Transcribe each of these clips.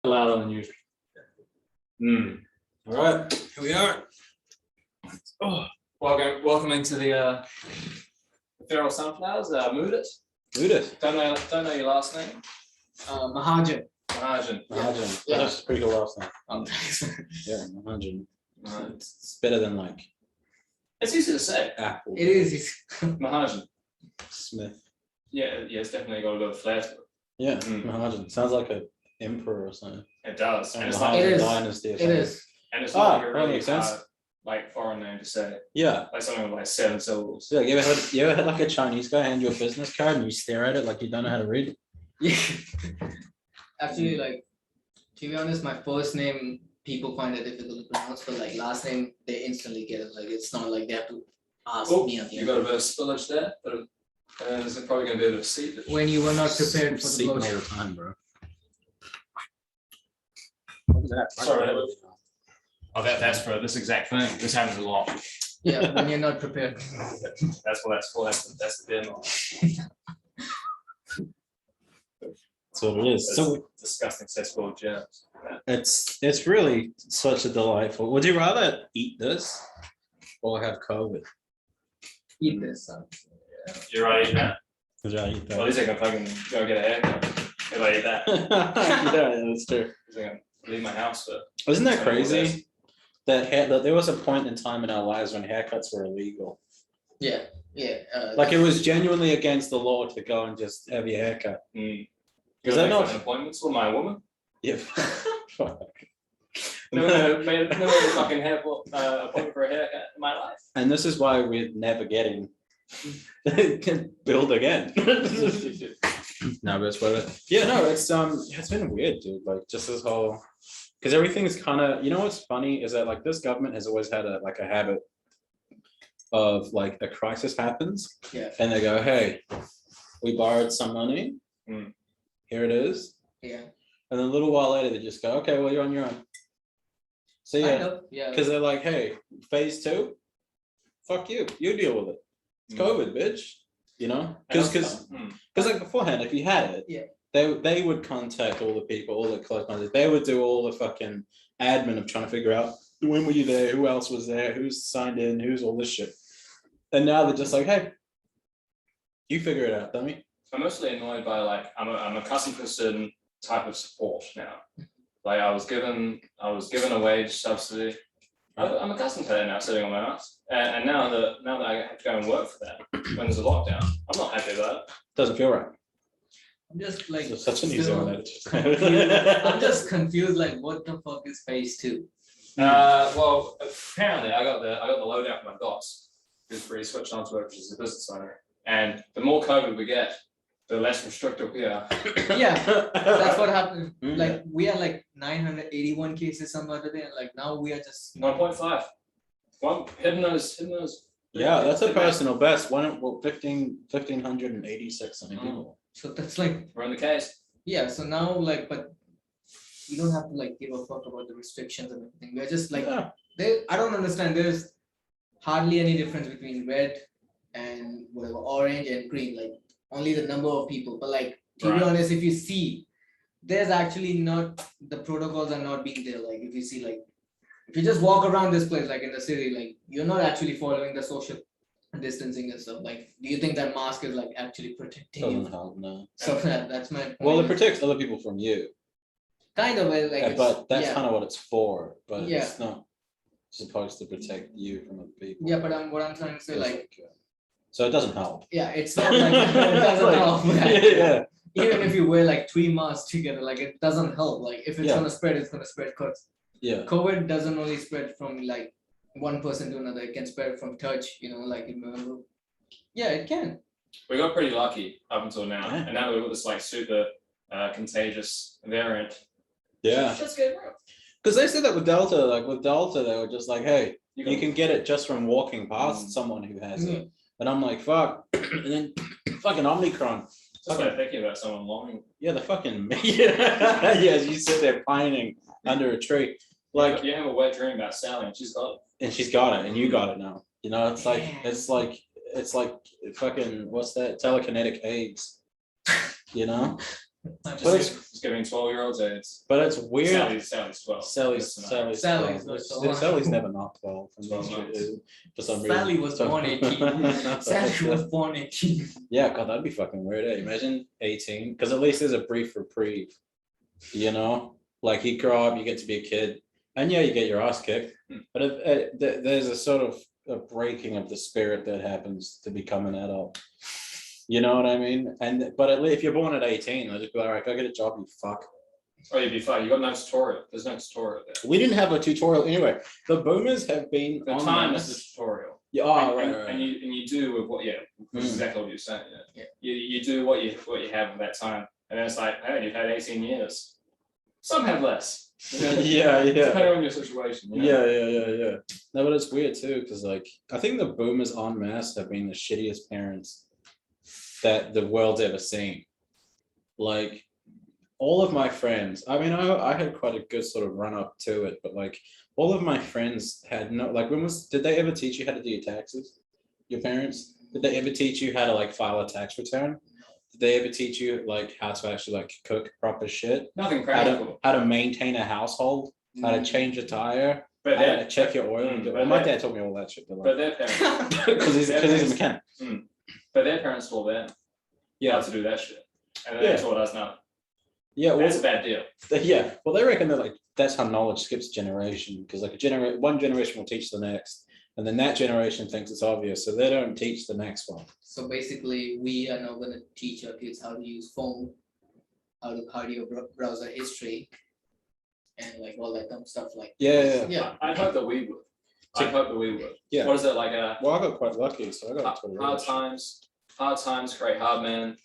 Louder than usual. All right, here we are. Oh, welcome into the Feral Sunflowers. Mudit. Mudit. Don't know your last name. Mahajan. Mahajan. Mahajan. Yeah. That's a pretty cool last name. Thanks. Yeah, Mahajan. Right. It's better than like It's easy to say. Apple. It is. Mahajan. Smith. Yeah, it's definitely got a little flair to it. Yeah, Mm. Mahajan. Sounds like an emperor or something. It does, and And it's Mahajan like, It is. dynasty or It something. is. and it's not like a that really makes sense. hard, like foreign name to say, Yeah. like something with like 7 syllables. So you ever had like a Chinese guy hand you a business card and you stare at it like you don't know how to read it? Yeah. Actually, like, to be honest, my first name people find it difficult to pronounce, but like last name they instantly get it. Like it's not like they have to ask Oh, me at the you end. got a bit of spillage there, but there's probably going to be a bit of seepage. When you were not prepared for the Seeping all blow. the time, bro. What is that? Sorry, Oh, that's for this exact thing. This happens a lot. Yeah, when you're not prepared. That's what that's for. That's the demo. That's what it is. So Disgusting cesspool of germs. it's really such a delightful. Would you rather eat this or have COVID? Eat this. You're right, yeah. Would you rather eat Well, at that? least I can fucking go get a haircut if I eat that. Yeah, that's true. At least I can leave my house for. Isn't that 20 more days. crazy? That there was a point in time in our lives when haircuts were illegal. Yeah, yeah. Like it was genuinely against the law to go and just have your haircut. Mm. Is Go that make not- fucking appointments with my woman? Yeah. Fuck. Never made a fucking appointment for a haircut in my life. And this is why we're never getting build again. No, but it's worth it. Yeah, no, it's been weird, dude. Like just this whole, because everything's kind of, you know what's funny is that like this government has always had a habit of like a crisis happens, Yeah. and they go, hey, we borrowed some money, Mm. here it is, Yeah. and then a little while later they just go, okay, well you're on your own. So Kind yeah, of, yeah. because they're like, hey, phase 2, fuck you deal with it. It's COVID, bitch. You know, because like beforehand, if you had it, Yeah. they would contact all the people, all the close ones. They would do all the fucking admin of trying to figure out when were you there, who else was there, who's signed in, who's all this shit. And now they're just like, hey, you figure it out, dummy. I'm mostly annoyed by like I'm accustomed to a certain type of support now. Like I was given a wage subsidy. I'm accustomed to that now, sitting on my ass. And now that I have to go and work for that when there's a lockdown, I'm not happy about it. Doesn't feel right. I'm just like It's such an easy still one. confused. I'm just confused. Like, what the fuck is phase 2? Well, apparently I got the lowdown from my boss, who's really switched on to it, which is a business owner. And the more COVID we get, the less restrictive we are. Yeah, that's what happened. Mm. Like we had like 981 cases some other day, and like now we are just 1.5. One hidden those. Yeah, that's a personal best. 1,586 something people. So that's like, We're in the case. yeah. So now like, but you don't have to like give a fuck about the restrictions and everything. We're just like, Yeah. I don't understand. There's hardly any difference between red and whatever, orange and green. Like only the number of people. But like to be Right. honest, if you see, there's actually not, the protocols are not being there. Like if you see, like if you just walk around this place, like in the city, like you're not actually following the social distancing and stuff. Like, do you think that mask is like actually protecting Doesn't you? help, no. So that's my point. Well, it protects other people from you. kind of like it's- But that's yeah. kind of what it's for, but Yeah. it's not supposed to protect you from other people. Yeah, but what I'm trying to say, like, So it doesn't help. yeah, it's not like it doesn't Like, help. yeah. Even if you wear like 3 masks together, like it doesn't help. Like if it's Yeah. gonna spread, it's gonna spread. Cause Yeah. COVID doesn't only spread from like one person to another. It can spread from touch. You know, like remember. Yeah, it can. We got pretty lucky up until now, Yeah. and now that we've got this like super contagious variant. Yeah. Just get real. Because they said that with Delta, like with Delta, they were just like, hey, You you can get it just from walking past Mm. someone who has Mm. it. And I'm like, fuck. And then fucking Omicron. just like thinking about someone longing. Yeah, the fucking yeah, you sit there pining under a tree. Like, You have a wet dream about Sally, and she's got it. and she's got it, and you got it now. You know, it's like Yeah. it's like fucking what's that? Telekinetic AIDS. You know? Just giving 12-year-olds AIDS. But it's weird. Sally's 12. Sally's Sally's 12. not 12. Sally's never not 12. 12 months. For some reason. Sally was born 18. Sally was born 18. Yeah, God, that'd be fucking weird. Eh? Imagine 18, because at least there's a brief reprieve. You know, like you grow up, you get to be a kid, and yeah, you get your ass kicked. But there's a sort of a breaking of the spirit that happens to become an adult. You know what I mean? But at least if you're born at 18, I'll just be like, all right, go get a job, you fuck. Oh, you'd be fine. You got no tutorial. There's no tutorial there. We didn't have a tutorial anyway. The boomers have been The on time this. is the tutorial. Yeah, oh, and, right. and you do with what that's exactly what you're saying. Yeah. You do what you have at that time, and then it's like, hey, you've had 18 years. Some have less. Yeah. Depending on your situation. You know? Yeah. No, but it's weird too, because like I think the boomers en masse have been the shittiest parents that the world's ever seen. Like all of my friends, I mean, I had quite a good sort of run up to it, but like all of my friends had no, like did they ever teach you how to do your taxes? Your parents? Did they ever teach you how to like file a tax return? Did they ever teach you like how to actually like cook proper shit? Nothing practical. How to maintain a household? How to change a tire? But How to check your oil? Well, my dad taught me all that shit. But their parents, Because he's a mechanic. But their parents taught them how to do that shit, and they taught us now. Yeah, well, That's a bad deal. yeah. Well, they reckon that like that's how knowledge skips generation, because like one generation will teach the next, and then that generation thinks it's obvious, so they don't teach the next one. So basically, we are now going to teach our kids how to use phone, how do you browser history, and like all that dumb stuff. Like Yeah. I hope that we would. I hope that we would. Yeah. What is it like? Well, I got quite lucky, so I got Hard times create hard men.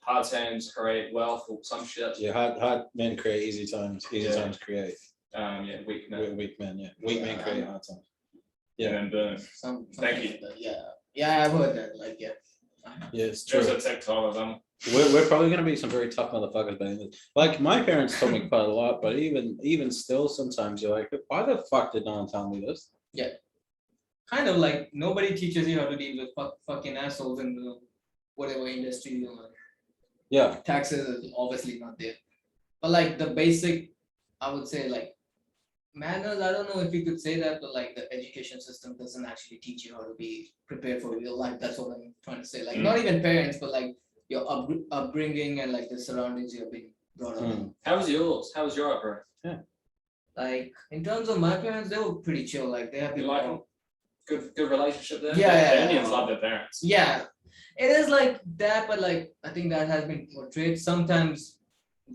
Hard times create wealth or some shit. Yeah, hard men create easy times. Easy times create Weak men. weak men. Yeah, weak men create hard times. Yeah, and then boom. Thank you. Like that. Yeah, I've heard that. Like, yeah. Yeah, it's true. There's a TikTok of them. We're probably gonna be some very tough motherfuckers, but like my parents told me quite a lot, but even still, sometimes you're like, why the fuck did no one tell me this? Yeah. Kind of like nobody teaches you how to deal with fucking assholes in the whatever industry you're in. Yeah. Taxes is obviously not there. But like the basic, I would say like manners, I don't know if you could say that, but like the education system doesn't actually teach you how to be prepared for real life. That's what I'm trying to say. Like not even parents, but like your upbringing and like the surroundings you've been brought up in. How was yours? How was your upbringing? Yeah. Like in terms of my parents, they were pretty chill. Like they have You been like them? Good relationship there? Yeah. The Indians love their parents. Yeah, it is like that, but like I think that has been portrayed. Sometimes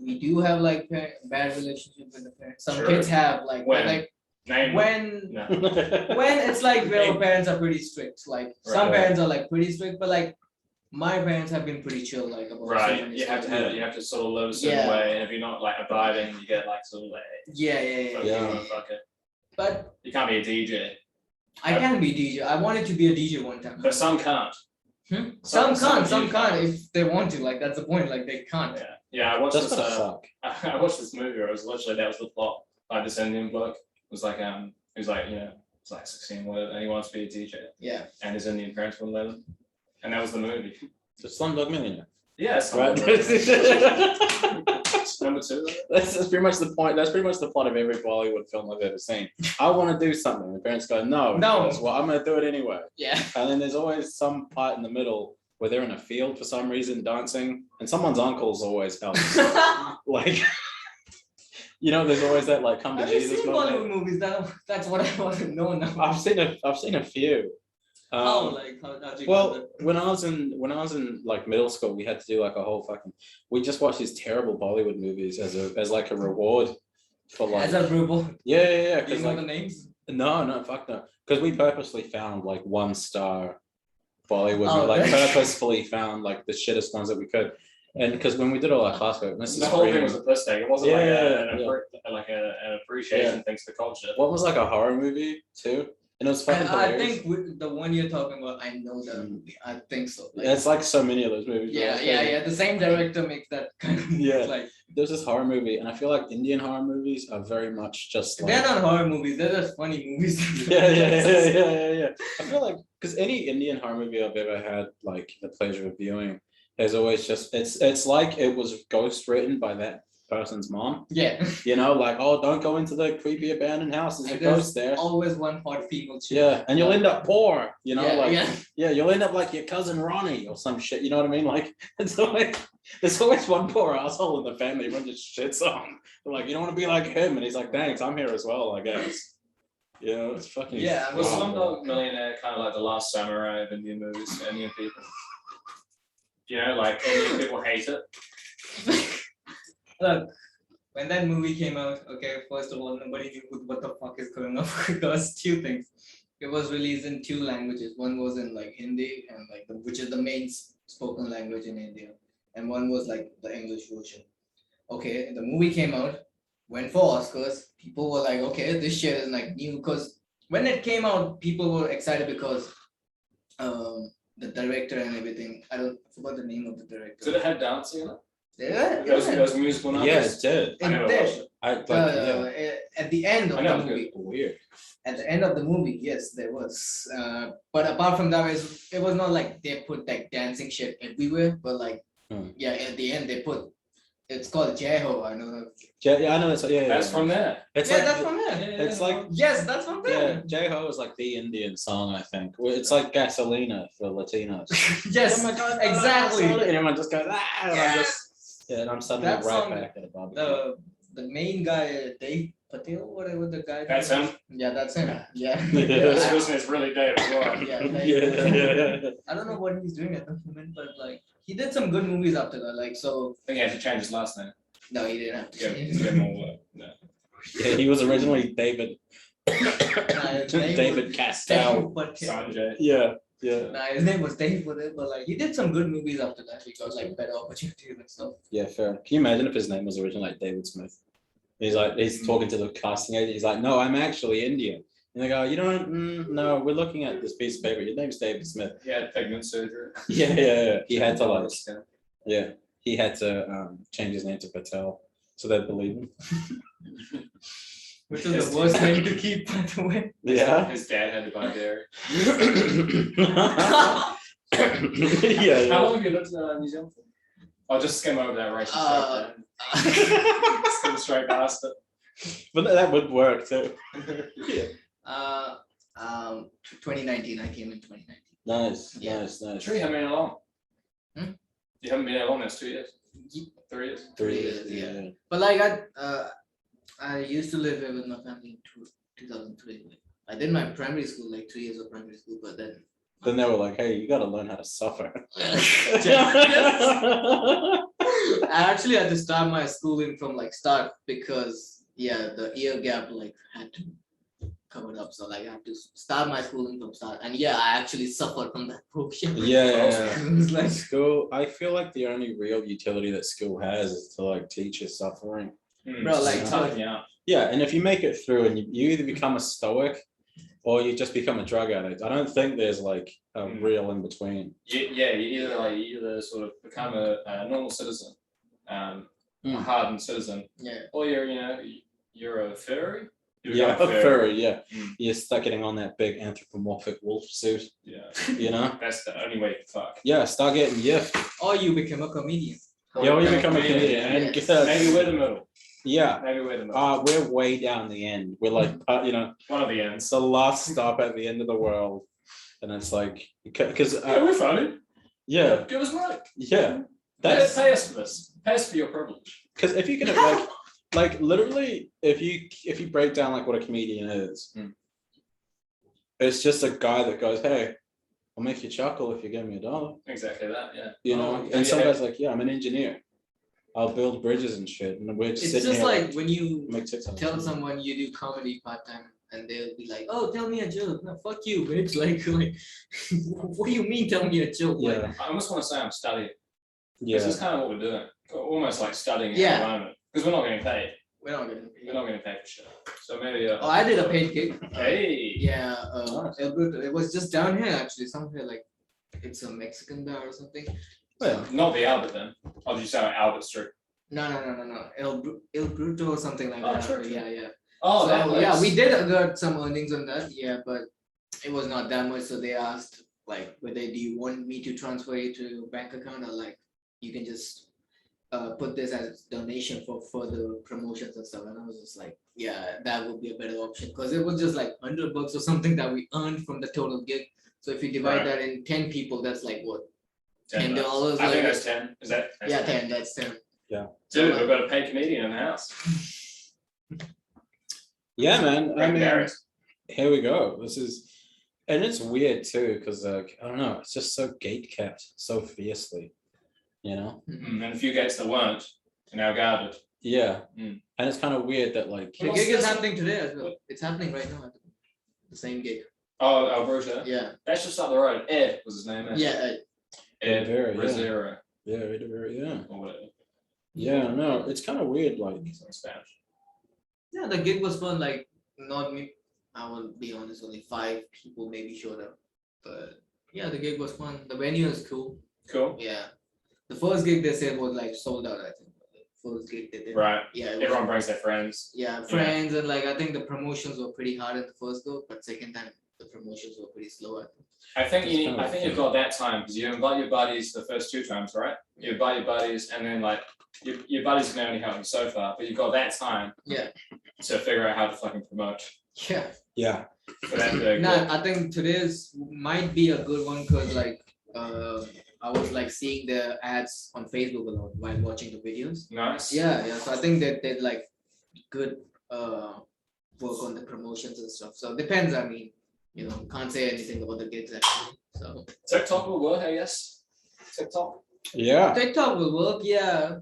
we do have like bad relationship with the parents. Some Sure. kids have like When? like Name when no. when it's like where parents are pretty strict. Like some Right. parents are like pretty strict, but like my parents have been pretty chill. Like about so Right. many You have to stuff. you have to sort of live a certain Yeah. way, and if you're not like abiding, you get like sort of like Yeah. Yeah. motherfucker. But You can't be a DJ. I can be DJ. I wanted to be a DJ one time. But some can't. Some some can't. you can't. If they want to. Like that's the point. Like they can't. Yeah, I watched That's this. gonna suck. I watched this movie. Where it was literally that was the plot. Like this Indian bloke was like he was like it's like 16 whatever, and he wants to be a DJ, Yeah. and his Indian parents wouldn't let him, and that was the movie. The Slumdog Millionaire. Yes. Right. Number two. That's pretty much the point. That's pretty much the plot of every Bollywood film I've ever seen. I want to do something. The parents go, no. No. Well, I'm going to do it anyway. Yeah. And then there's always some part in the middle where they're in a field for some reason dancing, and someone's uncle's always helps. Like, there's always that like come to Have you Jesus seen moment. Bollywood movies? That's what I want to know now. I've seen a few. How'd you Well, get when I was in like middle school, we had to do like a whole we just watched these terrible Bollywood movies as like a reward for that? like As a verbal, yeah. do you Because know like the names? no, fuck no. Because we purposely found like 1-star Bollywood, Oh, like okay. purposefully found like the shittest ones that we could. And because when we did all our classwork, this is The whole thing screaming. was a piss take. It wasn't like an appreciation Yeah. thing to the culture. What was like a horror movie too? And it was fucking I hilarious. think the one you're talking about, I know that movie. I think so. Like, It's like so many of those movies. yeah. The same director makes that kind of movies. Yeah. Like There's this horror movie, and I feel like Indian horror movies are very much just like they're not horror movies. They're just funny movies. yeah. I feel like because any Indian horror movie I've ever had like the pleasure of viewing there's always just it's like it was ghost written by that person's mom. Yeah. You know, like, oh, don't go into the creepy abandoned house. There's a And there's ghost there. always one hot female chick. Yeah, and you'll end up poor. You know, Yeah, like yeah. you'll end up like your cousin Ronnie or some shit. You know what I mean? Like it's always there's always one poor asshole in the family everyone just shits on. They're like, you don't want to be like him, and he's like, thanks, I'm here as well, I guess. You know, it's fucking. Yeah, Was wow. Slumdog Millionaire kind of like the last samurai of Indian movies for Indian people? You know, like Indian people hate it. Look, when that movie came out, okay, first of all, nobody knew what the fuck is going on because two things. It was released in two languages. One was in like Hindi and like which is the main spoken language in India, and one was like the English version. Okay, the movie came out, went for Oscars. People were like, okay, this shit is like new because when it came out, people were excited because the director and everything. I forgot the name of the director. Did it have dancing in it? Yeah, It was musical numbers. Yeah, it did. I never It did. watched it. I like yeah. At the end of I know, the it's movie. Weird. At the end of the movie, yes, there was. But apart from that, it was not like they put like dancing shit everywhere. But like, yeah, at the end they put. It's called Jeho. I know. Yeah, I know that's That's from there. It's Yeah, like that's from there. it's like Yes, that's from yeah, there. J Ho is like the Indian song, I think. It's like Gasolina for Latinos. Yes, Oh my God, exactly. and everyone just goes and I'm Yes. just and I'm suddenly That right song, back at a barbecue. The main guy, Dave Patel, whatever the guy. That's him. Yeah, that's him. Yeah. His business really Dave as well. Yeah, Yeah. I don't know what he's doing at the moment, but like he did some good movies after that. Like so. I think he had to change his last name No, he didn't have to to. get more work. No. Yeah, he was originally David David Castell. Sanjay. Yeah, yeah. Nah, his name was Dave with it, but like he did some good movies after that. He got like better opportunities and stuff. Yeah, fair. Can you imagine if his name was originally like David Smith? He's talking to the casting agent. He's like, no, I'm actually Indian. And they go, you don't, no, we're looking at this piece of paper. Your name's David Smith. He had pigment surgery. Yeah. He had to like, yeah, he had to change his name to Patel so they'd believe him. Which is the worst name to keep, by the way. Yeah. His dad had to buy dairy. Yeah. How long have you lived in New Zealand for? I'll just skim over that racist Uh, stuff. Skim straight past it. But that would work too. 2019. I came in 2019. Nice, Yeah. nice. Sure, you haven't been here long. Hmm? You haven't been here long. That's 2 years. 3 years. 3 years, years, yeah. But like I used to live here with my family in 2003. I did my primary school, like 3 years of primary school, but then. Then they were like, hey, you gotta learn how to suffer. I actually had to start my schooling from like start because the year gap like had to cover it up. So like I had to start my schooling from start. And yeah, I actually suffered from that portion. Yeah. It was like School, I feel like the only real utility that school has is to like teach you suffering. Bro, like, yeah. Yeah, and if you make it through and you either become a stoic or you just become a drug addict, I don't think there's like a real in between. You either sort of become a normal citizen, a hardened citizen, or you're a furry. Yeah, a furry, yeah. Mm. You're stuck getting on that big anthropomorphic wolf suit, Yeah, you know? that's the only way to fuck. Yeah, start getting yiffed. or you become a comedian. Yeah, or you become a comedian. And Yes. Maybe we're the middle. yeah, Maybe we're the middle. we're way down the end. We're like, One of the ends. it's the last stop at the end of the world. And it's like, because, Yeah, we're funny. yeah, Give us money. yeah. Pay That's us for this. Pay us for your privilege. because if you can like literally, if you break down like what a comedian is, it's just a guy that goes, hey, I'll make you chuckle if you give me $1. Exactly that. Yeah. You know, and some guy's like, yeah, I'm an engineer. I'll build bridges and shit. And we're just It's sitting just here like when you make TikToks. tell someone you do comedy part-time and they'll be like, oh, tell me a joke. No, fuck you, bitch. Like what do you mean tell me a joke? Like, Yeah, I almost want to say I'm studying. yeah. This is kind of what we're doing. Almost like studying at Yeah. the moment. Because we're not getting paid. we're not getting paid. We're not getting paid for shit. So maybe. Oh, I did a paid gig. Hey. Yeah, Nice. it was just down here actually, somewhere like it's a Mexican bar or something. Well, Not the Albert then. I'll just say Albert Street. No. El Bruto or something like Oh, that. sure. Yeah. Oh, So, that yeah, place. we did got some earnings on that. Yeah, but it was not that much. So they asked like, whether do you want me to transfer it to your bank account or like you can just put this as donation for further promotions and stuff. And I was just like, yeah, that would be a better option because it was just like $100 or something that we earned from the total gig. So if you divide Right. that in 10 people, that's like what? $10. $10. I think like- that's 10. Is that? that's Yeah, 10. 10. That's 10. Dude, we've got a paid comedian in the house. Yeah, man. I Frank mean, Barris. here we go. This is, and it's weird too, because like I don't know, it's just so gate kept so fiercely, you know. And a few gates that weren't are now guarded. Yeah, Mm. and it's kind of weird that like The gig is happening today as well. It's happening right now. The same gig. Oh, Alberta. Yeah. That's just up the road. Ed was his name. Yeah. Ed Rivera, yeah. Rivera yeah, or whatever. yeah. No, it's kind of weird. Like It's in Spanish. Yeah, the gig was fun. Like, not me. I will be honest, only 5 people maybe showed up. But yeah, the gig was fun. The venue is cool. Cool. Yeah. The first gig they said was like sold out, I think. The first gig they did. Right. Yeah. it was- Everyone brings their friends. yeah, friends and like I think the promotions were pretty hard at the first go, but second time the promotions were pretty slow. I think. I think It's you. kind of I think you've got that time because you invite your buddies the first 2 times, right? You invite your buddies, and then like your buddies can only help you so far, but you've got that time Yeah. to figure out how to fucking promote Yeah. yeah, for that big. Nah, I think today's might be a good one because like I was like seeing the ads on Facebook a lot while watching the videos. Nice. Yeah. So I think that they like good work on the promotions and stuff. So it depends. I mean, can't say anything about the gigs actually. So TikTok will work, I guess. TikTok. yeah. TikTok will work. Yeah.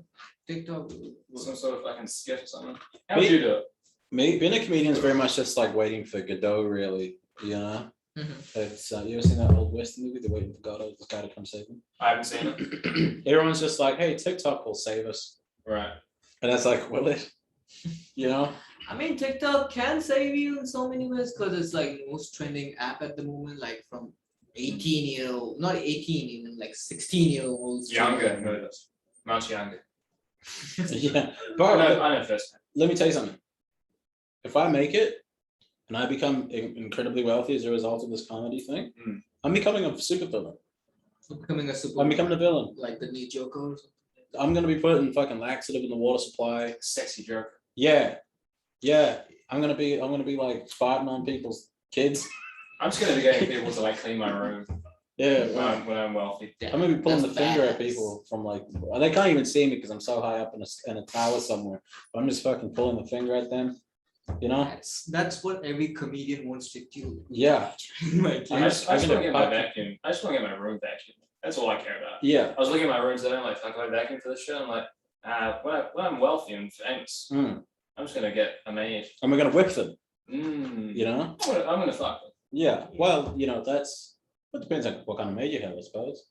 TikTok will work. Some sort of fucking skit or something. How would you do it? Me being a comedian is very much just like waiting for Godot, really. You know, Mhm. it's you ever seen that old Western movie, The Waiting for Godot, this guy to come save him? I haven't seen it. Everyone's just like, hey, TikTok will save us, Right. and it's like, will it? You know? I mean, TikTok can save you in so many ways because it's like most trending app at the moment, like from 18-year-old, not 18, even like 16-year-olds. Younger, notice. Much younger. Yeah, I but know first. let me tell you something. If I make it and I become incredibly wealthy as a result of this comedy thing, Mm. I'm becoming a super villain. Becoming a super. I'm becoming a villain. like the new Joker or something. I'm gonna be putting fucking laxative in the water supply. Sexy joke. Yeah, I'm gonna be like farting on people's kids. I'm just gonna be getting people to like clean my room Yeah, when I'm wealthy. I'm gonna be pulling the That's finger at badass. people from like they can't even see me because I'm so high up in a tower somewhere. But I'm just fucking pulling the finger at them. You know? That's what every comedian wants to do. Yeah, Like, I just I'm want gonna to get my pop- vacuum. I just want to get my room vacuum. That's all I care about. yeah. I was looking at my room today, I'm like, fuck, I vacuum for this shit. I'm like, when I'm wealthy and famous, Mm. I'm just gonna get a maid. And we're gonna whip them. Mm. You know? I'm gonna fuck them. Yeah. Well, that's it depends on what kind of maid you have, I suppose.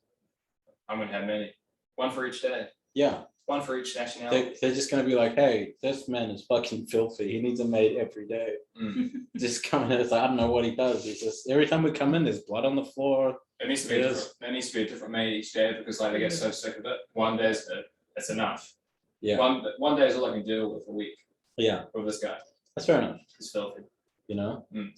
I'm gonna have many. One for each day. Yeah. One for each nationality. They're just gonna be like, hey, this man is fucking filthy. He needs a maid every day. Mm. Just come in. It's like, I don't know what he does. He's just every time we come in, there's blood on the floor. It needs to be It different. is. There needs to be a different maid each day because like they get so sick of it. One day's it's enough. Yeah. One day is all I can deal with a week Yeah. with this guy. That's fair enough. He's filthy. He's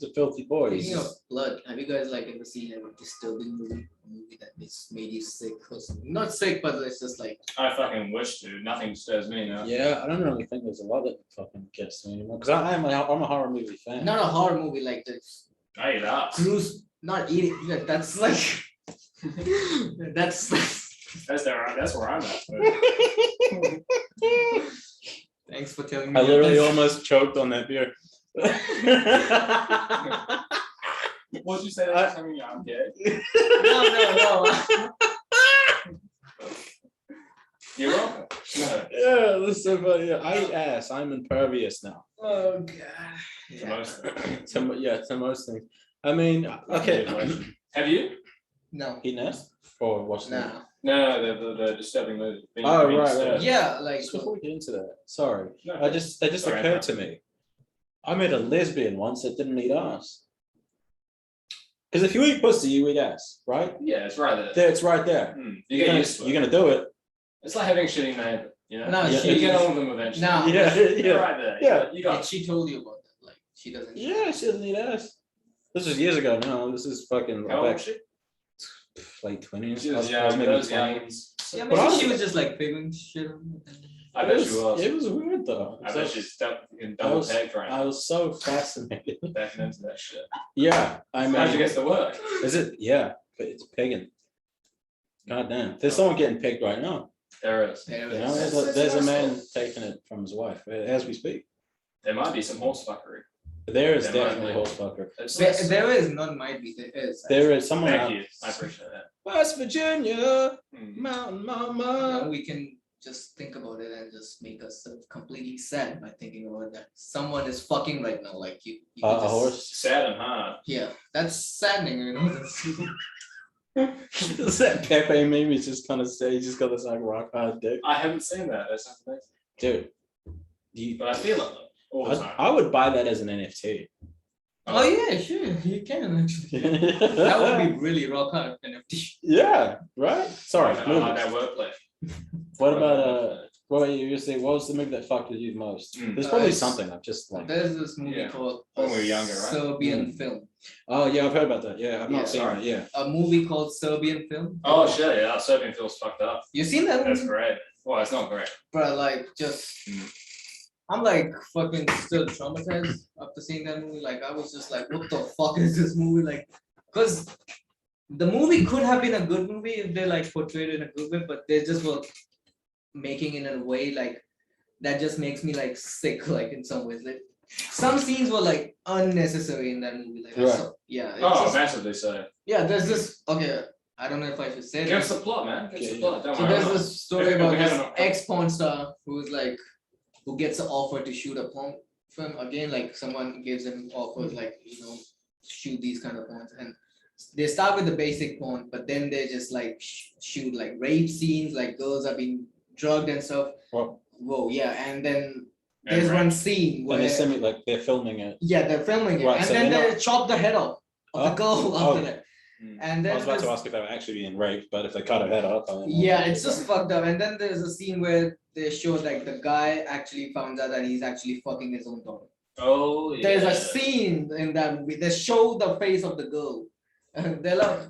a filthy boy. He's Speaking of just- blood, have you guys like ever seen a disturbing movie? A movie that made you sick or something? Not sick, but it's just like I fucking wish to. Nothing disturbs me now. Yeah, I don't really think there's a lot that fucking gets to me anymore. Because I'm a horror movie fan. not a horror movie like this. I eat up. Cruise, not eating. Yeah, that's like that's. That's where I'm at. Thanks for telling me. I literally this. almost choked on that beer. What'd you say last time? I'm gay. No. You're welcome. No, Yeah, that's so funny. Yeah, I eat ass. I'm impervious now. Oh god. to most. To most things. I mean, okay. Have you? No. Eating ass or watching that? No. No, the disturbing movie. Oh, right, disturbed. right. Yeah, like Just before we get into that, sorry. No, That just Sorry, occurred no. to me. I met a lesbian once that didn't eat ass. Because if you eat pussy, you eat ass, right? yeah, it's right there. There, it's right there. You get used to it. You're gonna do it. It's like having a shitty neighbor, you know? No, Yeah, you get on with them eventually. No. Yeah, You're yeah. right there. Yeah. You got and she told you about that. Like she doesn't. Yeah, she doesn't eat ass. This was years ago now. This is fucking How old back was she? late 20s. She was I was young, maybe those 20. youngins. Yeah, But I maybe was- she was just like figuring shit out. I bet she was. It was weird though. I bet she's fucking I double was, pegged right I now. was so fascinated. Backing into that shit. Yeah, I How'd you mean, get to work? is it? Yeah, but it's pagan. God damn, there's someone getting picked right now. There is. There You it know, is. there's a man taking it from his wife as we speak. There might be some horse fuckery. There is There might definitely be. horse fucker. There is, not might be, there is. There is someone Thank out you. I appreciate that. West Virginia, Hmm. Mountain Now Mama. we can just think about it and just make us completely sad by thinking about that. Someone is fucking right now, like you can A just- horse. Sad and hard. Yeah, that's saddening, you know. That Pepe meme is just kind of say, he's just got this like rock hard dick. I haven't seen that. That's not amazing. Dude, you, But I feel it all the time. I would buy that as an NFT. Oh yeah, sure, you can actually. That would be really rock hard NFT. Yeah, right? Sorry. I move like it. that wordplay. What about what were you saying? What was the movie that fucked with you most? Mm. There's probably It's- something I've just like. There's this movie Yeah. called When we were younger, right? Serbian Film. Oh yeah, I've heard about that. Yeah, I've not Yeah. seen it. Yeah. A movie called Serbian Film. Oh shit, yeah, Serbian feels fucked up. You seen that That's movie? great. Well, it's not great. But like just Mm. I'm like fucking still traumatized after seeing that movie. Like I was just like, what the fuck is this movie? Like, cause the movie could have been a good movie if they like portrayed it in a good way, but they just were making it in a way like that just makes me like sick, like in some ways. Like some scenes were like unnecessary in that movie. Like I Right. saw- yeah, it's Oh, just- massively so. yeah, there's this okay. I don't know if I should say Give this. us the plot, man. Give us the Yeah, plot. Don't So worry. there's I'm not- this story If about we this have enough- ex-porn star who's like, who gets an offer to shoot a porn film again, like someone gives him offers like, shoot these kind of porns, and they start with the basic porn, but then they just like shoot like rape scenes, like girls are being drugged and stuff. Well, Whoa, yeah, and then And there's rape. one scene and where they send me like they're filming it. yeah, they're filming it, Right, and so then they're they chop the head off of the Oh, girl after oh. that, Mm. and I then was about to there's- ask if they were actually being raped, but if they cut her head off, I don't know. yeah, it's just fucked up. And then there's a scene where they show like the guy actually found out that he's actually fucking his own daughter. Oh yeah. There's a scene in that movie. They show the face of the girl. And they're like,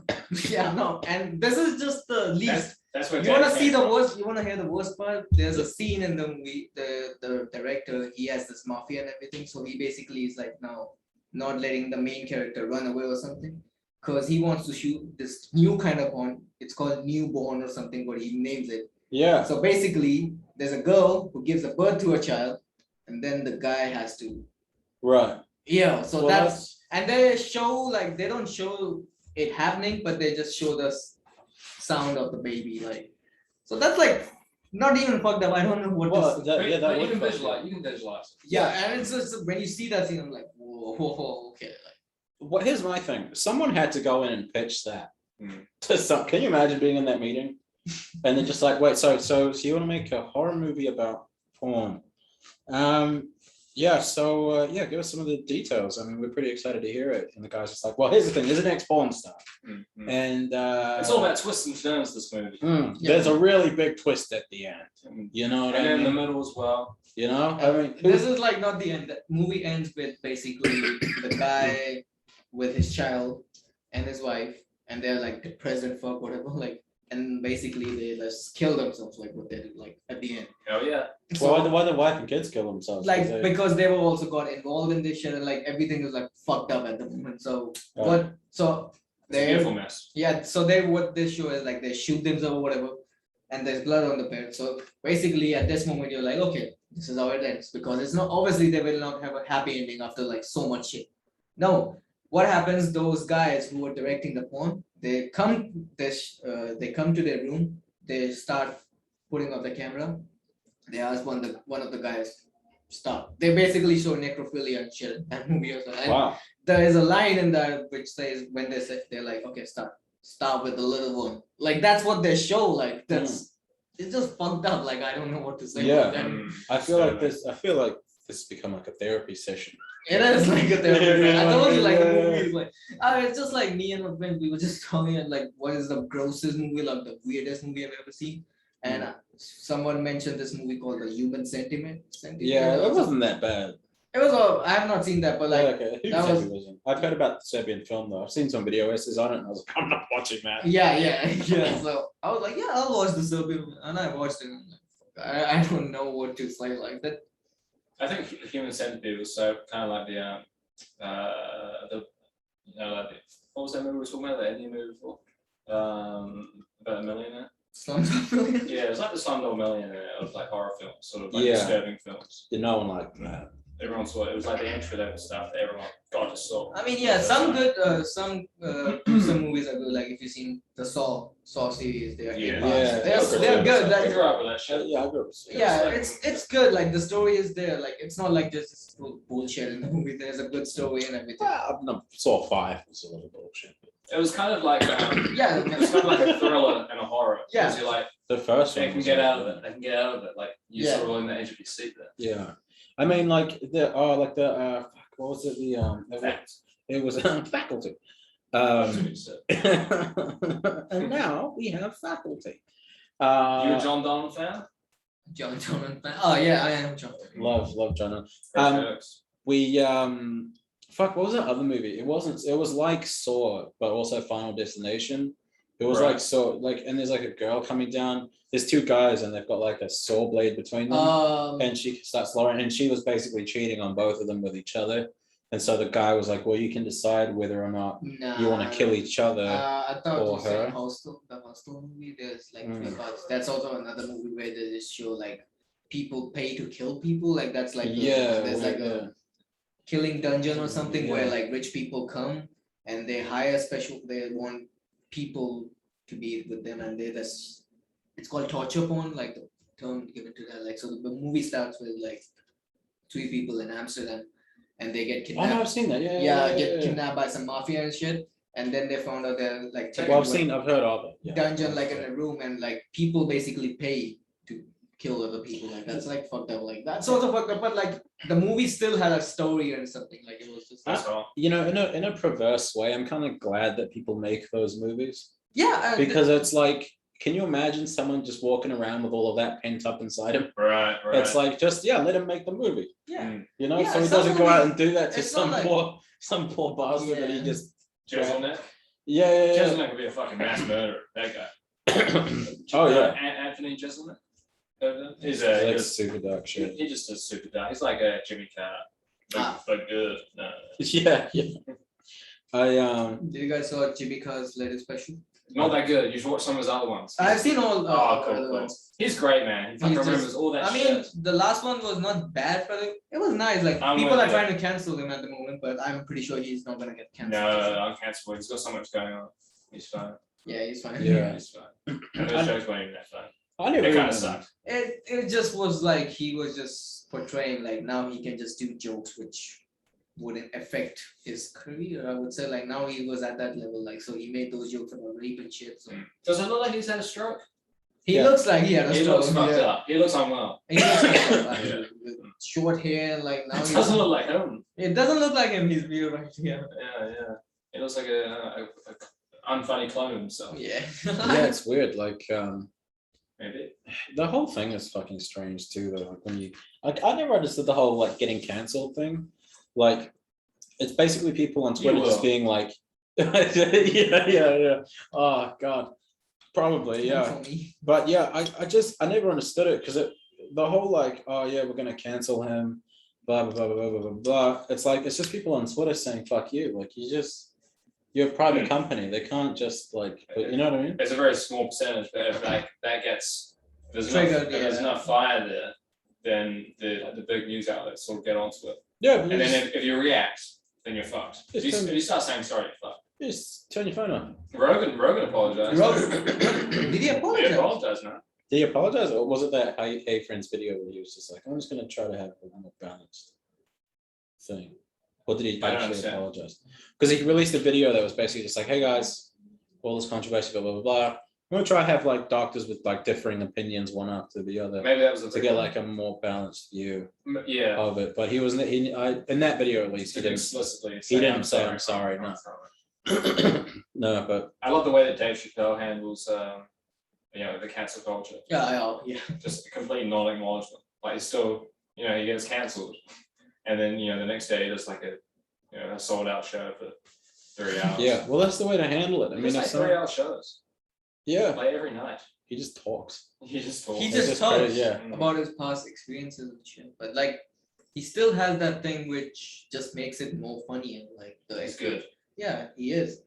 yeah, no. And this is just the least. That's where You wanna Jack see came the from. worst? You wanna hear the worst part? There's a scene in the movie. The director, he has this mafia and everything. So he basically is like now not letting the main character run away or something. Because he wants to shoot this new kind of porn. It's called newborn or something, but he names it. Yeah. So basically, there's a girl who gives a birth to a child, and then the guy has to. Right. Yeah, so Well, that's and they show like they don't show it happening, but they just show the sound of the baby, like. So that's like not even fucked up. I don't know what Well, this. that, yeah, that But you would can fuck visualize. You can visualize. Yeah, and it's just when you see that scene, I'm like, whoa, okay, like. What here's my thing. Someone had to go in and pitch that Mm. to some. Can you imagine being in that meeting? And they're just like, wait, so you want to make a horror movie about porn? Yeah, so yeah, give us some of the details. I mean, we're pretty excited to hear it. And the guy's just like, well, here's the thing, there's an ex-porn star. Mm, mm. And It's all about twists and turns. This movie. there's a really big twist at the end. Mm. You know what And I in the mean? middle as well. You know, I mean, This is like not the end. The movie ends with basically the guy with his child and his wife, and they're like depressed and fuck whatever, like, and basically they just kill themselves, like what they did, like at the end. Oh yeah. So, why the wife and kids kill themselves? like 'Cause they- because they were also got involved in this shit, and like everything is like fucked up at the moment. So Right. what? So It's a they beautiful mess. yeah. So they what they show is like they shoot themselves or whatever, and there's blood on the bed. So basically at this moment you're like, okay, this is how it ends, because it's not obviously they will not have a happy ending after like so much shit. No, what happens? Those guys who were directing the porn, they come to their room, they start putting up the camera. They ask one of the guys stop. They basically show necrophilia and shit in that movie also. And wow. there is a line in there which says when they say they're like, okay, stop with the little one. Like that's what they show. Like that's it's just fucked up. Like I don't know what to say. Yeah. about that. Mm. I feel like So- this. I feel like this has become like a therapy session. It is like a therapy. I told you like the Yeah. movie is like it's just like me and my friend, we were just talking and like what is the grossest movie, like the weirdest movie I've ever seen. And someone mentioned this movie called The Human Sentiment. Yeah, or it wasn't that bad. It was I have not seen that, but like okay. Who that said was- he wasn't? I've heard about the Serbian film though. I've seen some video essays on it, and I was like, I'm not watching that. yeah, yeah. So I was like, yeah, I'll watch the Serbian, and I watched it. And I'm like, fuck, I don't know what to say like that. I think Human Centipede was so kind of like like what was that movie we were talking about? The Indian movie before? About a millionaire. Slumdog Millionaire. Yeah, it was like the Slumdog Millionaire of like horror films, sort of like Yeah. disturbing films. Did no one like that? Everyone saw it. It was like the entry level stuff that everyone got to saw. I mean, yeah, some good, some movies are good. Like if you've seen the Saw series, they're Yeah. they're good. I Like, grew up with that shit. Yeah, I grew up. yeah, like- it's good. Like the story is there. Like it's not like just bullshit in the movie. There's a good story and everything. Saw 5 was a little bullshit. It was kind of like Yeah, it was kind of like a thriller and a horror. Yeah. Because you're like, The first they one. can was get really out of good. it. They can get out of it. Like you Yeah. sort of on the edge of your seat there. Yeah, I mean, like fuck, what was it? Fact. It was faculty. That's what you said. And now we have faculty. You a John Donald fan? John. Oh yeah, I am John. Love John. Great Um, jokes. We fuck, what was that other movie? It was like Saw, but also Final Destination. It was Right. like Saw, like, and there's like a girl coming down. There's two guys and they've got like a saw blade between them. And she starts lowering, and she was basically cheating on both of them with each other. And so the guy was like, well, you can decide whether or not you want to kill each other. I thought or you said her. Hostel, the Hostel movie. There's like Mm. 3 parts. That's also another movie where they just show like people pay to kill people. Like that's like Yeah, there's like a killing dungeon or something where Yeah. like rich people come and they hire they want people to be with them, and it's called torture porn, like the term given to that. Like so the movie starts with like 3 people in Amsterdam and they get Oh kidnapped. no, I've seen that. Yeah, Get kidnapped by some mafia and shit, and then they found out they're like taken Well, to a I've heard of it. Yeah. dungeon like in a room, and like people basically pay to kill other people. Like that's like fucked up. Like that's also fucked up. But like the movie still had a story and something. Like it was just That's all. You know, in a perverse way, I'm kind of glad that people make those movies yeah. because it's like, can you imagine someone just walking around with all of that pent up inside him? Right. It's like let him make the movie. yeah. You know, Yeah, so he some doesn't go out movies- and do that to it's not like- some poor bastard that he Yeah. just Jezelnik. yeah. Jezelnik would be a fucking mass murderer. That guy. Oh yeah, Anthony Jeselnik. He's like a super dark shit. he just does super dark. He's like a Jimmy Carter, but good. No. Yeah. I Did you guys saw Chibica's latest special? Not that good. You should watch some of his other ones. I've seen all Cool, other cool. ones. He's great, man. He fucking He's just- remembers all that I shit. mean, the last one was not bad, but it was nice. Like I'm people with are you. trying to cancel him at the moment, but I'm pretty sure he's not gonna get No, canceled. uncancelable. He's got so much going on. He's fine. Yeah, he's fine. Yeah. He's fine. And those shows weren't even that fun. I never They kind even- of sucked. It just was like he was just portraying like now he can just do jokes which wouldn't affect his career. I would say like now he was at that level, like so he made those jokes about rape and shit. So Does it look like he's had a stroke? he Yeah. looks like he had a He stroke. looks fucked Yeah. up. He looks unwell. He looks like that, Yeah. with short hair, like now It he doesn't look like him. it doesn't look like him. He's weird, right? Yeah. Yeah. He looks like a unfunny clone of himself. Yeah. Yeah, it's weird. Like Maybe. the whole thing is fucking strange too, though. Like when I never understood the whole like getting cancelled thing. Like it's basically people on Twitter just will. being like, yeah. Oh god, probably yeah. For me. But yeah, I never understood it because the whole like, oh yeah, we're gonna cancel him, blah blah blah blah blah blah blah. It's like it's just people on Twitter saying fuck you. Like you're a private company. They can't just like, but you know what I mean? It's a very small percentage, but if that gets there's Triggered, there's yeah. enough fire there, then the big news outlets will get onto it. Yeah, but And then if you react, then you're fucked. If It's you start saying sorry, you're fucked. just turn your phone off. Rogan apologized. Did he He apologize? apologized, man. Did he apologize, or was it that Hey Friends video where he was just like, I'm just gonna try to have a more balanced thing? Or did he I don't actually understand. apologize? Because he released a video that was basically just like, hey guys, all this controversy, blah blah blah. I'm gonna try to have like doctors with like differing opinions one after the other Maybe that was the to get like a more balanced view yeah. of it. But he wasn't. In that video at least, he Didn't didn't. explicitly. He didn't say I'm sorry. No. No, but I love the way that Dave Chappelle handles, the cancel culture. Yeah. Just complete non-acknowledgement. Like, he's still, he gets cancelled. and then the next day it's like a sold out show for 3 hours. Yeah, well, that's the way to handle it. I mean, It's like it's 3 hour shows. yeah, Like every night. he just talks. He just talks. He It's just just talks crazy, yeah. about his past experiences and shit. But like, he still has that thing which just makes it more funny and like He's good. Yeah, he is.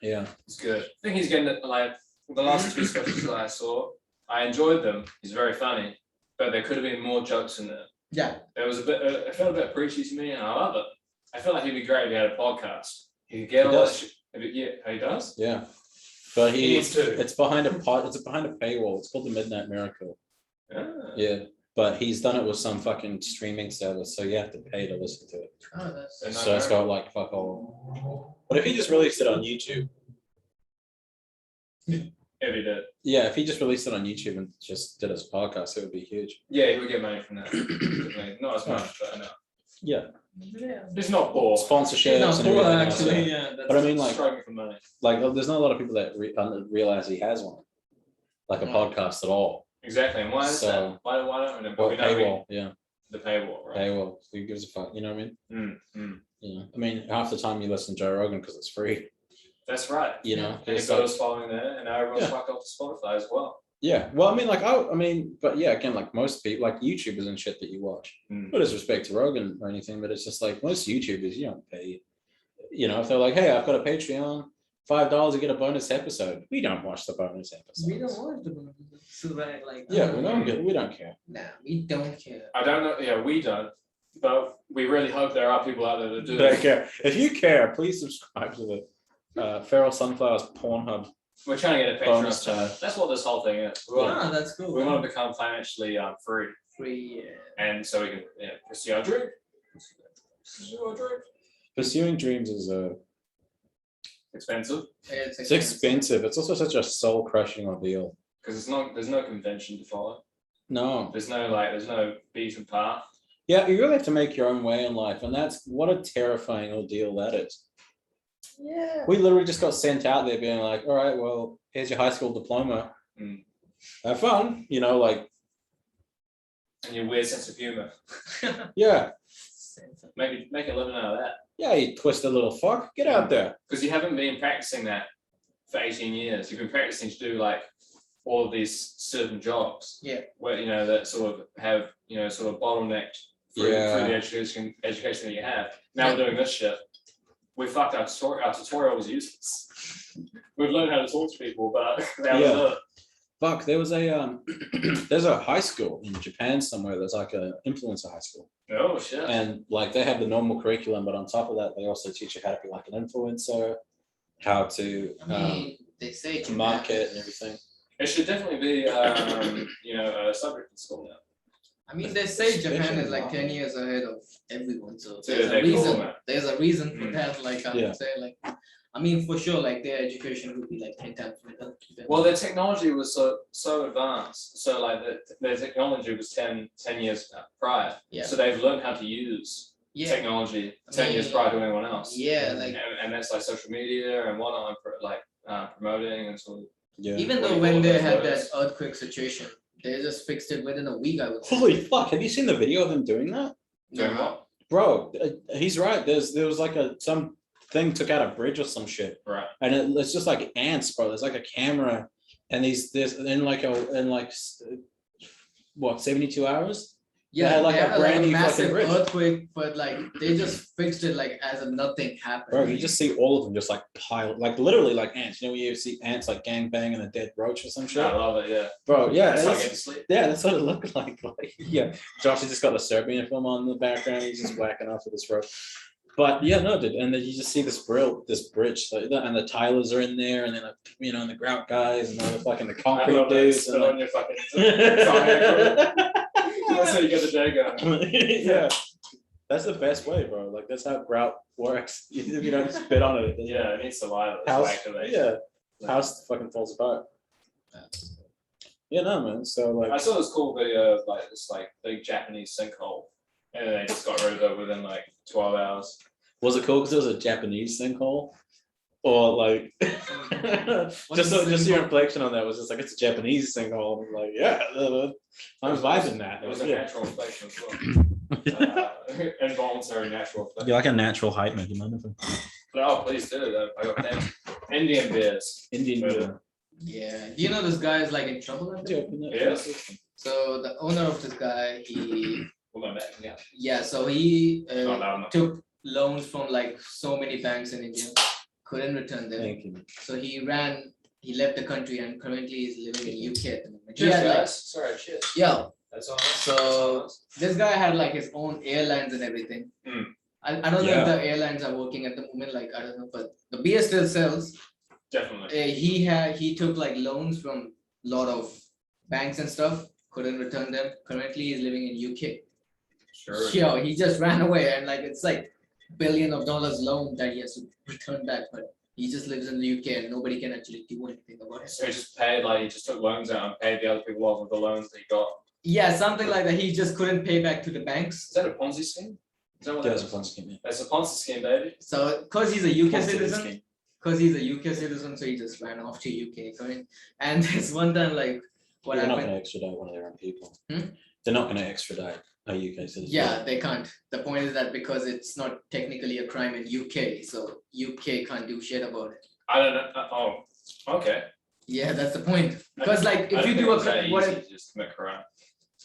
Yeah, It's good. I think he's getting it, like the last 2 specials that I saw. I enjoyed them. He's very funny, but there could have been more jokes in there. Yeah. There was a bit. It felt a bit preachy to me, and I love it. I feel like he'd be great if he had a podcast. He could get He all that does. shit. Yeah, he does. yeah. But He needs to. it's behind a it's behind a paywall. It's called the Midnight Miracle. Yeah. Yeah, but he's done it with some fucking streaming service, so you have to pay to listen to it. Oh, that's And So it's got like fuck all. But if he just released it on YouTube, If he did. yeah, if he just released it on YouTube and just did his podcast, it would be huge. Yeah, he would get money from that. Definitely. Not as much, but I know. Yeah, yeah. He's not poor. sponsorships No, and cool, everything else, actually, yeah. yeah. But I mean, like, Struggling for money. there's not a lot of people that realize he has one, like a No. podcast at all. Exactly. And why is So- that? Why don't we know? But Or we know paywall, yeah, the paywall, right? paywall. Who gives a fuck? You know what I mean? Mm. Yeah, I mean, half the time you listen to Joe Rogan because it's free. That's right. You know, And he's it's got like- us following there, and now everyone's Yeah. fucked off to Spotify as well. yeah. Well, I mean, like, but yeah, again, like most people, like YouTubers and shit that you watch. Mm. No disrespect to Rogan or anything, but it's just like most YouTubers, you don't pay. You know, if they're like, "Hey, I've got a Patreon, $5 to get a bonus episode," we don't watch the bonus episodes. We don't want to so right, like Yeah, we don't care. Nah, we don't care. I don't know. Yeah, we don't, but we really hope there are people out there that do. We don't care. If you care, please subscribe to the Feral Sunflowers Pornhub. We're trying to get a Patreon. Bonus So time. that's what this whole thing is. We want, Ah, that's cool. we want to become financially free, free. and so we can pursue our dream. Pursue our dream. Pursuing dreams is Expensive it's expensive. It's also such a soul crushing ordeal. because there's no convention to follow. No. There's no beaten path. Yeah, you really have to make your own way in life, and that's what a terrifying ordeal that is. Yeah. We literally just got sent out there being like, all right, well, here's your high school diploma. Mm. Have fun, you know, like, And your weird sense of humor. yeah, Make a living out of that. yeah, you twisted little fuck, get out there. Because you haven't been practicing that for 18 years. You've been practicing to do like all of these certain jobs. Yeah. Where that sort of have sort of bottlenecked through the education that you have. Now we're doing this shit. We fucked our tutorial. Our tutorial was useless. We've learned how to talk to people, but that was it. Fuck, there was a there's a high school in Japan somewhere that's like a influencer high school. Oh shit. And like they have the normal curriculum, but on top of that, they also teach you how to be like an influencer, how to I mean, they say to market and everything. It should definitely be a subject in school now. I mean, they say Japan Especially is like now. 10 years ahead of everyone, so So there's they're a cool, reason. man. There's a reason for Mm. that. Like I Yeah. would say, like I mean, for sure, like their education would be like 10 times better. Well, their technology was so advanced. So like their technology was 10 years prior. Yeah. So they've learned how to use Yeah. technology 10 years prior to anyone else. Yeah, like And that's like social media and whatnot, like promoting and sort of. Yeah. even what do though you when call they those had words? that earthquake situation, they just fixed it within a week. I would say. Holy fuck! Have you seen the video of them doing that, Doing Nah. what? bro? He's right. There was like some thing took out a bridge or some shit, Right. and it's just like ants, bro. There's like a camera, and there's what 72 hours. Yeah, had, like, they a had brand like a new fucking massive bridge. earthquake, but like they just fixed it like as if nothing happened. Bro, you just see all of them just like pile, like literally like ants. You know, when you see ants like gang banging a dead roach or some shit. I love it. Yeah. Bro, yeah, That's like that's, getting sleep. yeah, that's what it looked like. Like, yeah, Josh has just got the Serbian film on in the background. He's just whacking off with his rope. But yeah, no, dude, and then you just see this bridge, like, and the Tylers are in there, and then and the grout guys, and all the fucking the I concrete love that. dudes. Spit And, on your fucking. That's how you get the day going. yeah, that's the best way, bro. Like that's how grout works. If you don't spit on it, it doesn't- Yeah, it needs survival. It's house, activate. yeah, house fucking falls apart. Yeah, no, man. So like, I saw this cool video of like this like big Japanese sinkhole, and then they just got rid of it within like 12 hours. was it cool because it was a Japanese sinkhole, or like, just your reflection on that was just like it's a Japanese sinkhole. I'm like, yeah, I'm vibing that. It was a Yeah. natural reflection as well. Involuntary natural effect. You're like a natural hype man, you mind if No, please do. I got plenty. Indian beers. Indian Yeah. beer. Yeah. Do you know this guy is like in trouble? At the moment? Yes. So the owner of this guy, We'll go back. Yeah. yeah, so he Not loud enough. took loans from like so many banks in India, couldn't return them. Thank you. So he left the country and currently is living in UK at the moment. He Cheers, had, like, guys. Sorry, cheers. yeah, That's all. so this guy had like his own airlines and everything. Mm. I don't know Yeah. if the airlines are working at the moment, like I don't know, but the beer still sells. Definitely. He took like loans from a lot of banks and stuff, couldn't return them. Currently he's living in UK. Sure. Yeah, he just ran away and like it's like billion of dollars loan that he has to return back, but he just lives in the UK and nobody can actually do anything about it. So he just paid, like, he just took loans out and paid the other people off with the loans that he got. Yeah, something like that. He just couldn't pay back to the banks. Is that a Ponzi scheme? Is that what Yeah, that it's a is? fun scheme. Yeah. That's a Ponzi scheme, baby. So because he's a UK Ponzi citizen, scheme. so he just ran off to UK. Correct? And this one time, like what They're not happened? going to extradite one of their own people. Hmm? They're not going to extradite a UK citizen. Yeah, they can't. The point is that because it's not technically a crime in UK, so UK can't do shit about it. I don't know. Oh, okay. Yeah, that's the point. Because like I if you didn't think do it was that a what easy if, to just commit crime.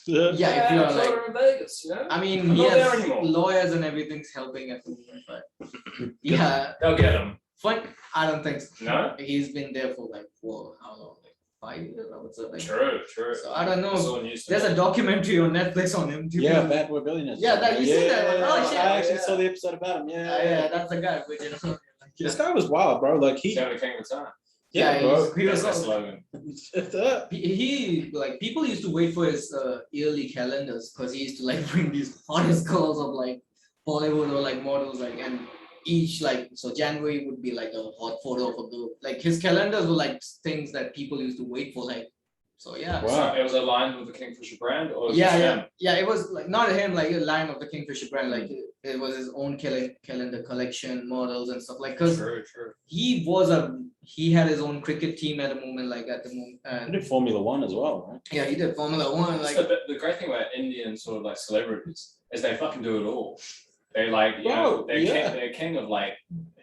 yeah, if you are it's like over in Vegas, you know? I mean, I'm he not there has anymore. lawyers and everything's helping at the moment, but yeah, They'll get him. fun. I don't think so. No? He's been there for like how long? Like 5 years, I would say. Like, True. so I don't know. It's all news to There's me. a documentary on Netflix on him. Yeah, Bad Boy Billionaires. Yeah, that- you seen that one? Oh, shit. I actually Yeah. saw the episode about him. Yeah, that's the guy. But, you know, like, This guy was wild, bro. Like He's the king of time. yeah, bro. he was That's the also, slogan. he like people used to wait for his yearly calendars because he used to like bring these hottest girls of like Bollywood or like models like and each like so January would be like a hot photo of a girl. Like his calendars were like things that people used to wait for like so yeah. Wow. So it was aligned with the Kingfisher brand, or was it Yeah, just yeah, him? yeah. It was like not him, like a line of the Kingfisher brand. Like it was his own calendar collection, models and stuff. Like, cause True. he had his own cricket team at the moment. Like at the moment, I and did Formula One as well, right? yeah, he did Formula One. Like, So the great thing about Indian sort of like celebrities is they fucking do it all. They like, you know, Bro, they're yeah. they're king of like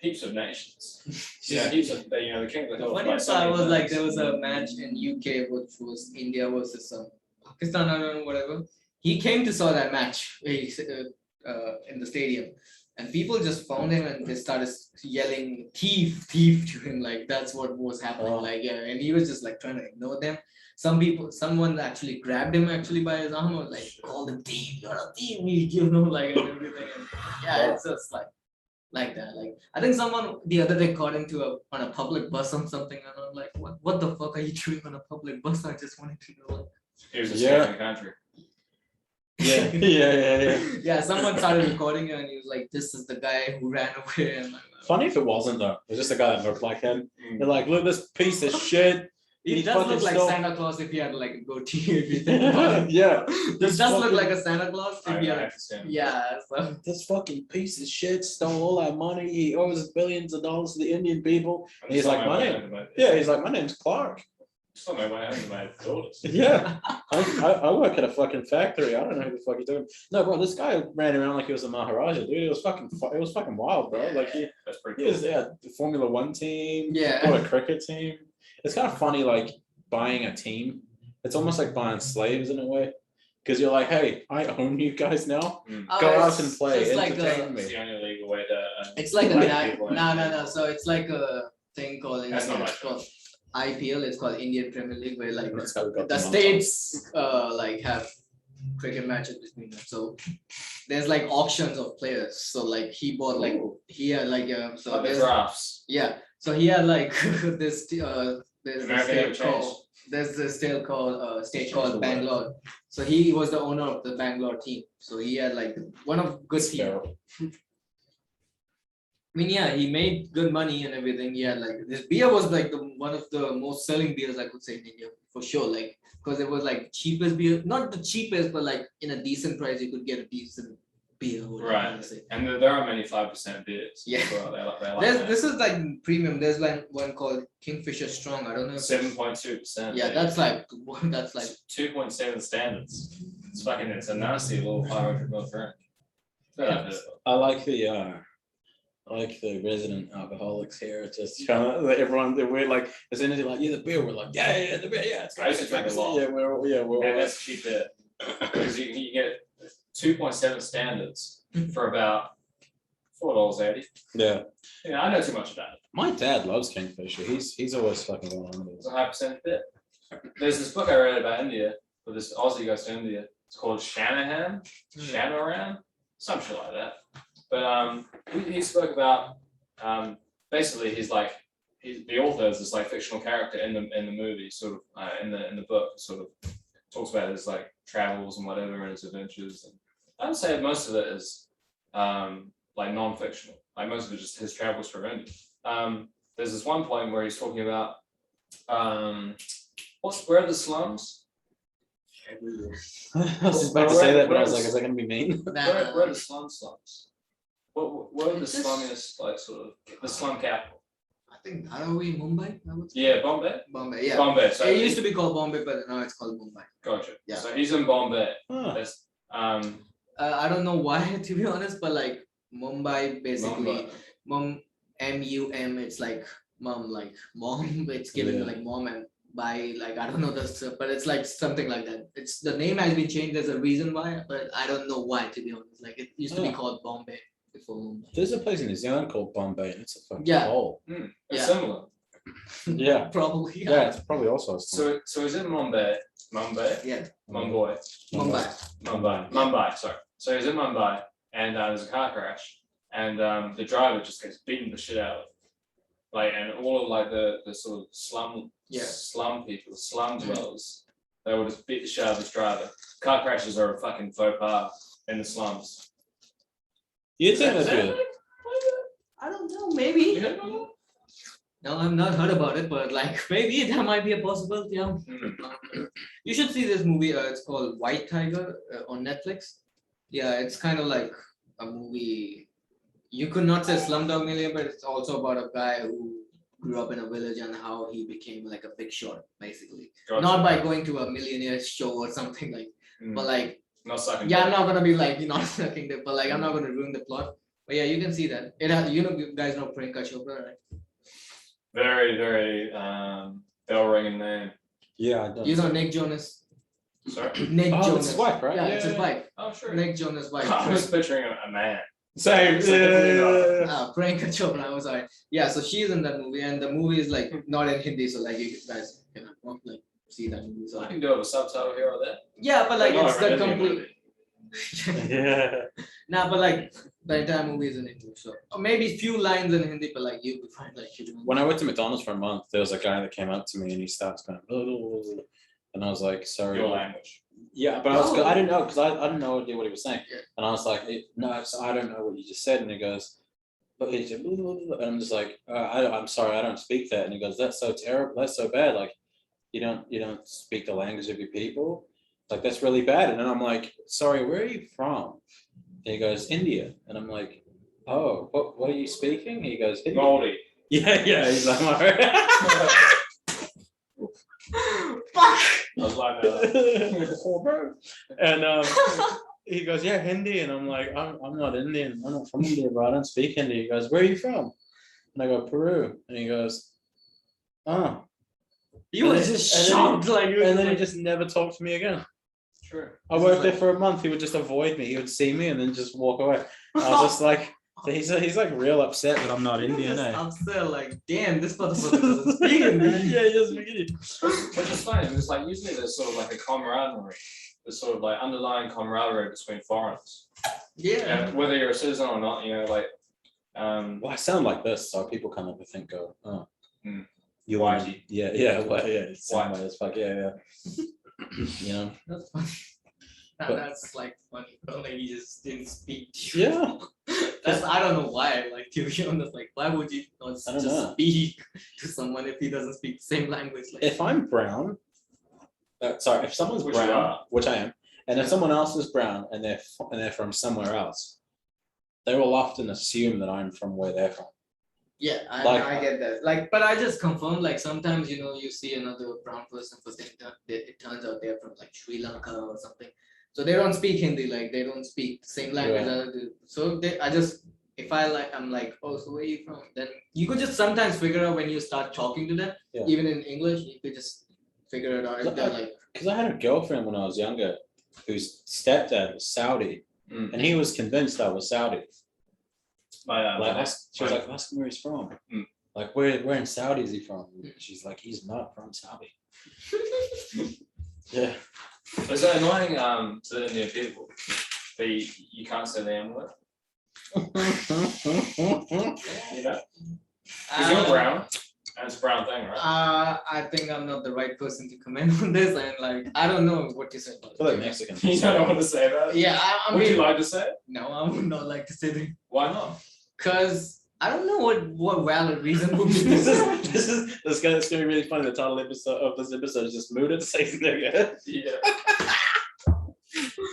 heaps of nations. Yeah, heaps of, you know, the king of the the hill. funny part was like there was a match in UK which was India versus Pakistan, I don't know, whatever. He came to saw that match in the stadium, and people just found him and they started yelling thief to him. Like that's what was happening. Oh. Like yeah, and he was just like trying to ignore them. Someone actually grabbed him actually by his arm, and like called him thief, you're a thief, you know, like and everything. And yeah, it's just like that. Like I think someone the other day caught him on a public bus or something, and I'm like, what the fuck are you doing on a public bus? I just wanted to know. Like, He was Yeah. escaping the country. Yeah. yeah, someone started recording it and he was like, this is the guy who ran away. And like, Funny if it wasn't though. It was just a guy that looked like him. Mm. They're like, look, this piece of shit. he does fucking look like stole- Santa Claus if he had like a goatee. If you think about it. Yeah. He This does look fucking- like a Santa Claus I if he had. have to say. Yeah, so This fucking piece of shit stole all our money. He owes billions of dollars to the Indian people. And he's like, my name. Yeah, he's like, my name's Clark. It's not my way home to my daughters. Yeah. I work at a fucking factory. I don't know who the fuck he's doing. No, bro, this guy ran around like he was a Maharaja, dude. It was fucking wild, bro. Like That's pretty he cool. was the Formula One team, yeah. got a cricket team. It's kind of funny, like buying a team. It's almost like buying slaves in a way. Because you're like, hey, I own you guys now. Oh, Go it's- out and play, it's like entertain It's me. the only legal way to. It's like Right, people no. So it's like a thing called That's not it's called IPL. It's called Indian Premier League, where like That's how we got the them on states like have cricket matches between them. So there's like auctions of players. So like he bought like he had like so Like the there's drafts. yeah. So he had like this there's this American state have changed. called there's this state called Changed called the word. Bangalore. So he was the owner of the Bangalore team. So he had like one of good team. Sparrow. I mean, yeah, he made good money and everything. Yeah, like this beer was like one of the most selling beers I could say in India for sure. Like because it was like cheapest beer, not the cheapest, but like in a decent price you could get a decent beer. whatever you Right. wanna say. And there are many 5% beers. Yeah. as well. They like There's that. this is like premium. There's like one called Kingfisher Strong. I don't know. If 7.2%. yeah, that's like 2.7 standards. it's a nasty little 500 ml drink. Yeah. I like the resident alcoholics here. Just kind of everyone. We're like, as soon as you're like, yeah, the beer. We're like, yeah, the beer. Yeah, it's I used to drink a lot. Yeah, we're And that's cheap bit. Because you get 2.7 standards for about $4.80. yeah. Yeah, I know too much about it. My dad loves Kingfisher. He's always fucking going on with It's it. a high percent bit. There's this book I read about India, where this Aussie goes to India. It's called Shanahan, some shit like that. But he spoke about basically the author is this like fictional character in the movie, sort of in the book, sort of talks about his like travels and whatever and his adventures. And I would say most of it is like non-fictional. Like most of it is just his travels through India. There's this one point where he's talking about where are the slums? I was just about to say that, but I was like, is that gonna be mean? Where are the slums? What are the slummiest, like sort of the slum capital? I think are we in Mumbai? I would say? Yeah, Bombay. Bombay, yeah. Bombay. So It used to be called Bombay, but now it's called Mumbai. Gotcha. Yeah. So he's in Bombay. Huh. That's I don't know why, to be honest, but like Mumbai basically, mum, MUM, it's like mom, like mom. It's given Yeah. like mom and by like I don't know this, but it's like something like that. It's the name has been changed. There's a reason why, but I don't know why, to be honest. Like it used to be Oh. called Bombay before Mumbai. There's a place in New Zealand called Bombay, and it's a fucking Yeah. hole. it's Yeah. similar. Yeah. Probably. Yeah, it's probably also. So he's in Mumbai. Yeah. Mumbai. Sorry. So he's in Mumbai, and there's a car crash, and the driver just gets beaten the shit out of. Like, and all of like the sort of slum people, slum dwellers, they will just beat the shit out of this driver. Car crashes are a fucking faux pas in the slums. You think that's good? I don't know. Maybe. You heard about that? No, I've not heard about it, but like maybe that might be a possibility. Yeah. You should see this movie. It's called White Tiger on Netflix. Yeah, it's kind of like a movie. You could not say Slumdog Millionaire, but it's also about a guy who grew up in a village and how he became like a big shot, basically. Gotcha. Not by going to a millionaire show or something like, but like, Not sucking. yeah, I'm not gonna be like, not sucking it, but like, I'm not gonna ruin the plot. But yeah, you can see that. It has, you guys know Priyanka Chopra, right? Very, very bell ringing name. Yeah, I don't. You know Nick Jonas. Sorry. Nick Oh, Jonas. it's his wife, right? Yeah, it's his wife. Oh sure. Nick Jonas' wife. I was picturing a man. Same. Priyanka Chopra, I was sorry. Yeah, so she's in that movie, and the movie is like not in Hindi, so like you guys can like see that movie. So I can do it with a subtitle here or there. yeah, but like No, it's I the read Indian complete. movie. Yeah. Nah, but like the entire movie is in English, so or maybe few lines in Hindi, but like you could find like you When I went to McDonald's for a month, there was a guy that came up to me and he starts going, "Blah, blah, blah, blah," and I was like, sorry. Your language. Yeah, but I didn't know because I didn't know what he was saying. Yeah. And I was like, no, so I don't know what you just said. And he goes, but he said, blah, blah, blah. And I'm just like, I'm sorry, I don't speak that. And he goes, that's so terrible, that's so bad. Like, you don't speak the language of your people. Like that's really bad. And then I'm like, sorry, where are you from? And he goes, India. And I'm like, oh, what are you speaking? He goes, India. Moldy. Yeah. He's like, all right. Fuck. I was like that. Oh, bro. And he goes, yeah, Hindi. And I'm like, I'm not Indian. I'm not from India, bro. I don't speak Hindi. He goes, where are you from? And I go, Peru. And he goes, oh. You were just shocked, like you. And then he just never talked to me again. True. I worked there for a month. He would just avoid me. He would see me and then just walk away. I was just like, he's like real upset that I'm not Indian. I'm still like, damn, this motherfucker doesn't speak English. Yeah, he doesn't speak Indian. Which is funny. It's like usually there's sort of like a camaraderie. There's sort of like underlying camaraderie between foreigners. Yeah. And whether you're a citizen or not, you know, like Well, I sound like this, so people kind of think, go, oh, Hmm. you Whitey. Yeah, well, yeah, it's White. white as fuck, yeah. You know, That's funny. But- That's like funny, but like he just didn't speak to you. yeah. That's I don't know why. Like to be honest, like why would you not I don't just know. speak to someone if he doesn't speak the same language? Like If I'm brown, sorry, if someone's Which you brown, are. which I am, and if someone else is brown and they're from somewhere else, they will often assume that I'm from where they're from. yeah, Like- I get that. Like, but I just confirm. Like sometimes you see another brown person, but then it turns out they're from like Sri Lanka or something. So they don't speak Hindi, like they don't speak same language Right. as I do. So if I'm like, oh, so where are you from? Then you could just sometimes figure out when you start talking to them, Yeah. even in English, you could just figure it out. If they're like, Because I had a girlfriend when I was younger whose stepdad was Saudi, and he was convinced I was Saudi. She was like, ask him where he's from. Like, where in Saudi is he from? She's like, he's not from Saudi. Yeah. Is that annoying to the Indian people? That you can't say the M word? You know? Because you're brown. And it's a brown thing, right? I think I'm not the right person to comment on this, and like I don't know what you said about I feel like it. Mexicans. You don't know what to say about it? Yeah, I Would mean, you like to say it? no, I would not like to say that, Why not? cause I don't know what valid reason would be. This is gonna be really funny. The title of this episode is just Mudit says nigga. Yeah.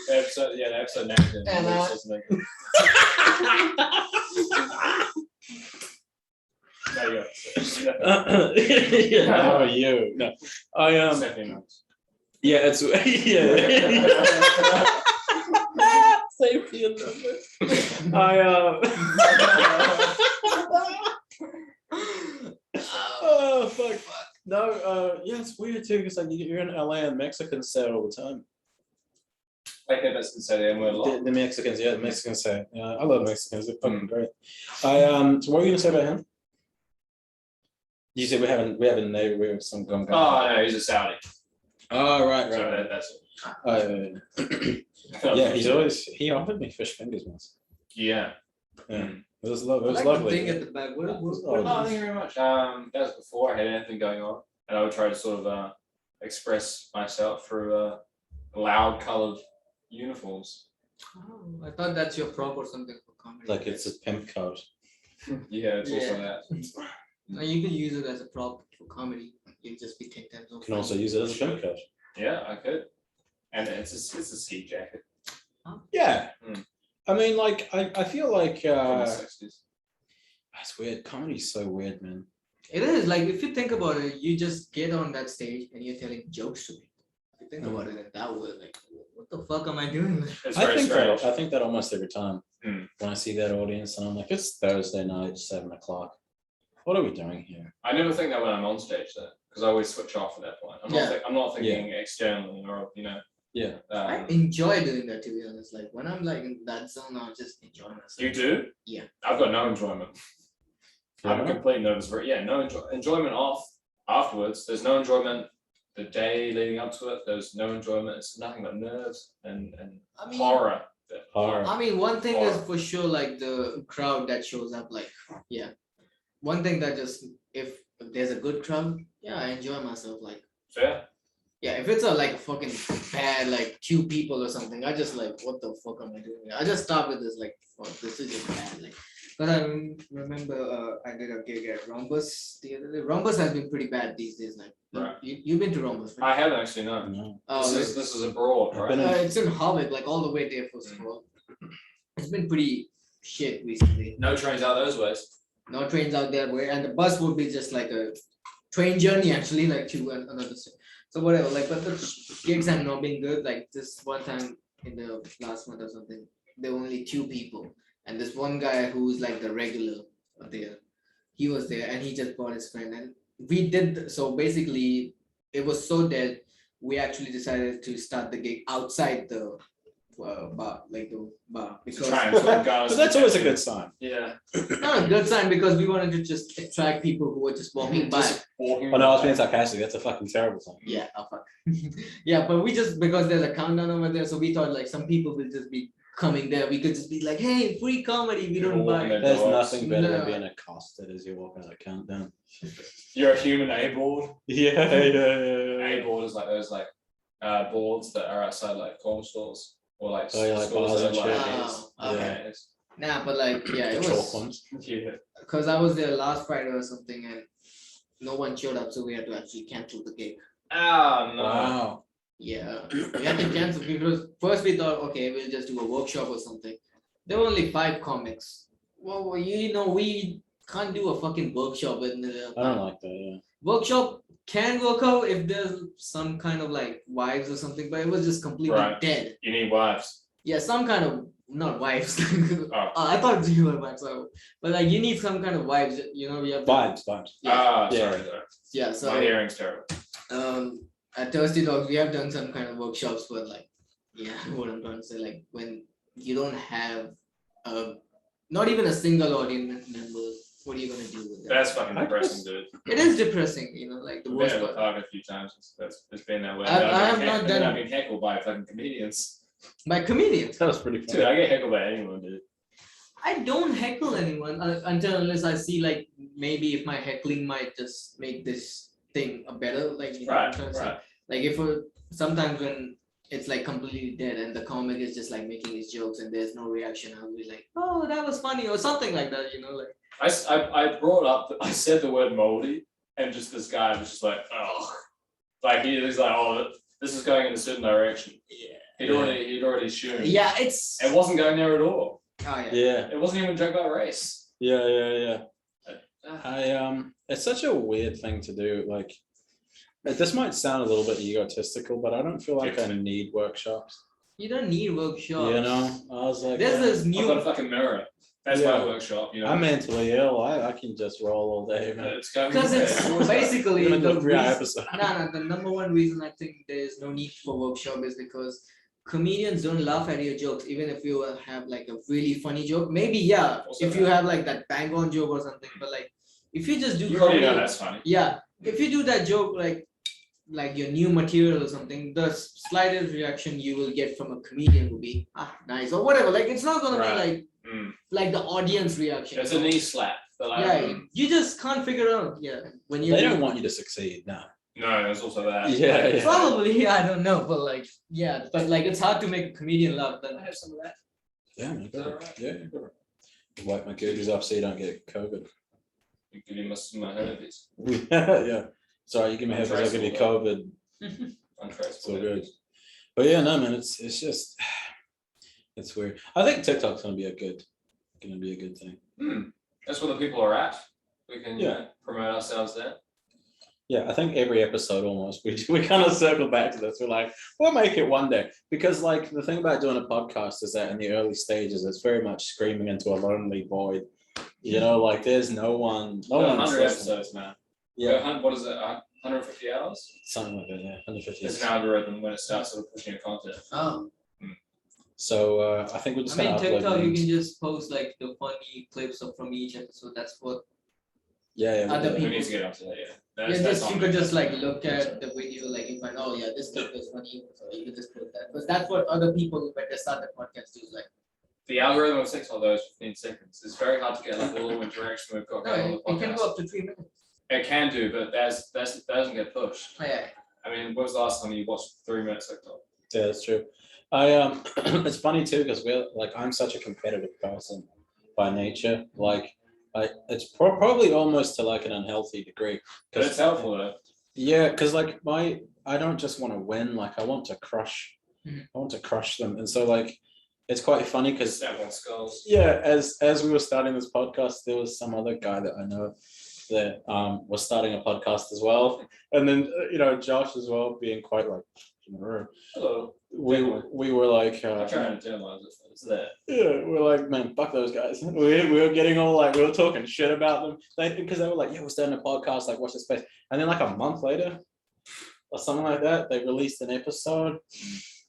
The episode name is And, says nigga. There you go. Yeah, how are you? No, I Stephanie knows. yeah, it's yeah. Safety in number. Oh fuck. No, yeah, it's weird too because like you're in LA and Mexicans say it all the time. Like that doesn't say the M word a lot. The Mexicans, yeah, the Mexicans say it. I love Mexicans. They're fucking great. So what were you gonna say about him? You said we haven't neighbor. We have some gum. Oh no, he's a Saudi. Oh right, So right. that's right. Yeah, he offered me fish fingers once. Yeah. Yeah, it was lovely. It I was like the lovely. thing at the back. What Oh, Oh, thank you very much. That was before I had anything going on, and I would try to sort of express myself through loud coloured uniforms. Oh, I thought that's your prop or something for comedy. Like it's a pimp coat. Yeah, it's also Yeah. that. No, you could use it as a prop for comedy. You'd just be 10 times You can also use it as a pimp coat. Yeah, I could. And it's a ski jacket Yeah. Mm. I mean, like I feel like from the 60s. that's weird. Comedy's so weird, man. It is like if you think about it, you just get on that stage and you're telling jokes to me. If you think about it in that way, like what the fuck am I doing? It's I very think strange. that I think that almost every time Mm. when I see that audience and I'm like, it's Thursday night, 7:00. What are we doing here? I never think that when I'm on stage though, because I always switch off at that point. I'm not thinking externally or Yeah. I enjoy doing that, to be honest. Like when I'm like in that zone, I'll just enjoy myself. You do? Yeah. I've got no enjoyment. I'm a complete nervous wreck. Yeah, no enjoyment off afterwards. There's no enjoyment the day leading up to it. There's no enjoyment. It's nothing but nerves and I mean, horror. Horror. I mean, one thing is Horror. for sure, like the crowd that shows up. Like, yeah, one thing that just if there's a good crowd, yeah, I enjoy myself. Like, Fair. yeah, if it's like a fucking bad, like 2 people or something, I just like, what the fuck am I doing here? I just start with this, like, fuck, this is just bad. Like, but I remember I did a gig at Rhombus the other day. Rhombus has been pretty bad these days. Like, Right. you've been to Rhombus, right? I haven't actually known. No. Oh, This is abroad, I've right? been in- it's in Harvard, like all the way there, first of all. It's been pretty shit recently. No trains out those ways. No trains out there, where and the bus would be just like a train journey actually, like to another state. So whatever, like, but the gigs have not been good. Like this one time in the last month or something, there were only 2 people, and this one guy who's like the regular there, he was there, and he just brought his friend, and we did. So basically, it was so dead. We actually decided to start the gig outside the bar, like the bar, To because try and sort of guard But us that's always a against- good sign. Yeah. not a good sign because we wanted to just attract people who were just walking by. Just walking. Oh no, I was being sarcastic. That's a fucking terrible sign. Yeah, oh fuck. Yeah, but we just because there's a countdown over there, so we thought like some people will just be coming there. We could just be like, hey, free comedy, we don't Walking buy. their There's dogs. nothing better than No. being accosted as you walk out of countdown. You're a human A-board. Yeah. A-board is like those like boards that are outside like corner stores or like Oh, yeah, like stores bars that and are like shit. Oh, okay. yeah, it's- Nah, but like yeah, The it chalk was ones. yeah. because I was there last Friday or something, and no one showed up, so we had to actually cancel the gig. Ah no. Wow. Yeah, we had to cancel because first we thought, okay, we'll just do a workshop or something. There were only 5 comics. Well, you know, we can't do a fucking workshop in I don't like that. Yeah. workshop can work out if there's some kind of like vibes or something, but it was just completely Right. dead. You need wives. Yeah, some kind of not vibes. Oh. I thought you were vibes, but like you need some kind of vibes. You know, we have to, Vibes. Ah, Yeah. sorry. yeah. So My hearing's terrible. at Thirsty Dogs, we have done some kind of workshops, but like, yeah, what I'm trying to say, like when you don't have not even a single audience member, what are you gonna do with that? That's fucking depressing, dude. It is depressing, you know, like the I've worst been at the part. park a few times. It's been that way. I have not done- I've been heckled by fucking comedians. By comedians. That was pretty Dude, funny. I get heckled by anyone, dude. I don't heckle anyone unless I see like maybe if my heckling might just make this thing a better, like you know what I'm trying to say? Right. Like if sometimes when it's like completely dead and the comic is just like making his jokes and there's no reaction, I'll be like, oh, that was funny or something like that, you know, like. I brought up, I said the word moldy, and just this guy was just like, oh, like he's like, oh, this is going in a certain direction. Yeah. He'd already assumed. Yeah, it's. It wasn't going there at all. Oh yeah. Yeah. It wasn't even a joke about race. Yeah. It's such a weird thing to do. Like, this might sound a little bit egotistical, but I don't feel like I need workshops. You don't need workshops. You know, I was like, There's this I've got a new. fucking mirror. That's Yeah. my workshop, you know. I'm mentally ill. I can just roll all day, man. It's going Because it's We're basically gonna do the a 3-hour reason. episode. No, the number one reason I think there's no need for workshop is because comedians don't laugh at your jokes, even if you have like a really funny joke. Maybe yeah, Also if you have like that bang on joke or something, but like if you just do You already know comedy, that's funny. yeah, if you do that joke like your new material or something, the slightest reaction you will get from a comedian will be nice or whatever. Like it's not gonna Right. be like the audience reaction. It's a knee slap. But like, Yeah, you just can't figure out. Yeah, when you They don't want you to succeed now. no, there's also that. Yeah. probably I don't know, but like yeah, but like it's hard to make a comedian laugh. Then I have some of that. Yeah, man, go Is that for it. right? Yeah, go for it. Wipe my goodies off so you don't get COVID. You give me my herpes. Yeah. Sorry, you give me herpes, I'll give you COVID. Untraceable. It's all good. But yeah, no, man, it's just it's weird. I think TikTok's gonna be a good thing. That's where the people are at. We can Yeah. promote ourselves there. Yeah, I think every episode almost we kind of circle back to this. We're like, we'll make it one day. Because like the thing about doing a podcast is that in the early stages, it's very much screaming into a lonely void. You know, like there's no one. 100 episodes, man. Yeah, What is it? 150 hours? something like that. Yeah, 150. It's an algorithm when it starts sort of pushing your content. oh, So I think we're just I mean gonna upload TikTok you memes. can just post like the funny clips from each episode. That's what. Yeah, Other We people- need to get up to that, yeah. Yeah, That's just you on could me. just like look at the video, like you find, oh yeah, this clip is funny, so you could just put that. Because that's what other people when they start the podcast do is like. The algorithm of TikTok though is 15 seconds. It's very hard to get like a little interaction with No, on the it can podcast. go up to 3 minutes. It can do, but that doesn't get pushed. Oh, yeah. I mean, when was the last time you watched 3 minutes TikTok? Yeah, that's true. It's funny too because I'm such a competitive person by nature. Like, it's probably almost to like an unhealthy degree. But it's helpful though. Yeah, because like I don't just want to win. Like I want to crush. Mhm. I want to crush them, and so like it's quite funny because Step on skulls. yeah, as we were starting this podcast, there was some other guy that I know that was starting a podcast as well, and then Josh as well being quite like. Hello. We were like I'm trying to internalize it. It's there. yeah, we're like, man, fuck those guys. We were getting all like, we were talking shit about them. Because they were like, yeah, we're starting a podcast, like watch this space. And then like a month later or something like that, they released an episode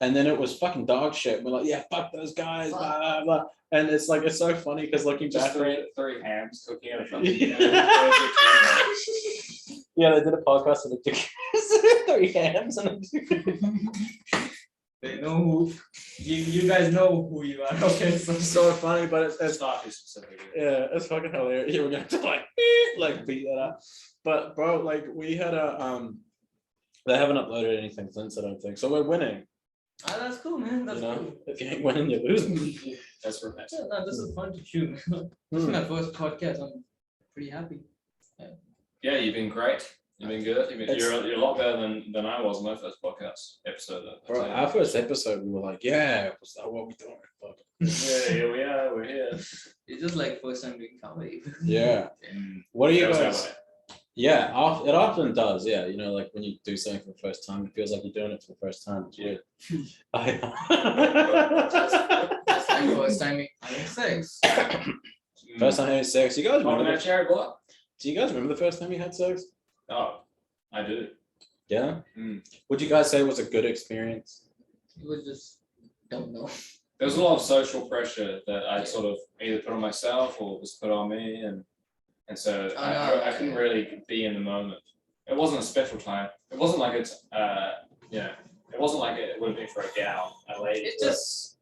and then it was fucking dog shit. We're like, yeah, fuck those guys, blah, blah, blah. And it's like, it's so funny because looking Just back on it. three hams cooking at a fucking. Yeah, they did a podcast with the 3 hams and They know who you guys know who you are. Okay, so it's so funny, but it's not too specific. yeah, it's fucking hilarious. Yeah, we're gonna have to like beat that up. But bro, like we had a they haven't uploaded anything since, I don't think. So we're winning. that's cool, man. That's cool. If you ain't winning, you're losing. That's repent. Yeah, no, this is fun to shoot. This is my first podcast. I'm pretty happy. Yeah, you've been great. You've been good. You're a lot better than I was in my first podcast episode. Bro, our first episode, we were like, yeah, what's that? What we doing? Fuck. Yeah, here we are. We're here. It's just like first time doing comedy. Yeah. What do you Feels that guys? way. Yeah, it often does. Yeah, you know, like when you do something for the first time, it feels like you're doing it for the first time. It's weird. Just like first time having sex. First time having sex. You guys Oh, remember? man, Jared, what? Do you guys remember the first time you had sex? Oh, I do. Yeah. Mm. Would you guys say it was a good experience? It was just don't know. There was a lot of social pressure that I sort of either put on myself or was put on me, and so I couldn't really be in the moment. It wasn't a special time. It wasn't like it's it wasn't like it would have been for a gal, a lady. It just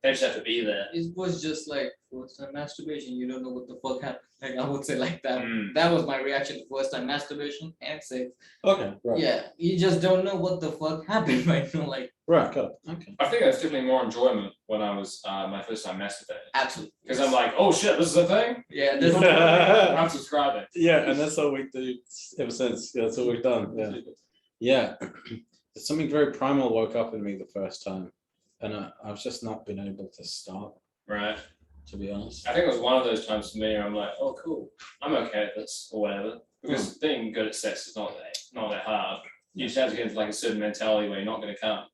They just have to be there. it was just like first time masturbation. You don't know what the fuck happened. Like I would say like that. Mm. That was my reaction to first time masturbation and sex. Okay. Right. Yeah, you just don't know what the fuck happened right now. Like Right. Got it. Okay. I think there's definitely more enjoyment when I was my first time masturbating. absolutely. Because I'm like, oh shit, this is a thing? Yeah, this I'm subscribing. Yeah, and that's what we do ever since. Yeah, that's what we've done. Yeah. Yeah. Something very primal woke up in me the first time, and I've just not been able to stop, Right. to be honest. I think it was one of those times for me where I'm like, oh cool, I'm okay at this or whatever. Because being good at sex is not that hard. You just have to get into like a certain mentality where you're not gonna come.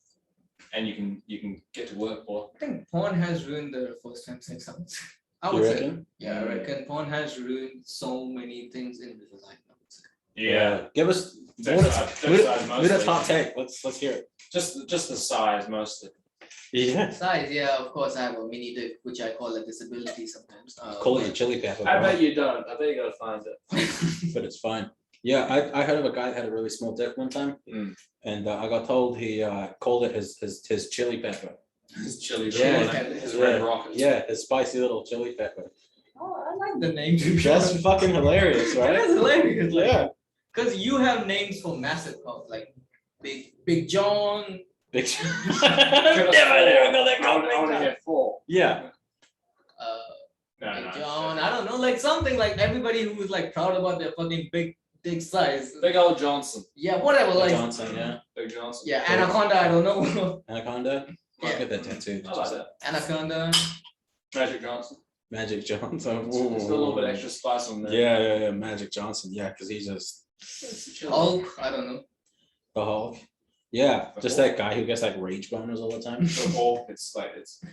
And you can get to work more. I think porn has ruined the first time sex. I You would say. reckon? Yeah, I reckon porn has ruined so many things in real life. I would say. Yeah. Give us Sex size mostly. top take. Let's hear it. Just the size mostly. Yeah. Size, yeah, of course I have a mini dick, which I call a disability sometimes. Call it a chili pepper. I bro. bet you don't. I bet you gotta find it. But it's fine. Yeah, I heard of a guy that had a really small dick one time, and I got told he called it his chili pepper. His chili Yeah. his red rocket. Yeah, his spicy little chili pepper. Oh, I like the name. To be That's honest. fucking hilarious, That right? is hilarious. Like, Yeah. because you have names for massive cocks, like Big John. Big. I only get 4. Yeah. No, Big no. John, I don't know, like something like everybody who is like proud about their fucking big dick size. Big old Johnson. Yeah, whatever, like Johnson, yeah. Big Johnson. yeah, Anaconda, I don't know. Anaconda. I'll Yeah. get that tattoo. I like that. Anaconda. Magic Johnson. Magic Johnson. It's got a little bit extra spice on there. Yeah, Magic Johnson. Yeah, because he's just Hulk, I don't know. the Hulk. Yeah, The just Hulk. that guy who gets like rage boners all the time. The Hulk, it's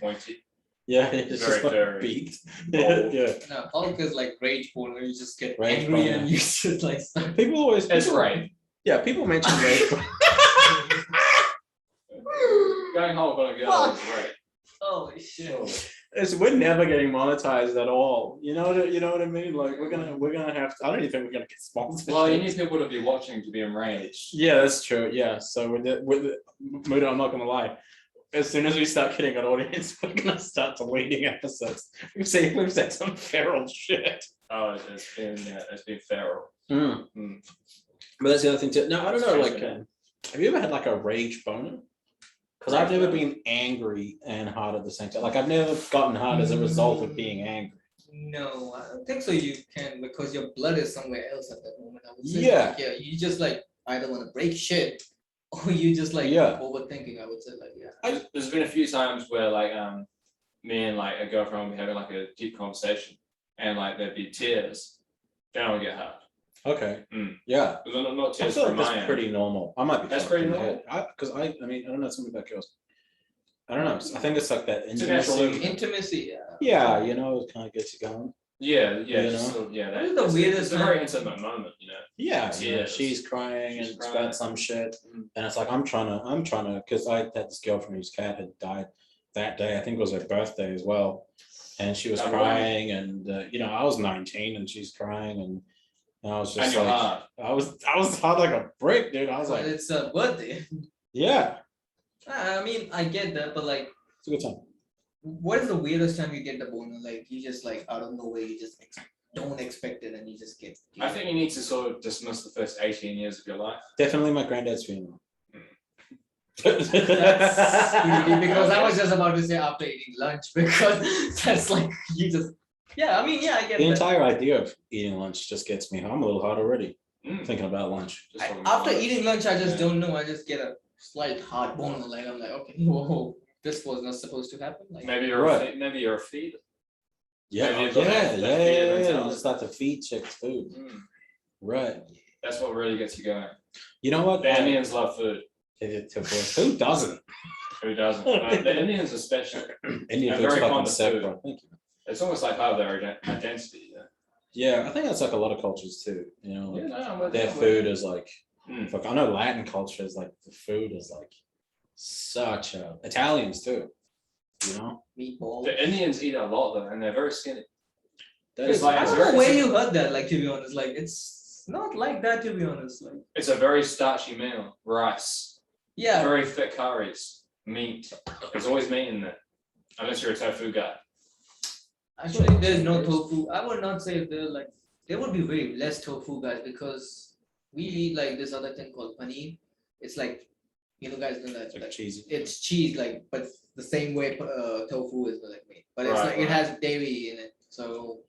pointy. Yeah, it's Very, just like very beaked. bold. Yeah. No, Hulk is like rage porn where you just get Rage angry porn, and you just like start. People always. It's people- right. Yeah, people mention rage porn. Going Hulk on a girl is great. Holy shit. We're never getting monetized at all. You know what I mean? Like we're gonna have to. I don't even think we're gonna get sponsored. Well, you need people to be watching to be enraged. Yeah, that's true. Yeah, so with the Muda, I'm not gonna lie. As soon as we start getting an audience, we're gonna start deleting episodes. We've said some feral shit. Oh, it's been feral. But that's the other thing too. No, I don't know. Like, have you ever had like a rage boner? Because I've never been angry and hard at the same time. Like I've never gotten hard as a result of being angry. No, I don't think so. You can because your blood is somewhere else at that moment. I would say. Yeah. Like, yeah. You just like either want to break shit or you just like Yeah. overthinking. I would say like yeah. There's been a few times where like me and like a girlfriend would be having like a deep conversation and like there'd be tears. Then I would get hard. Okay. Mm. Yeah. Not I tears feel from like my that's end. pretty normal. I might be. That's fucked in pretty the head. Because I mean, I don't know something about girls. I don't know. I think it's like that It's a natural intimacy. Intimacy. Yeah. Yeah, you know, it kind of gets you going. Yeah, You just know? sort of, yeah. What is the weirdest It's a very time? intimate moment, you know. Yeah, Tears. she's crying She's and it's crying. about some shit, Mm. and it's like I'm trying to, because I had this girlfriend whose cat had died that day. I think it was her birthday as well, and she was Oh, wow. crying, and I was 19 and she's crying, and I was And just you're like, hard. I was hard like a brick, dude. I was So like, it's a birthday. yeah, I mean, I get that, but like, it's a good time. what is the weirdest time you get the boner? Like, you just like out of nowhere, you just don't expect it, and you just get. I think you need to sort of dismiss the first 18 years of your life. Definitely my granddad's funeral. That's stupid, because I was just about to say after eating lunch because that's like you just. Yeah, I mean, yeah, I get The that. entire idea of eating lunch just gets me. I'm a little hot already. thinking about lunch. Just talking After about eating lunch, I just Yeah. don't know. I just get a slight heartburn. Like I'm like, okay, whoa, this was not supposed to happen. Like, Maybe you're Right. maybe you're a feed. Yeah, Maybe yeah, you've got yeah, that yeah, feeder yeah. You mentality. start to feed chicks food. Mm. Right. That's what really gets you going. You know what? The Indians love food. Who doesn't? Who doesn't? But the Indians especially. Indian I'm food's very fucking fond of sick, food. bro. Thank you. It's almost like part of their identity. Yeah. Yeah, I think that's like a lot of cultures too. You know, like Yeah, no, I'm with their you, I'm with food you. is like, Mm. fuck, I know Latin culture is like the food is like such a Italians too. You know, meatball. The Indians eat a lot though, and they're very skinny. that It's is like- I it's don't very- know where you heard that. Like to be honest, like it's not like that. To be honest, like It's a very starchy meal. Rice, yeah, very thick curries, meat. There's always meat in there, unless you're a tofu guy. actually, there's no tofu. I would not say there would be very less tofu guys because we eat like this other thing called paneer. It's like guys know that it's like like, cheesy. it's cheese like but the same way tofu is like made, but it's Right, like it right. has dairy in it. So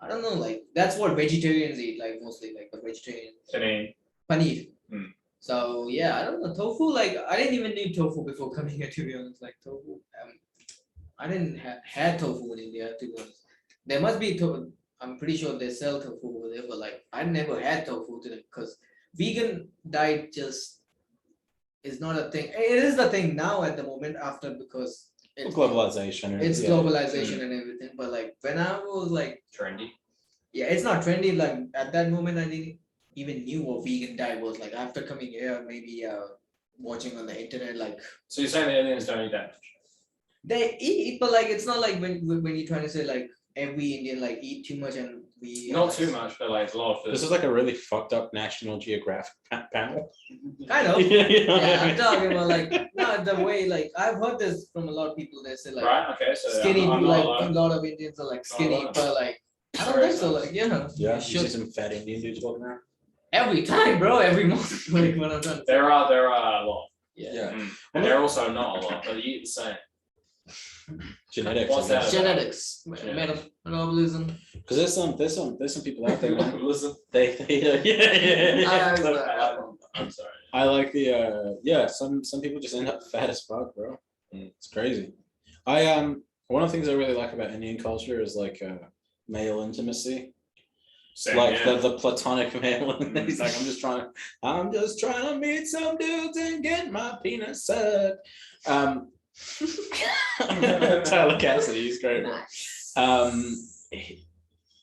I don't know, like that's what vegetarians eat, like mostly like the vegetarians. I mean, Paneer. Hmm. So yeah, I don't know tofu. Like I didn't even need tofu before coming here. To be honest, like tofu. I didn't had tofu in India. To be honest, there must be tofu. I'm pretty sure they sell tofu over there, but like I never had tofu to them because vegan diet just is not a thing. It is the thing now at the moment after because it's Globalization. and- it's yeah. globalization and everything. But like when I was like, trendy. yeah, it's not trendy. Like at that moment, I didn't even knew what vegan diet was. Like after coming here, maybe watching on the internet, like So you're saying the Indians don't eat that much? they eat, but like it's not like when you're trying to say like every Indian like eat too much and we Not too much, but like a lot of food. This is like a really fucked up National Geographic panel. kind of. You know what I Yeah, I'm mean? talking about like no the way like I've heard this from a lot of people. They say like Right. Okay. So skinny I'm people, not like alone. a lot of Indians are like skinny, alone. but like I don't Very think so. nice. Like yeah, Yeah, you you see should some fat Indian dudes walking around. every time, bro, every month. Like when I'm done. There are a lot. Yeah. Mm. And they're also not a lot, but you eat the same. Genetics. What's that? Genetics, Genetics. metabolism. Because there's some people out there, man. Listen. They yeah. I'm sorry. I like the some people just end up fat as fuck, bro. It's crazy. One of the things I really like about Indian culture is like male intimacy. Same, Like yeah. the platonic male. He's like, I'm just trying to meet some dudes and get my penis sucked. Tyler Cassidy, he's great. Nice.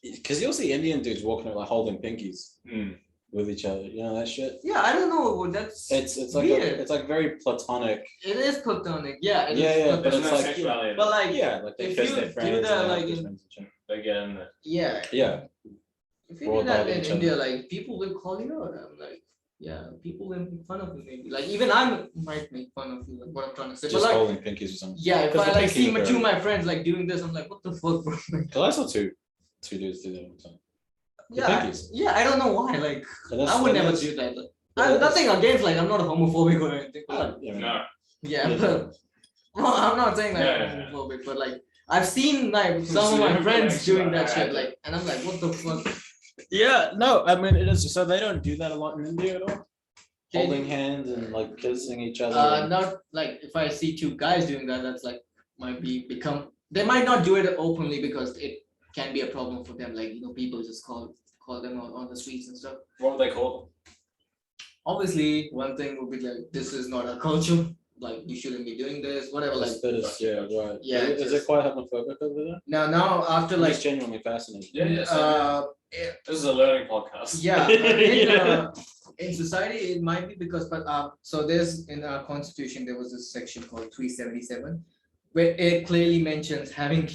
Because you'll see Indian dudes walking around like holding pinkies Mm. with each other. You know that shit. Yeah, I don't know. That's It's like weird. it's like very platonic. It is platonic. Yeah, it is Yeah, yeah, platonic. but There's it's no like- sexuality. in But it. like Yeah, like they if kiss you their do friends. that, and like their in- friends and shit. They get in there. yeah, Yeah, if you Broad do that body in each other. India, like people will call you out. I'm like, yeah, people will make fun of you maybe. Like even I might make fun of you. Like what I'm trying to say. just but like holding pinkies or something. yeah, if 'Cause I the like see pinky two girl- of my friends like doing this, I'm like, what the fuck, bro? Like, Cause I saw two dudes do that one time. The yeah, pinkies. yeah, I don't know why. Like And that's- I would and never that's- do that. Like, Yeah, I'm that's- nothing against like I'm not a homophobic or anything. But like, Yeah, No. yeah, Yeah. but well, I'm not saying like Yeah, I'm yeah, yeah. homophobic, but like I've seen like some of seen my it, friends like, doing that I- shit, like, and I'm like, what the fuck? Yeah, no, I mean it is. So they don't do that a lot in India at all. They- Holding hands and like kissing each other. and- Not like if I see two guys doing that, that's like might become. They might not do it openly because it can be a problem for them. Like people just call them on the streets and stuff. What would they call them? Obviously, one thing would be like, this is not a culture. Like you shouldn't be doing this. Whatever. Like yeah, right. Yeah, Is it just- quite homophobic over there? now after I'm like just genuinely fascinated. Yeah, yeah. So this is a learning podcast. yeah, in society it might be because but so there's in our constitution there was this section called 377 where it clearly mentions having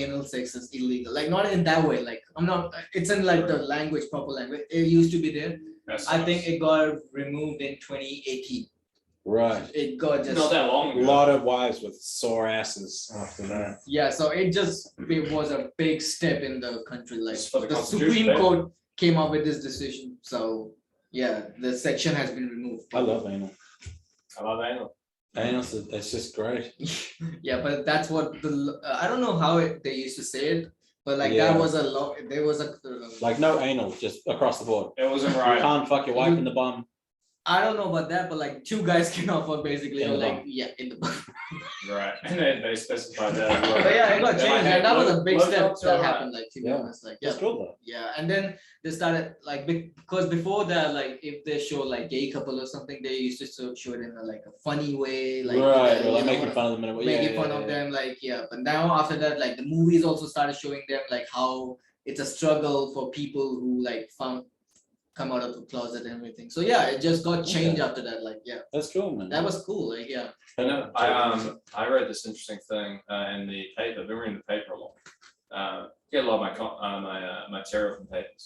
anal sex is illegal, like not in that way, like I'm not, it's in like the language, proper language, it used to be there. I think it got removed in 2018. Right. It got just Not that long A ago. lot of wives with sore asses after that. yeah, so it was a big step in the country, like It's for the the Constitution, Supreme yeah. Court came up with this decision, so yeah, the section has been removed. I love anal. I love anal. Anal, it's just great. Yeah, but that's what I don't know how they used to say it, but like Yeah. that was a lot. There was a Like no anal, just across the board. It wasn't You right. can't fuck your wife in the bum. I don't know about that, but like two guys came out for basically In or the like bum. yeah in the bum. Right. And then they specified that as well. But yeah, it got They're changed, like, and that was a low- big low step jobs are that alright. happened. Like to be Yeah. honest, like yeah. That's cool though. Yeah, and then they started like because before that, like if they show like gay couple or something, they used to show it in a, like a funny way, like Right, or you like know, making fun of them in a way. making Yeah, fun yeah, of yeah. them, like yeah. But now after that, like the movies also started showing them like how it's a struggle for people who like come out of the closet and everything. So yeah, it just got changed Okay. after that. Like yeah, That's cool, man. that was cool. Like yeah, I know. I read this interesting thing in the paper. I've been reading the paper a lot. Get a lot of my material from papers,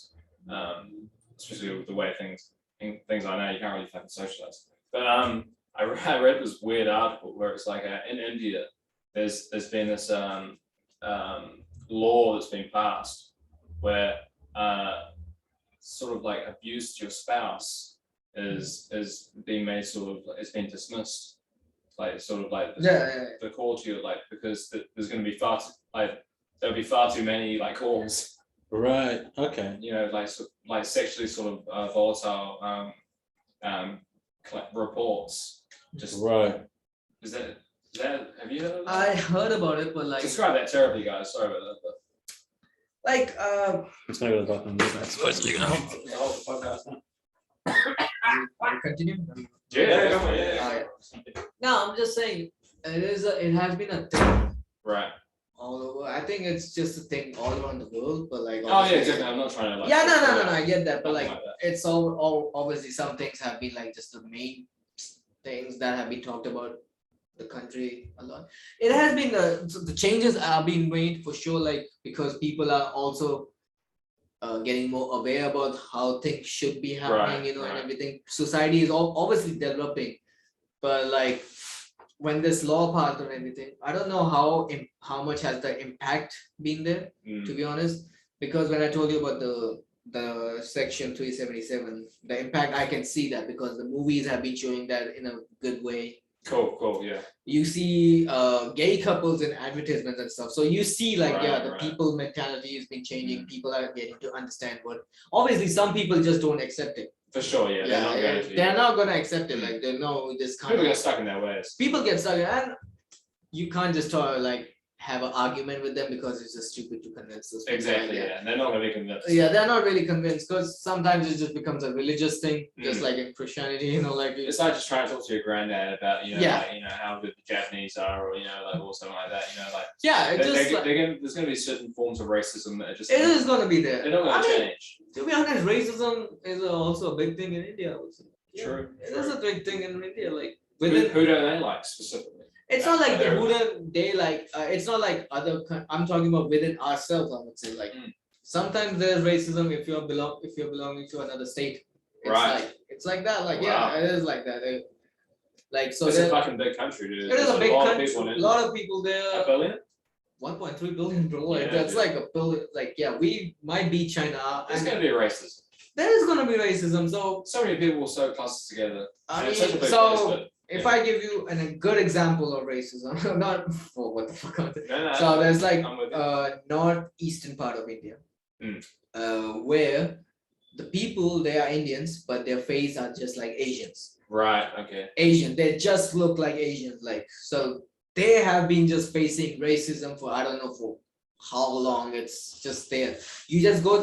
especially with the way things are now. You can't really fucking socialize. But I read this weird article where it's like in India, there's been this law that's been passed where sort of like abuse to your spouse is being made sort of it's been dismissed, like sort of like the call to you, like because there's going to be there'll be far too many like calls, Right. Okay. you know, like sexually sort of volatile reports. Just Right. is that have you heard of that? I heard about it, but like Describe that terribly, guys. Sorry about that. But like It's gonna go to the bottom of this. So you can hold the whole podcast now. continue. yeah. No, I'm just saying it has been a thing Right. all over. I think it's just a thing all around the world, but like Oh yeah, obviously- exactly. I'm not trying to like. Yeah, no, I get that, but Nothing like that. it's all obviously some things have been like just the main things that have been talked about the country a lot. It has been the changes are being made for sure, like because people are also getting more aware about how things should be happening, Right, you know, and right. everything. Society is obviously developing, but like when this law passed or anything, I don't know how much has the impact been there, to be honest, because when I told you about the section 377, the impact I can see that because the movies have been showing that in a good way. Cool, yeah. You see gay couples in advertisements and stuff, so you see like yeah, Right, the right. people mentality has been changing. People are getting to understand what obviously some people just don't accept it. For sure, yeah. They're not going to. They're not gonna accept it, like they know this kind People of get stuck in their ways. people get stuck, and you can't just like have an argument with them because it's just stupid to convince those people. Exactly, yeah. And they're not going to be convinced. Yeah, they're not really convinced because sometimes it just becomes a religious thing, just like in Christianity, you know, like It's like just trying to talk to your granddad about, you know, Yeah. like, you know, how good the Japanese are, or, you know, like, or something like that, you know, like. yeah, it just like, There's going to be certain forms of racism that are just. it is gonna be there. They're not going I to mean, change. to be honest, racism is also a big thing in India. I would say. Yeah, True, it is true. a big thing in India. Like Who within, don't they like specifically? it's not like the Other- Buddha they like. It's not like other. I'm talking about within ourselves. I would say like sometimes there's racism if you're belonging to another state. It's Right. it's like that. Like Wow. yeah, it is like that. Like so, It's a there, fucking big country, dude. it is There's a big lot of country. people in A it. lot of people A there. billion? 1.3 billion, bro. Like Yeah, that's dude. like a billion. Like yeah, we might be China, There's and going to be racism. there is gonna be racism. So So many people will sew classes together. I And mean, it's such a big so place, but- if I give you a good example of racism, not for what the fuck. No, So there's like I'm with you. northeastern part of India, Hmm. where the people they are Indians, but their face are just like Asians. Right, okay. Asian, they just look like Asians. Like so, they have been just facing racism for I don't know for how long. It's just there. You just go,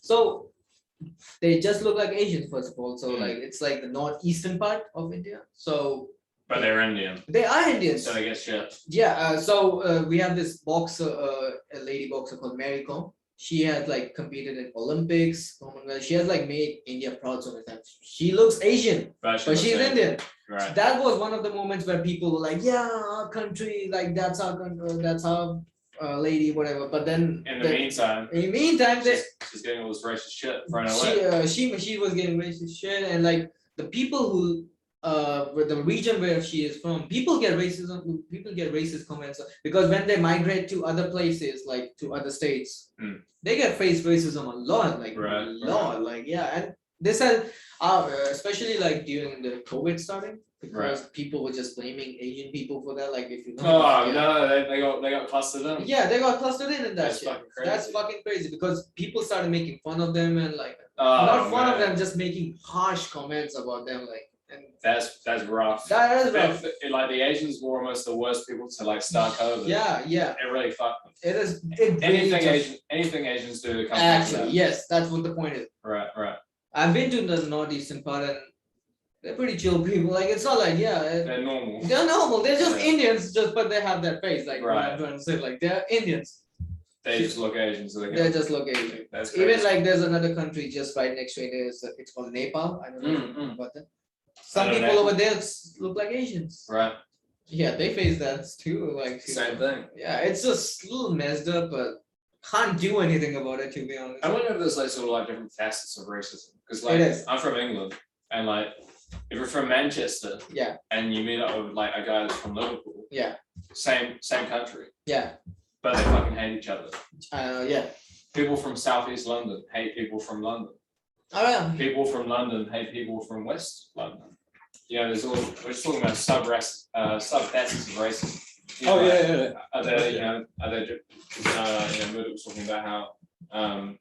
so they just look like Asians first of all. So Hmm. like it's like the northeastern part of India. So But they're Indian. they are Indians. So I guess shit. Yeah, so we have this boxer, a lady boxer called Mary Kom. She had like competed in Olympics, Commonwealth. She has like made India proud so many times. She looks Asian, but she's Indian. Right. That was one of the moments where people were like, "Yeah, our country, like that's our country, that's our lady, whatever." But then, In the meantime, in the meantime, they, she's getting all this racist shit thrown away. she was getting racist shit, and like the people who with the region where she is from, people get racist comments because when they migrate to other places, like to other states, Hmm. they get faced racism a lot, like Right, a lot, like yeah, and this has especially like during the COVID starting, because people were just blaming Asian people for that. Like if you know, Oh no, they got clustered in. yeah, they got clustered in that That's shit. fucking crazy. That's fucking crazy because people started making fun of them and like Oh, not fun of man. them, just making harsh comments about them. Like, and That's rough. that is rough. Like the Asians were almost the worst people to like start COVID. Yeah, It really fucked them. it is. It really Anything Asians do comes back to actually, them. yes, that's what the point is. Right. I've been to the northeastern part and they're pretty chill people. Like it's not like They're normal. they're normal. They're just Yeah. Indians, just but they have that face. Like what Right. I'm trying to say, like they're Indians. They just look Asian, so They just look Asian. That's crazy. Even like there's another country just right next to it. It's called Nepal. I don't know about that. Some I don't people know. over there look like Asians. Right. Yeah, they face that too. Like Same thing. yeah, it's just a little messed up, but can't do anything about it to be honest. I wonder if there's like sort of like different facets of racism. Because like It is. I'm from England and like if you're from Manchester Yeah, and you meet up with like a guy that's from Liverpool, yeah, same country, yeah. but they fucking hate each other. Yeah. People from Southeast London hate people from London. Oh yeah. People from London hate people from West London. You know, we're just talking about subfacets of racism. You know, Oh like, yeah. Are there, you know, Mudit was talking about how,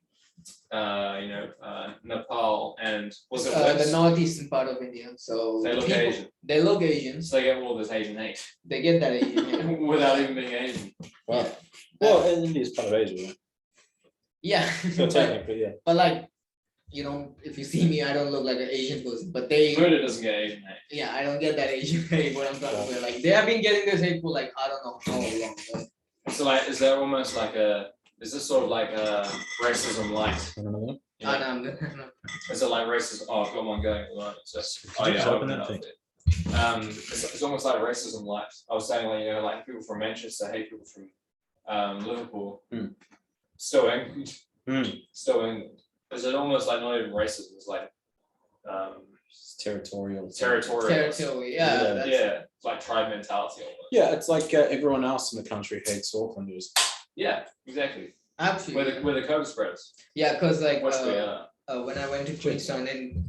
Nepal and was it The West? northeastern part of India. So They look people- Asian. They look Asian. So they get all this Asian hate They get that Asian. Yeah. without even being Asian. Wow. Well, India's part of Asia, right? Yeah. So but, technically, yeah. but like, you know, if you see me, I don't look like an Asian person. But they, Mudit doesn't get Asian hate. yeah, I don't get that Asian hate. What I'm trying to say, like, they have been getting this hate for like I don't know how long. But So like, is there almost like is this sort of like a racism light? I don't know. You know? I know, I'm good. Is it like racism? Oh, I've got one going at the moment. So, Could you just open that thing? It's almost like racism light. I was saying like, you know, like people from Manchester hate people from Liverpool. Hmm. Still England. Hmm. Still England. Is it almost like not even racism? It's like It's territorial. territorial. Territory, yeah. Yeah. That's, Yeah, it's like tribe mentality almost. Yeah, it's like everyone else in the country hates Aucklanders. Yeah, exactly. Actually, Where the COVID spreads. yeah, because like Which we are. when I went to Queenstown in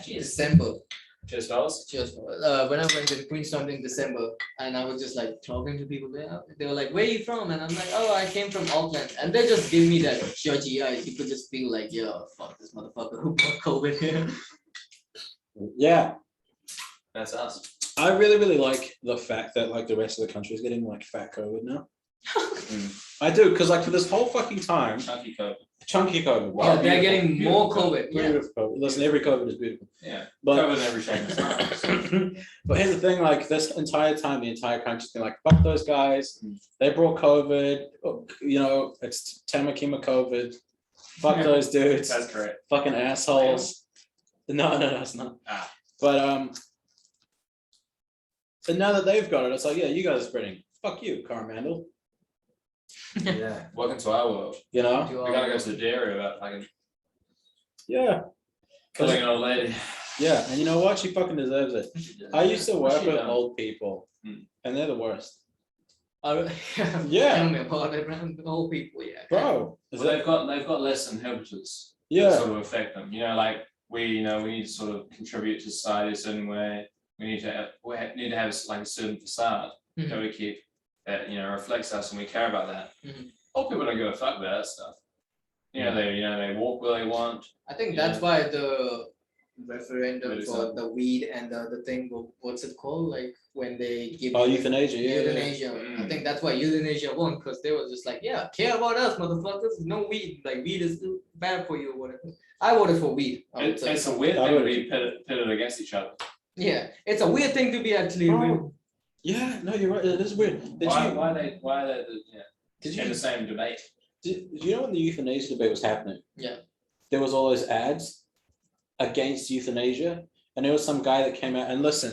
December. Cheers, fellas. Cheers. When I went to Queenstown in December, and I was just like talking to people there, they were like, "Where are you from?" And I'm like, "Oh, I came from Auckland." And they just give me that judgy eye. You could just feel like, "Yo, fuck this motherfucker who brought COVID here." Yeah, That's us. I really like the fact that like the rest of the country is getting like fat COVID now. I do, because like for this whole fucking time, Chunky COVID. chunky COVID. Yeah, they're beautiful, getting beautiful more COVID. Yeah. Beautiful COVID. Listen, every COVID is beautiful. Yeah. But COVID in every shape and size. but here's the thing, like this entire time, the entire country's been like, fuck those guys. They brought COVID. You know, it's Tamakima COVID. Fuck Yeah. those dudes. That's correct. Fucking assholes. No, it's not. Ah. But so now that they've got it, it's like, yeah, you guys are spreading. Fuck you, Coromandel. Yeah. Welcome to our world. You know? Do We all- gotta go to the dairy about fucking Yeah. killing an old lady. Yeah, and you know what? She fucking deserves it. I used to What's work she with done? old people, Hmm. and they're the worst. Yeah. Tell me about it, man. The whole people, yeah. Bro, is Well, it? they've got less inhibitors that Yeah. sort of affect them. You know, like we need to sort of contribute to society a certain way. We need to have like a certain facade that Mhm. we keep that reflects us and we care about that. Mhm. Old people don't give a fuck about that stuff. They walk where they want. I think that's Yeah. why the referendum What is for that? the weed and the thing, what's it called? Like when they give Oh, you euthanasia. Yeah. euthanasia. I Mm. think that's why euthanasia won, because they were just like, yeah, care about us, motherfuckers. No weed. Like weed is bad for you or whatever. I voted for weed. I would say. It's a weird I thing to would- be pitted against each other. Yeah, it's a weird thing to be actually. Oh, yeah, no, you're right. It is weird. Did Why you? are they Did in you? the same debate? Did you know when the euthanasia debate was happening? Yeah. There was all those ads against euthanasia, and there was some guy that came out and listen,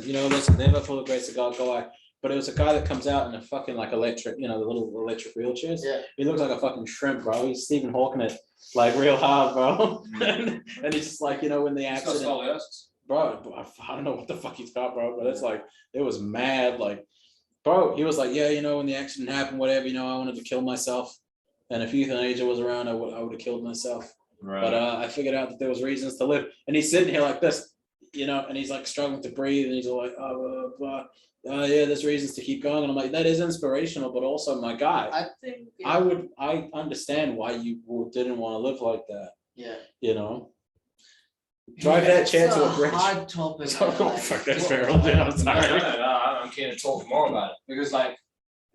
never for the grace of God, go I. But it was a guy that comes out in a fucking like electric, the little electric wheelchairs. Yeah. He looks like a fucking shrimp, bro. He's Stephen Hawking it like real hard, bro. and he's just like, when the It's got accident, scoliosis. bro, I don't know what the fuck he's got, bro, but it's like it was mad, like, bro. He was like, yeah, when the accident happened, whatever, I wanted to kill myself, and if euthanasia was around, I would have killed myself. Right. But I figured out that there was reasons to live. And he's sitting here like this, you know, and he's like struggling to breathe, and he's all like, oh, yeah, there's reasons to keep going. And I'm like, that is inspirational, but also, my guy, I think I understand why you didn't want to live like that. Yeah. You know, drive that chair It's to a bridge. hard topic. Oh, fuck, that's fair. I'm sorry. I'm keen to talk more about it because, like,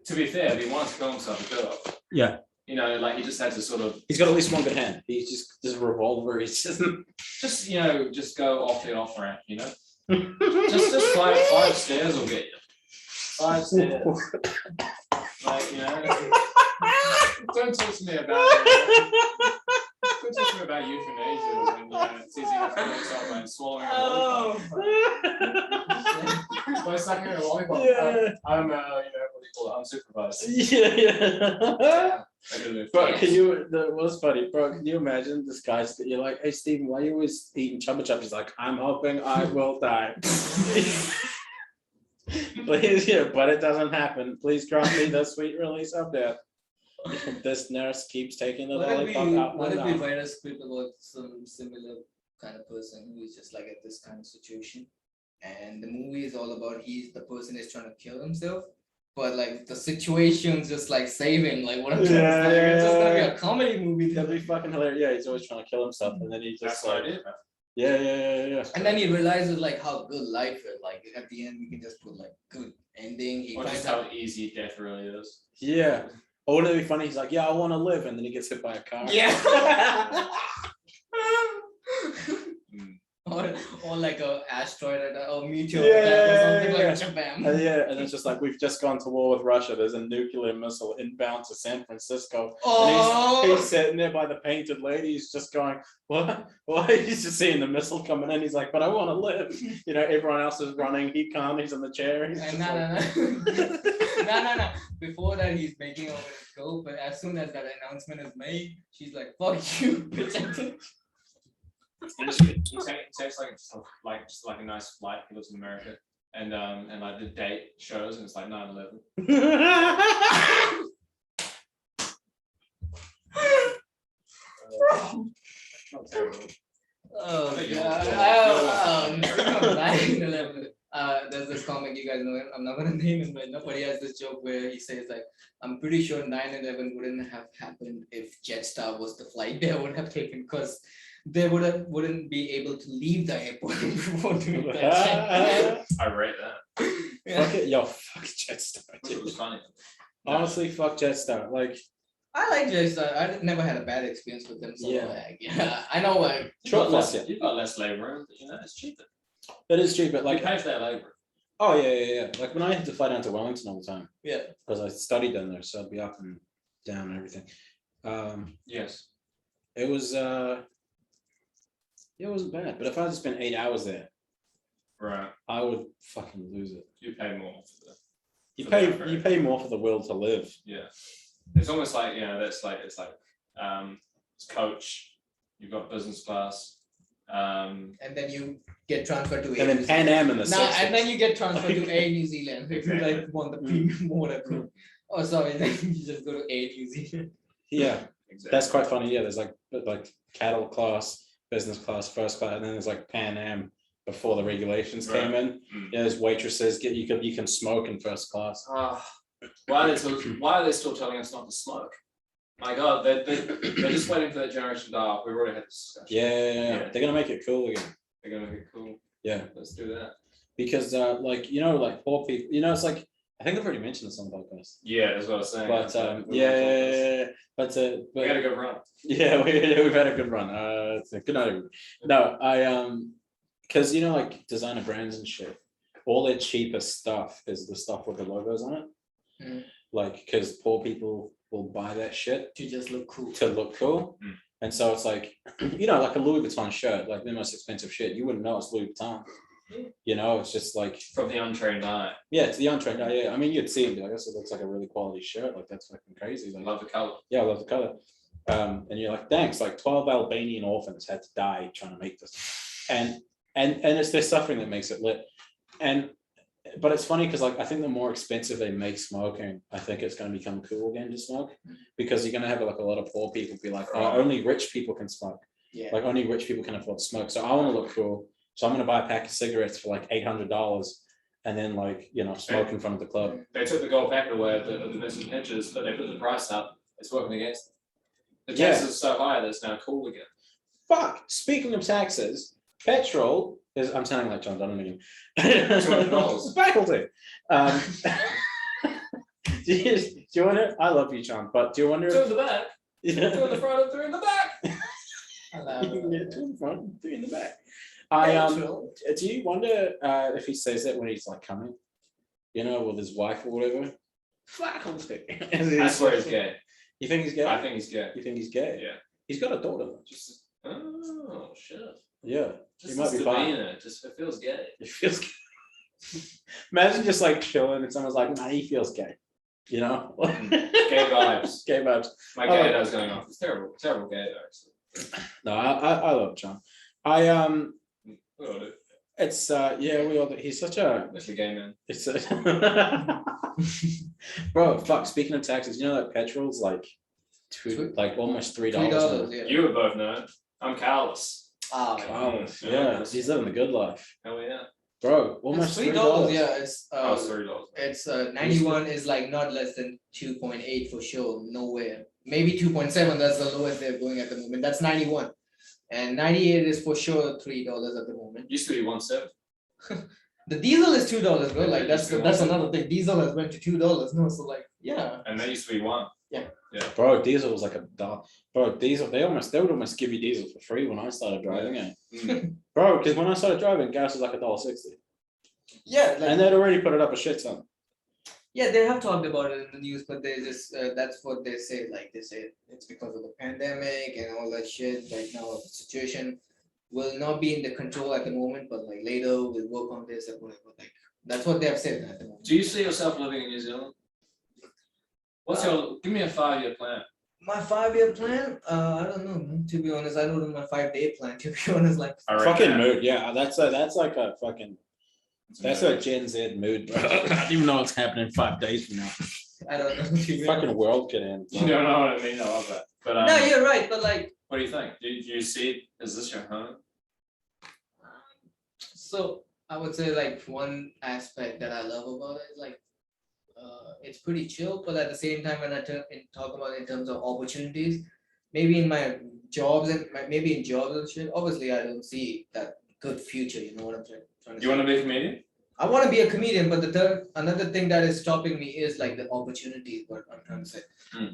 to be fair, if he wanted to kill himself, he could have. Yeah. You know, like, he just had to sort of. He's got at least one good hand. He's just this revolver. He's just you know, just go off the off ramp. You know, just five stairs will get you. 5 stairs. Like, you know, don't talk to me about. Don't talk to me about euthanasia when, you know, it's easy enough to kill yourself by swallowing a lollipop. By sucking a lollipop. Yeah. I'm, you know, what do you call it? Unsupervised. Yeah. I gotta do Bro, it. can you? What's funny, bro? Can you imagine this guy's? You're like, hey, Steven, why are you always eating chubba chubs? He's like, I'm hoping I will die. Please, yeah, but it doesn't happen. Please grant me the sweet release of death. This nurse keeps taking the lollipop out my What if we mouth. write a script about some similar kind of person who is just like at this kind of situation, and the movie is all about the person is trying to kill himself, but like the situation's just like saving, like what I'm trying to say. It's just gonna be a comedy movie. That'd be fucking hilarious. Yeah, he's always trying to kill himself, and then he That's just what like, I did. yeah. And then he realizes like how good life is. Like at the end, we can just put like good ending. He Or finds just out. how easy death really is. Yeah. Or wouldn't it be funny? He's like, yeah, I want to live, and then he gets hit by a car. Yeah. Mm. or like a asteroid or meteor Yeah, attack or something yeah, like Japan. And it's just like, we've just gone to war with Russia. There's a nuclear missile inbound to San Francisco. Oh. And he's sitting there by the painted lady. He's just going, what? Why? He's just seeing the missile coming in. He's like, but I want to live. You know, everyone else is running. He can't. He's in the chair. He's just No. No. Before that, he's making over his go. But as soon as that announcement is made, she's like, "Fuck you, bitch." He takes like a nice flight. He lives in America, and like the date shows, and it's like 9/11. Not terrible. Oh But you're- god. you're- 9/11. There's this comic, you guys know him. I'm not gonna name him right now, but he has this joke where he says like, "I'm pretty sure 9/11 wouldn't have happened if Jetstar was the flight they would have taken, because they wouldn't be able to leave the airport before doing that I rate that. shit." Fuck it, yo, fuck Jetstar. It Dude. was funny. Honestly, fuck Jetstar. Like, I like Jetstar. I never had a bad experience with them. So Yeah. like, yeah, I know like Short plus, yeah. You've got less labor, you know, it's cheaper. It is cheap, but Like, like, you pay for that labor. oh yeah. Like when I had to fly down to Wellington all the time, yeah. because I studied down there, so I'd be up and down and everything. Yes. It wasn't bad, but if I had to spend 8 hours there, Right. I would fucking lose it. You pay more for the. You For pay that, right. you pay more for the will to live. Yeah. It's almost like, you know, it's it's coach, you've got business class. And then you get transferred to And then Pan Am in the Nah, 60s. and then you get transferred to A New Zealand if you like want the premium or whatever. Oh, sorry, then you just go to A New Zealand. Yeah, Exactly. that's quite funny. Yeah, there's like cattle class, business class, first class, and then there's like Pan Am before the regulations came in. Mm. Yeah, there's waitresses you can smoke in first class. Why are they still telling us not to smoke? My God, they're just waiting for that generation to die off. We've already had this discussion. Yeah, they're gonna make it cool again. They're gonna make it cool. Yeah, Let's do that. because like you know, like poor people. You know, it's like I think I've already mentioned this on the podcast. Yeah, that's what I was saying. But We had a good run. yeah, we've had a good run. It's a good night, everybody. No, because you know, like designer brands and shit, all their cheapest stuff is the stuff with the logos on it. Mm. Like, because poor people will buy that shit To just look cool. to look cool. Mm. And so it's like, you know, like a Louis Vuitton shirt, like the most expensive shit, you wouldn't know it's Louis Vuitton. Yeah. You know, it's just like, From the untrained eye. yeah, it's the untrained guy. Yeah, I mean, you'd see it and be like, this looks like a really quality shirt. Like, that's fucking crazy. I Like, love the color. yeah, I love the color. And you're like, thanks. Like 12 Albanian orphans had to die trying to make this, and it's their suffering that makes it lit. But it's funny because like I think the more expensive they make smoking, I think it's going to become cool again to smoke, because you're going to have like a lot of poor people be like, oh, only rich people can smoke. Yeah. Like only rich people can afford to smoke. So I want to look cool. So I'm gonna buy a pack of cigarettes for like $800 and then like, you know, smoke in front of the club. They took the gold packet away of the missing pitches, but they put the price up. It's working against them. The Yeah. taxes are so high that it's now cool again. Fuck. Speaking of taxes, petrol is. I'm sounding like John Donnan again. $200. Faculty. Do you wonder? I love you, John, but do you wonder? Two in the back, two in Yeah. the front, and three in the back. You can get two in the front, three in the back. Do you wonder if he says that when he's like coming, you know, with his wife or whatever? Faculty. I swear he's gay. You think he's gay? I think he's gay. You think he's gay? Yeah. He's got a daughter. Just oh shit. Yeah. Just He might be fine. it. Just it feels gay. It feels. Imagine just like chilling and someone's like, "Nah, he feels gay," you know? Gay vibes. Gay vibes. My gay was going off. It's terrible, terrible gay actually. No, I love John. We all do. It's yeah, we all do. He's such a. Especially gay man. It's a. Bro, fuck. Speaking of taxes, you know that petrol's like like almost $3. $3. Yeah. You would both know. I'm callous. Ah, Oh, yeah, he's living the good life, Hell yeah. bro. Almost it's $3. Yeah, it's Oh, it's $3. it's 91 is like not less than 2.8 for sure. Nowhere. Maybe 2.7. That's the lowest they're going at the moment. That's 91, and 98 is for sure $3 at the moment. Used to be 1.7. The diesel is $2, bro. Like Used to be that's 1.7. another thing. Diesel has went to $2. No, so like yeah. And that used to be 1. Bro, diesel was like $1. Bro, diesel. They would almost give you diesel for free when I started driving it. Mm. Bro, because when I started driving, gas was like $1.60, Yeah, and they'd already put it up a shit ton. yeah, they have talked about it in the news, but they just that's what they say. Like they say it's because of the pandemic and all that shit. Right now, the situation will not be in the control at the moment, but like later we'll work on this and whatever. Like that's what they have said at the moment. Do you see yourself living in New Zealand? What's your? Give me a 5-year plan. My 5-year plan, I don't know, man. To be honest, I don't know my 5-day plan. To be honest, like I reckon Fucking that- mood, yeah. That's like a fucking. That's a Gen Z mood, bro. I don't even know what's happening 5 days from now. I don't know. To be honest. Fucking world could end. You don't know what I mean. I love that. But No, you're right, but like what do you think? Do you see it? Is this your home? so I would say like one aspect that I love about it is like it's pretty chill, but at the same time when I talk about it in terms of opportunities, maybe in my jobs and maybe in jobs and shit, obviously I don't see that good future, you know what I'm trying to You want to be a comedian? I want to be a comedian, but another thing that is stopping me is like the opportunities, what I'm trying to say. Hmm.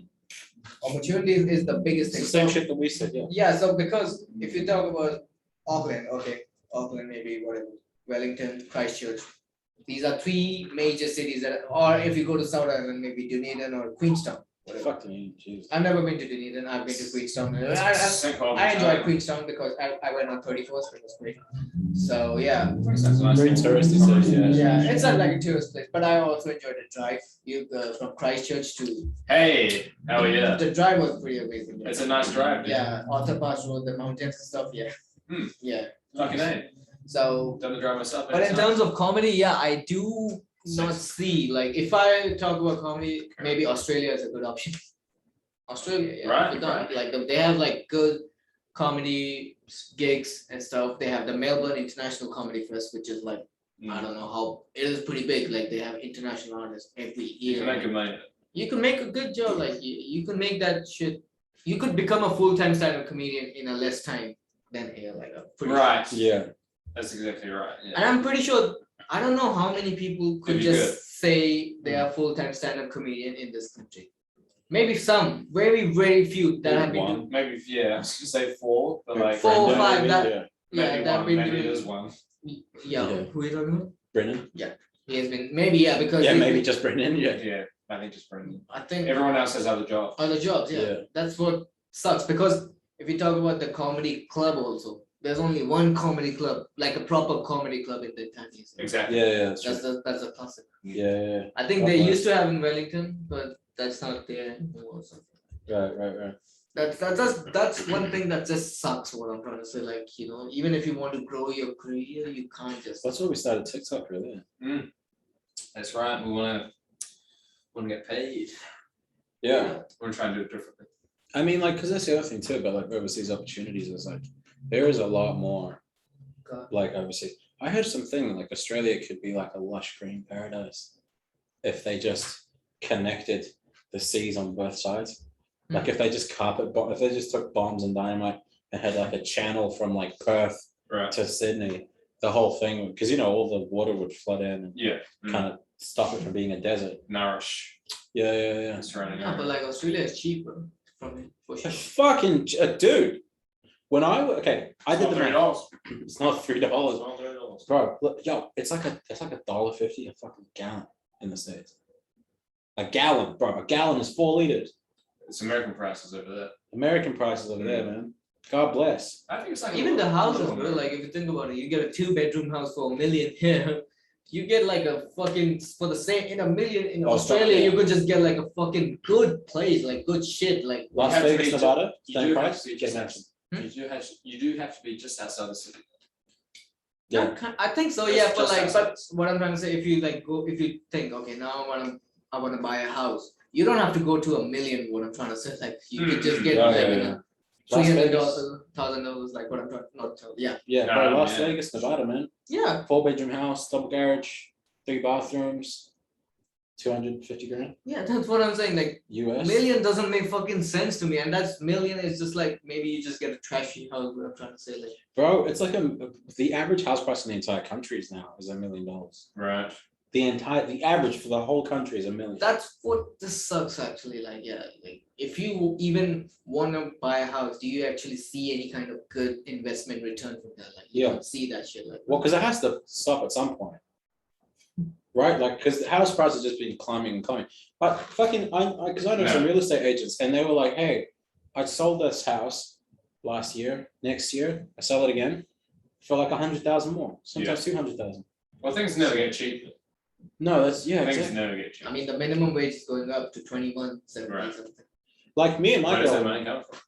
Opportunities is the biggest It's thing. the same So- shit that we said, yeah. Yeah, so because if you talk about Auckland, okay, Auckland, maybe whatever, Wellington, Christchurch, these are 3 major cities that, or if you go to South Island, maybe Dunedin or Queenstown, whatever. Fucking jeez. I've never been to Dunedin, I've been to Queenstown. Sinkhole I enjoyed time. Queenstown because I went on 31st, it was great. So yeah, That's nice. Very touristy city, yeah. yeah, it's not like a tourist place, but I also enjoyed the drive. You from Christchurch to. Hey, hell yeah. The drive was pretty amazing. It's a nice drive, dude. Yeah, Arthur Pass Road, the mountains and stuff, yeah. Hmm. Yeah, Fucking A. so, Done the drive myself. but in anytime. terms of comedy, yeah, I do not see, like, if I talk about comedy, maybe Australia is a good option. Australia, yeah. Right, good on- right. Like, they have like good comedy gigs and stuff. They have the Melbourne International Comedy Fest, which is like, I don't know how, it is pretty big, like, they have international artists every You year. can make good money. You can make a good job, like you can make that shit. You could become a full-time stand-up comedian in a less time than here, like a pretty. Right. Yeah. That's exactly right. And Yeah. I'm pretty sure I don't know how many people could It'd be just good. say they are full-time stand-up comedian in this country. Maybe some, very few that have been One. doing. Maybe, yeah, I was gonna say 4, but like. 4 or Brendan, 5 maybe, that yeah. yeah Maybe that one, been maybe it doing. is 1. Yeah, Yeah. who are you talking about? Brennan? He has been maybe because Yeah, he- maybe just Brennan, yeah. Yeah, I think just Brendan. I think Everyone else has other jobs. other jobs, yeah. Yeah. That's what sucks because if you talk about the comedy club also, there's only one comedy club, like a proper comedy club in the country. So Exactly. Yeah, that's true. that's a classic. Yeah. I think they Proper. used to have in Wellington, but that's not there anymore or something. Right. That's one thing that just sucks. What I'm trying to say, like even if you want to grow your career, you can't just. That's why we started TikTok, really. That's right. We wanna get paid. Yeah. We're gonna try and do it differently. I mean, like, because that's the other thing too, but like overseas opportunities is like, there is a lot more God. like overseas. I heard something like Australia could be like a lush green paradise if they just connected the seas on both sides. Like if they just if they just took bombs and dynamite and had like a channel from like Perth Right. to Sydney, the whole thing, because you know all the water would flood in and Yeah. kind of stop it from being a desert. Nourish. Yeah. Surrounding Yeah, but area. like Australia is cheaper from it for A sure. fucking dude. When I I It's did not the math. $3. It's not $3, It's not $3. bro. Look, yo, it's like $1.50 a fucking gallon in the States. A gallon, bro. A gallon is 4 liters. It's American prices over there. American prices over there, man. God bless. I think it's like Even the houses, little bro. more. Like if you think about it, you get a 2-bedroom house for $1 million here. You get like a fucking for the same in $1 million in Oh, Australia. fuck yeah. You could just get like a fucking good place, like good shit, like. Las have to Vegas, be Nevada, You same do have price. to be Get just mentioned. you do have to be just outside the city. Yeah. I think so, Just- yeah, but just like, outside. but what I'm trying to say, if you like go, if you think, okay, now I wanna buy a house, you don't have to go to $1 million. What I'm trying to say, like, you could just get Oh, like yeah, in yeah. a Las $300, Vegas. $1,000, like what I'm trying, not tell, yeah, Yeah, No, bro, Las yeah. Vegas, Nevada, man. yeah, 4-bedroom house, double garage, 3 bathrooms, 250 grand yeah, that's what I'm saying, like. US. Million doesn't make fucking sense to me, and that's million is just like maybe you just get a trashy house. What I'm trying to say, like Bro, it's like the average house price in the entire country is now is $1 million. Right. The average for the whole country is $1 million. that's what this sucks actually. Like yeah, like if you even want to buy a house, do you actually see any kind of good investment return from that? Like you Yeah. don't see that shit. Like Well, because it has to stop at some point, right? Like, because house prices just been climbing and climbing. But fucking, because I know some real estate agents, and they were like, "Hey, I sold this house last year. Next year, I sell it again for like 100,000 more, sometimes 200,000." Well, things never get cheaper. No, that's Things exactly. never get cheaper. I mean, the minimum wage is going up to 21.70 Right. something. Like me and my Where does that girl. money come from?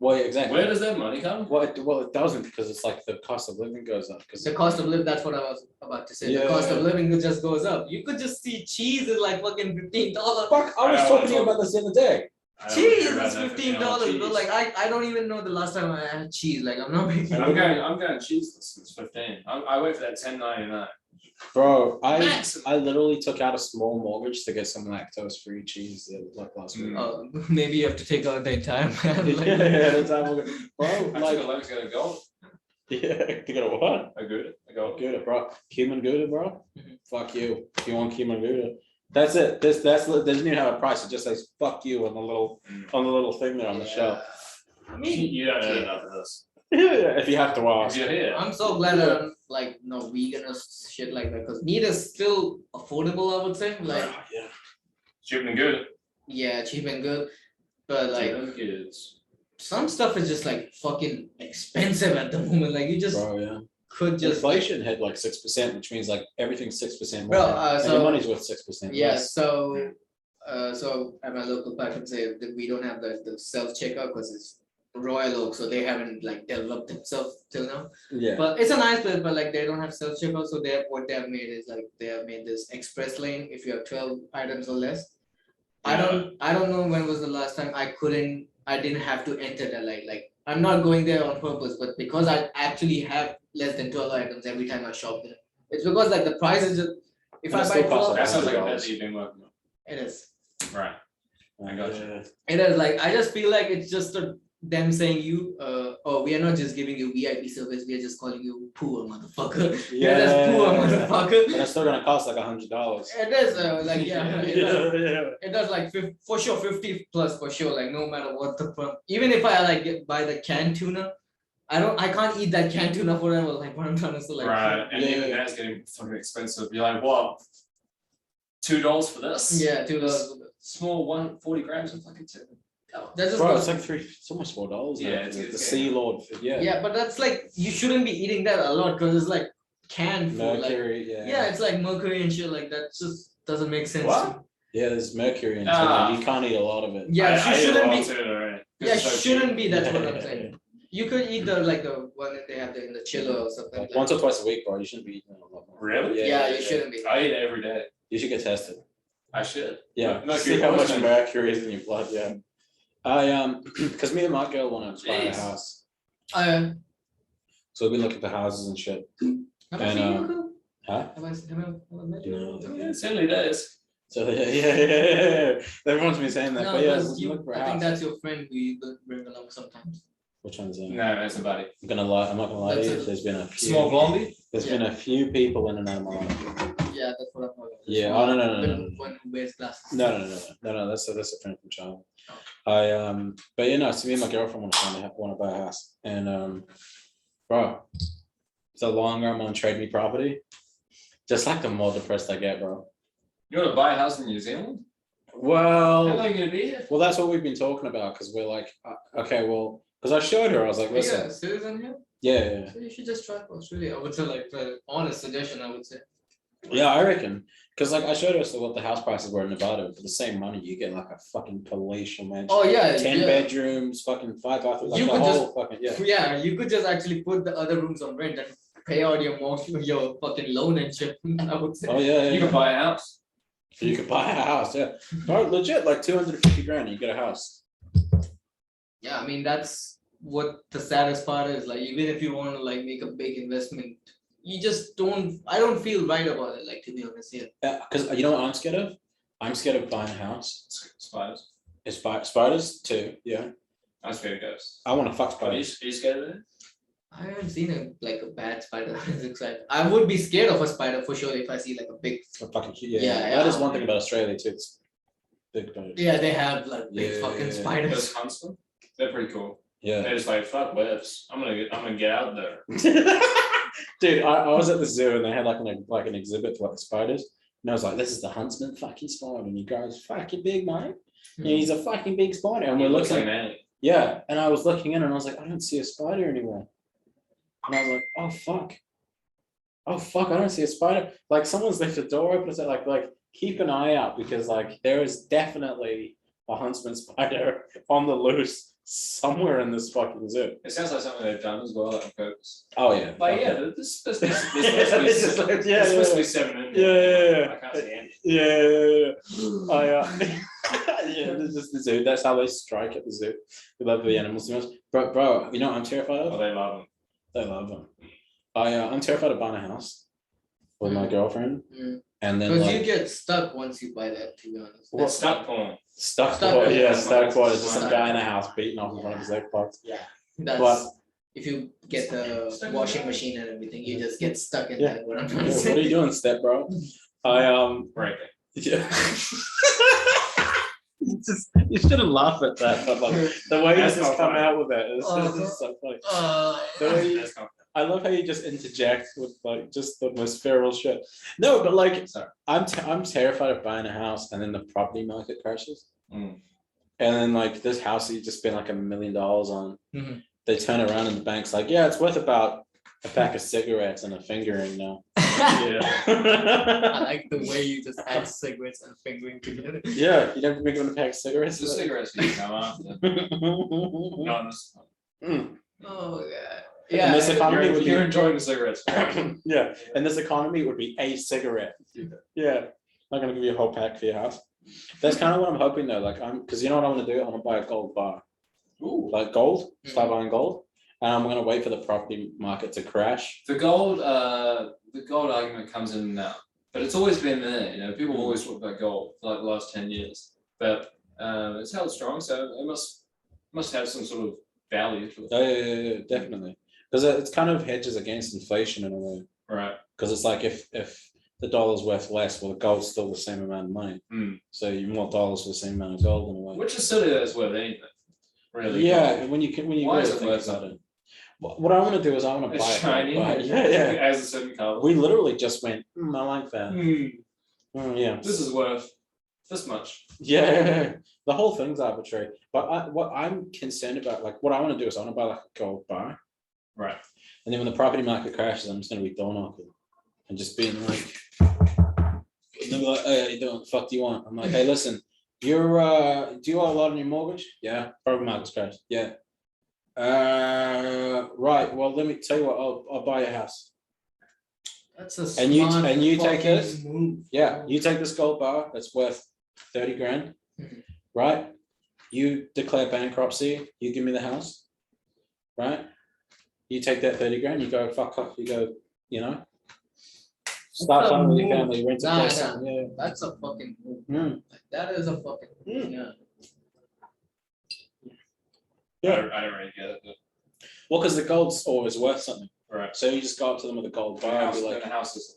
Well, yeah, exactly. Where does that money come from? Well, it doesn't because it's like the cost of living goes up. Because The cost of living, that's what I was about to say. Yeah, The cost yeah. of living just goes up. You could just see cheese is like fucking $15. fuck, I was I talking to you don't- about this the other day. I don't wanna Cheese hear about is that $15, bro. cheese. Like I don't even know the last time I had cheese. Like I'm not making. I'm going cheeseless since 15. I wait for that 10.99. Bro, Maximum. I literally took out a small mortgage to get some lactose-free cheese like last week. Maybe you have to take out the entire man. Yeah, Like, that's how we're bro, I took a like, loan to get a gold. yeah, you got a what? A good. A gold. Gouda, bro. Cumin Gouda, bro. Mhm. Fuck you. If you want cumin Gouda, that's it. There's doesn't even have a price. It just says "fuck you" on the little thing there on the shelf. I mean, You don't know enough of this. Yeah, if you have to If ask. you're here. I'm so glad I'm like no vegan or shit like that because meat is still affordable. I would say like Yeah. Cheap and good. yeah, cheap and good, but like Cheap and good. some stuff is just like fucking expensive at the moment. Like you just Bro, yeah. could just like, Inflation hit like 6%, which means like everything's 6% more. Bro, and so- your money's worth 6%. yeah. less. So at my local park, I can say that we don't have the self checkout because it's Royal Oak, so they haven't like developed themselves till now. Yeah. But it's a nice place, but like they don't have self checkout, so what they have made is like they have made this express lane if you have 12 items or less. I don't know when was the last time I didn't have to enter that like I'm not going there on purpose, but because I actually have less than 12 items every time I shop there. It's because like the price is just if And I it buy still costs 12, That sounds like a $100. bet that you've been working on. it is. Right. I got you. Yeah. It is like I just feel like it's just them saying you oh we are not just giving you VIP service, we are just calling you poor motherfucker. You're just poor motherfucker. But it's still gonna cost like $100. It is like yeah, yeah. it does like for sure 50 plus for sure, like no matter what the fuck. Even if I like buy the canned tuna, I can't eat that canned tuna forever, like what I'm trying to say like Right. And even Yeah. that's getting fucking expensive. You're like, what? $2 for this? yeah $2. Small 140 grams of fucking chicken. That's just Bro, goes- it's like it's almost $4 now. Yeah, for it's the getting- Sea Lord. Yeah. yeah, but that's like you shouldn't be eating that a lot because it's like canned food. Like Mercury. yeah, it's like mercury and shit like that. Just doesn't make sense. What? to me. Yeah, there's mercury in Ah. tuna. You can't eat a lot of it. Yeah, I you eat a shouldn't lot be. of tuna already. Yeah, It's so cheap. shouldn't be. That's what Yeah. I'm saying. You could eat the like the one that they have in the chiller or something. Like Like once or twice a week, bro. You shouldn't be eating a lot more. Really? yeah, you shouldn't be. I eat it every day. You should get tested. I should. Yeah. No, See good how much question. mercury is in your blood. Yeah. Because me and my girl want to buy a Jeez. house, I so we've been looking for houses and shit. have And, I seen you go? Huh? Have I met you? No. Yeah, it's early days. So yeah. Everyone's been saying that, No, but yeah, because let's you, look for a I think house. that's your friend who you bring along sometimes. Which one's that? No, that's a buddy. I'm gonna lie. I'm not gonna lie to That's you. a There's been a few. Small blondie. There's been a few people in and out of my life. Yeah, that's what I'm talking about. Yeah. Oh no. The one who wears glasses. No. That's a friend from childhood. But you know, so me and my girlfriend want to buy a house, and bro, the longer I'm on Trade Me Property, just like the more depressed I get, bro. You want to buy a house in New Zealand? How Well, long are you gonna be here? well, that's what we've been talking about because we're like, okay, well, because I showed her, I was like, You listen, got a citizen here? yeah. So you should just try for Australia. I would say like honest suggestion, I would say. Yeah, I reckon. Because like I showed us what the house prices were in Nevada. For the same money, you get like a fucking palatial mansion. Oh yeah, 10 yeah. bedrooms, fucking 5 bathrooms, like You the could whole fucking yeah. Yeah, you could just actually put the other rooms on rent and pay out your mortgage, your fucking loan and shit. I would say. Oh yeah, You can buy a house. You could buy a house, yeah. No, legit, like 250 grand, you get a house. Yeah, I mean that's what the saddest part is. Like even if you want to like make a big investment, you just don't. I don't feel right about it. Like to be honest, yeah. Yeah, because you know what I'm scared of? I'm scared of buying a house. Spiders. It's spiders too, yeah. I'm scared of ghosts. I want to fuck Are you spiders. scared of it? I haven't seen a bad spider. It's exciting. I would be scared of a spider for sure if I see like a big. A fucking yeah. Yeah, That is yeah. one thing about Australia too. It's big spiders. Yeah, they have like big Yeah, fucking yeah. Those spiders. huntsmen? They're pretty cool. Yeah. They're just like, fuck webs. I'm gonna get out there. Dude, I was at the zoo and they had like an exhibit for like the spiders. And I was like, this is the huntsman fucking spider. And you guys fucking big, mate. Yeah, he's a fucking big spider. And It we're looks like looking. an alien. Yeah. And I was looking in and I was like, I don't see a spider anywhere. And I was like, oh fuck. Oh fuck, I don't see a spider. Like someone's left the door open. So like keep an eye out because like there is definitely a huntsman spider on the loose somewhere in this fucking zoo. It sounds like something they've done as well, like on purpose. Oh yeah. But yeah, this supposed to be Yeah, there's supposed to yeah. be 7 in Yeah, there. yeah. I can't see any. Yeah. Yeah, this is the zoo. That's how they strike at the zoo. They love the animals. Bro, you know what I'm terrified Oh, of? they love them. They love them. I'm terrified of buying a house with my girlfriend. Mm. And then Because you like get stuck once you buy that. To be honest. It's stuck porn. stuck Stuck quad, quad. yeah, stuck quad is just Stuck some guy in a house beating off in front of his Xbox. Yeah. That's But- if you get the Stuck in washing the- machine and everything, you just get stuck in Yeah. that. What I'm Yeah, trying to what say. are you doing, step bro? Break it. Yeah. You shouldn't laugh at that, but like the way you That's just not come funny. out with it is Uh-huh. just so funny. Uh, The way you- That's not- I love how you just interject with like just the most feral shit. No, but like Sorry. I'm terrified of buying a house and then the property market crashes. Mm. And then like this house that you just spent like $1 million on, Mhm. they turn around and the bank's like, yeah, it's worth about a pack of cigarettes and a fingering now. Yeah. I like the way you just add cigarettes and fingering together. Yeah, you never been given a pack of cigarettes. The cigarettes you come after. Not in this one. Oh god. In this Yeah. economy You're, would you're be enjoying the cigarettes. yeah, in this economy it would be a cigarette. Yeah, not gonna give you a whole pack for your house. That's kind of what I'm hoping though. Like because you know what I want to do? I want to buy a gold bar, Ooh. like gold. Start buying gold, and I'm gonna wait for the property market to crash. The gold argument comes in now, but it's always been there. You know, people always talk about gold for like the last 10 years, but it's held strong, so it must have some sort of value to it. Oh, yeah, definitely. Because it's kind of hedges against inflation in a way. Right. Because it's like if the dollar's worth less, well, the gold's still the same amount of money. Mm. So you more dollars for the same amount of gold in a way. Which is silly that it's worth anything. Really. Yeah, when you Why really is it think worth about it. What I want to do is I want to buy It's it. shiny. Yeah. As a certain color. We literally just went, I like that. Yeah. This is worth this much. Yeah. The whole thing's arbitrary. But what I'm concerned about, like what I want to do is I want to buy like a gold bar. Right. And then when the property market crashes, I'm just going to be door knocking and just being like, and they'll be like, hey, how you doing? The fuck do you want? I'm like, hey, listen, you're, do you owe a lot on your mortgage? Yeah. Property market's crashed. Yeah. Right. Well, let me tell you what, I'll buy a house. That's a And you- smart and you take fucking this? move. Yeah. You take this gold bar that's worth 30 grand, Mhm. right? You declare bankruptcy, you give me the house, right? You take that 30 grand, you go fuck off, you go, you know, start a something with your move. family, rent a Nah, place, nah. yeah. That's a fucking move. Mm. Like, that is a fucking Mm. yeah. Yeah. I don't really get it. But, Well, because the gold's always worth something. right. So you just go up to them with a gold The bar and house, be like, the house is.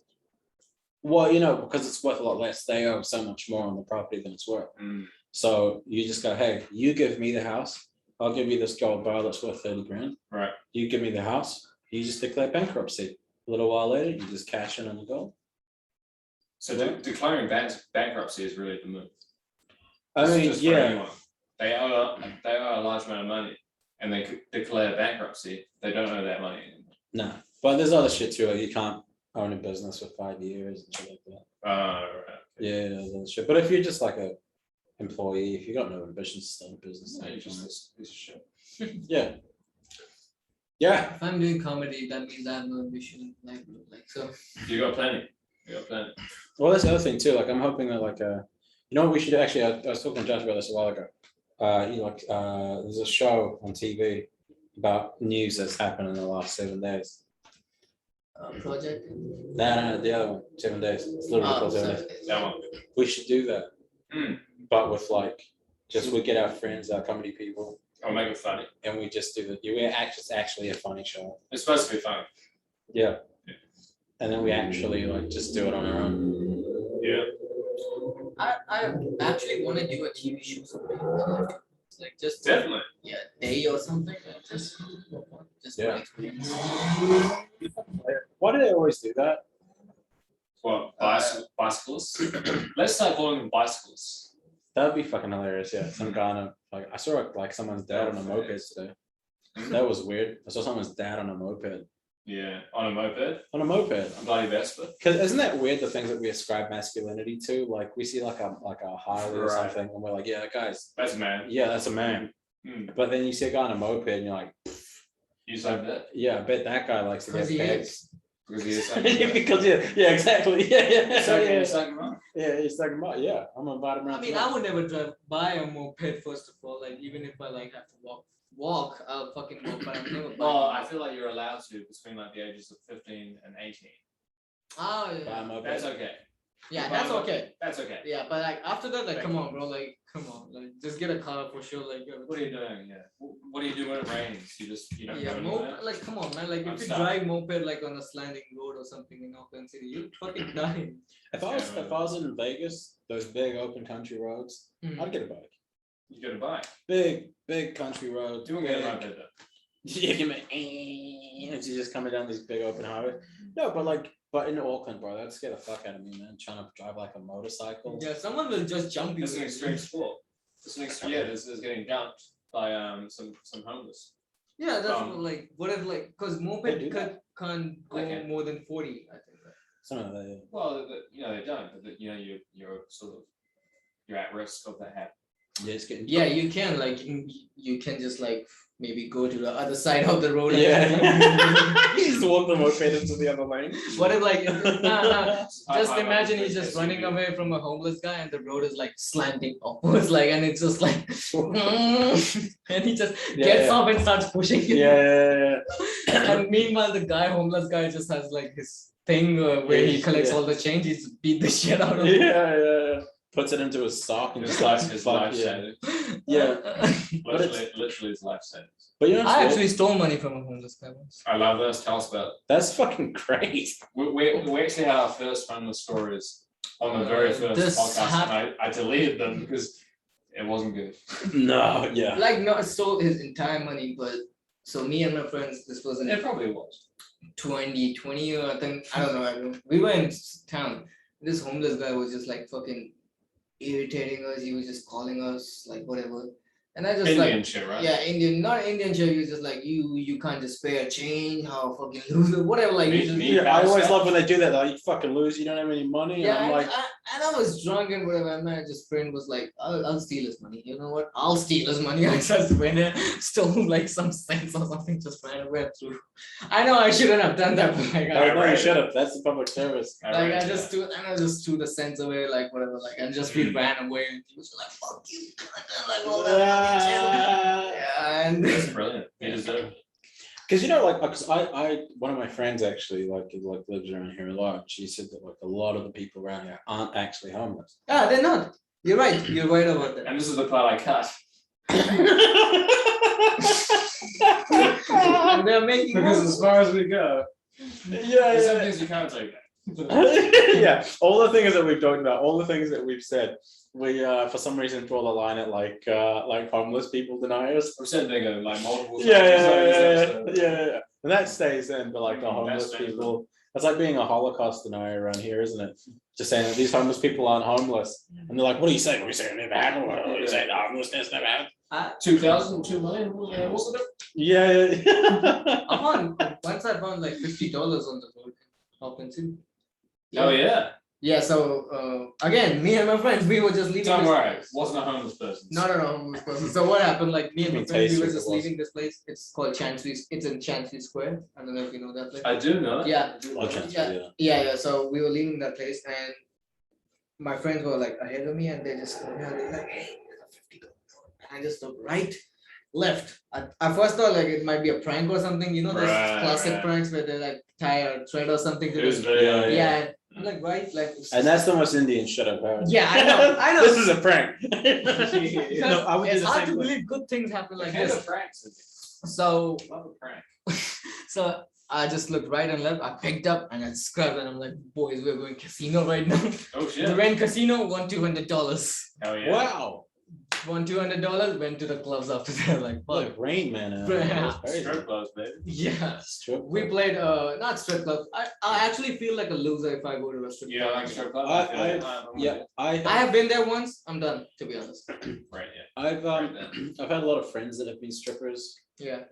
well, you know, because it's worth a lot less, they owe so much more on the property than it's worth. Mm. So you just go, hey, you give me the house, I'll give you this gold bar that's worth 30 grand. Right. You give me the house, you just declare bankruptcy. A little while later, you just cash in on the gold. So declaring bankruptcy is really the move. I It's mean, just for yeah, anyone. They owe a large amount of money, and they could declare bankruptcy. They don't owe that money anymore. no. But there's other shit too, like you can't own a business for 5 years and shit like that. Right. Yeah, there's other shit. But if you're just like a employee, if you got no ambitions to start a business, No, then you're you're fine. just this piece of shit. Yeah. Yeah. If I'm doing comedy, that means I have no ambition. Like so. You got plenty. You got plenty. Well, that's the other thing too. Like, I'm hoping that, like, you know what we should actually, I was talking to Josh about this a while ago. You know, like, there's a show on TV about news that's happened in the last 7 days. Project. No, the other one, 7 days. It's literally called 7 days. That one. We should do that, Mm. but with like, just we get our friends, our comedy people, I'll make it funny. and we just do the. It's actually a funny show. It's supposed to be fun. Yeah. And then we actually like just do it on our own. Yeah. I actually want to do a TV show someday. It's like just Definitely. yeah, day or something. Just Yeah. one experience. Why do they always do that? What, bicyclists? Let's start calling them bicyclists. That would be fucking hilarious. Yeah, some guy on a, like, I saw like someone's dad on a moped today. That was weird. I saw someone's dad on a moped. Yeah, on a moped, On a moped. a bloody Vespa. Because isn't that weird, the things that we ascribe masculinity to? Like we see like a Harley or Right. something, and we're like, yeah, that guy's, That's a man. yeah, that's a man. Mm. But then you see a guy on a moped, and you're like, You said that yeah, I bet that guy likes to get Because he pegged. is. because he is saying Because yeah, exactly. Yeah. that. Yeah, he's talking about, yeah, I'm gonna invite him around. I mean, I would never drive by a moped first of all. Like even if I like have to walk, I'll fucking walk. But I've never. Well, I feel like you're allowed to between like the ages of 15 and 18. Oh Buy a yeah, moped. That's okay. yeah, Buy a that's moped. okay. That's okay. Yeah, but like after that, like Thank come you. on, bro. Like come on, like just get a car for sure. Like What are you doing? Yeah. What do you do when it rains? You don't yeah, go anywhere? like come on, man. Like I'm if you stuck. drive moped like on a slanting road or something in Auckland City, you fucking die. If I was in Vegas, those big open country roads, I'd get a bike. You got to buy. Big country road. Do get a moped though. Yeah, you it's just coming down these big open highways. No, but in Auckland, bro, that'd scare the fuck out of me, man. Trying to drive like a motorcycle. Yeah, someone will just jump you. It's an extreme sport. It's an extreme. Yeah, there's getting dumped by some homeless. Yeah, that's Um, like what if like because They moped do can't go Okay. more than 40, I think. Right? Something like that. Yeah. Well, they don't. But you're sort of you're at risk of that happening. Yeah, it's getting. Yeah, you can like you can just like maybe go to the other side of the road. Yeah. You just walk the moped into the other lane. What if like nah, just I imagine would he's just SUV. running away from a homeless guy and the road is like slanting upwards, like and it's just like and he just gets off and starts pushing it. Yeah. And meanwhile the homeless guy just has like his thing where he collects Yeah. all the change, he's beat the shit out of Yeah. Puts it into his sock and His just like his fuck, life yeah. savings. Yeah. Literally his life savings. But you know, I actually stole money from a homeless guy once. I love this. Tell us about it. that's fucking great. We actually had our first homeless stories on the very first This podcast, and I deleted them because it wasn't good. No, yeah. Like not stole his entire money, but so me and my friends, this was in It probably was. 2020 or I think I don't know. We were in town. This homeless guy was just like fucking irritating us. He was just calling us like whatever. And I just Indian like shit, right? yeah, Indian, not Indian shit. He was just like you can't just spare change, how fucking loser, whatever. Like you just, Yeah, I always love when they do that. Like, you fucking lose, you don't have any money. yeah, And I'm and, like, I was drunk and whatever. And my just friend was like, I'll steal his money. You know what? I'll steal his money. I just went and stole like some cents or something, just ran away through. I know I shouldn't have done that, but like, oh, no, you should have. That's the public service. I just threw the cents away, like whatever, like and just we ran away and he was like, fuck you. And like all that. And That's brilliant. You deserve it. Because cause I one of my friends actually like lives around here a lot. She said that like a lot of the people around here aren't actually homeless. they're not. You're right. You're right about that. And this is the part I cut. And they're making Because moves. as far as we go, Yeah, there's some things you can't take back. yeah, all the things that we've talked about, all the things that we've said, we for some reason draw the line at like homeless people deniers. I've said they're going like multiple times. Yeah. And that stays in, but like the homeless That stays people, it's like being a Holocaust denier around here, isn't it? Just saying that these homeless people aren't homeless, and they're like, "What are you saying? What are you saying? It never happened. What are you saying? The homelessness never happened." 2,000, 2 million, wasn't it? Yeah. Once I found like $50 on the road. Hopkins. Oh yeah. Yeah, so again, me and my friends, we were just leaving. Don't this worry, place. wasn't a homeless person. No, homeless person. So what happened? Like me and my mean, friends, we were Taste just it was. leaving this place. It's called Chancery. It's in Chancery Square. I don't know if you know that place. I do know. Yeah. I do Oh, know. chance, Yeah. Yeah. So we were leaving that place, and my friends were like ahead of me, and they just they're like, "Hey, there's a $50." I just looked right, left. I first thought like it might be a prank or something. You know, those Right, classic right. pranks where they like tie a thread or something to It was the. very, Yeah. I'm like right, left. And that's the most Indian shit I've heard. Yeah, I know, I know. This is a prank. Because I would do it's the hard same to thing. believe good things happen like Kind this. of pranks, is it? So, Love a prank. so I just looked right and left. I picked up and I scrubbed, and I'm like, boys, we're going casino right now. Oh The shit. rent casino won $200. Hell yeah. Wow. Won $200. Went to the clubs after that. Like, fuck. Like Rain Man. Yeah. Strip clubs, baby. Yeah. Strip We club. played not strip club. I actually feel like a loser if I go to a strip You club. don't like strip club? I- feel like I'm with Yeah, you. I have been there once. I'm done, to be honest. Right, yeah. I've had a lot of friends that have been strippers. Yeah. I've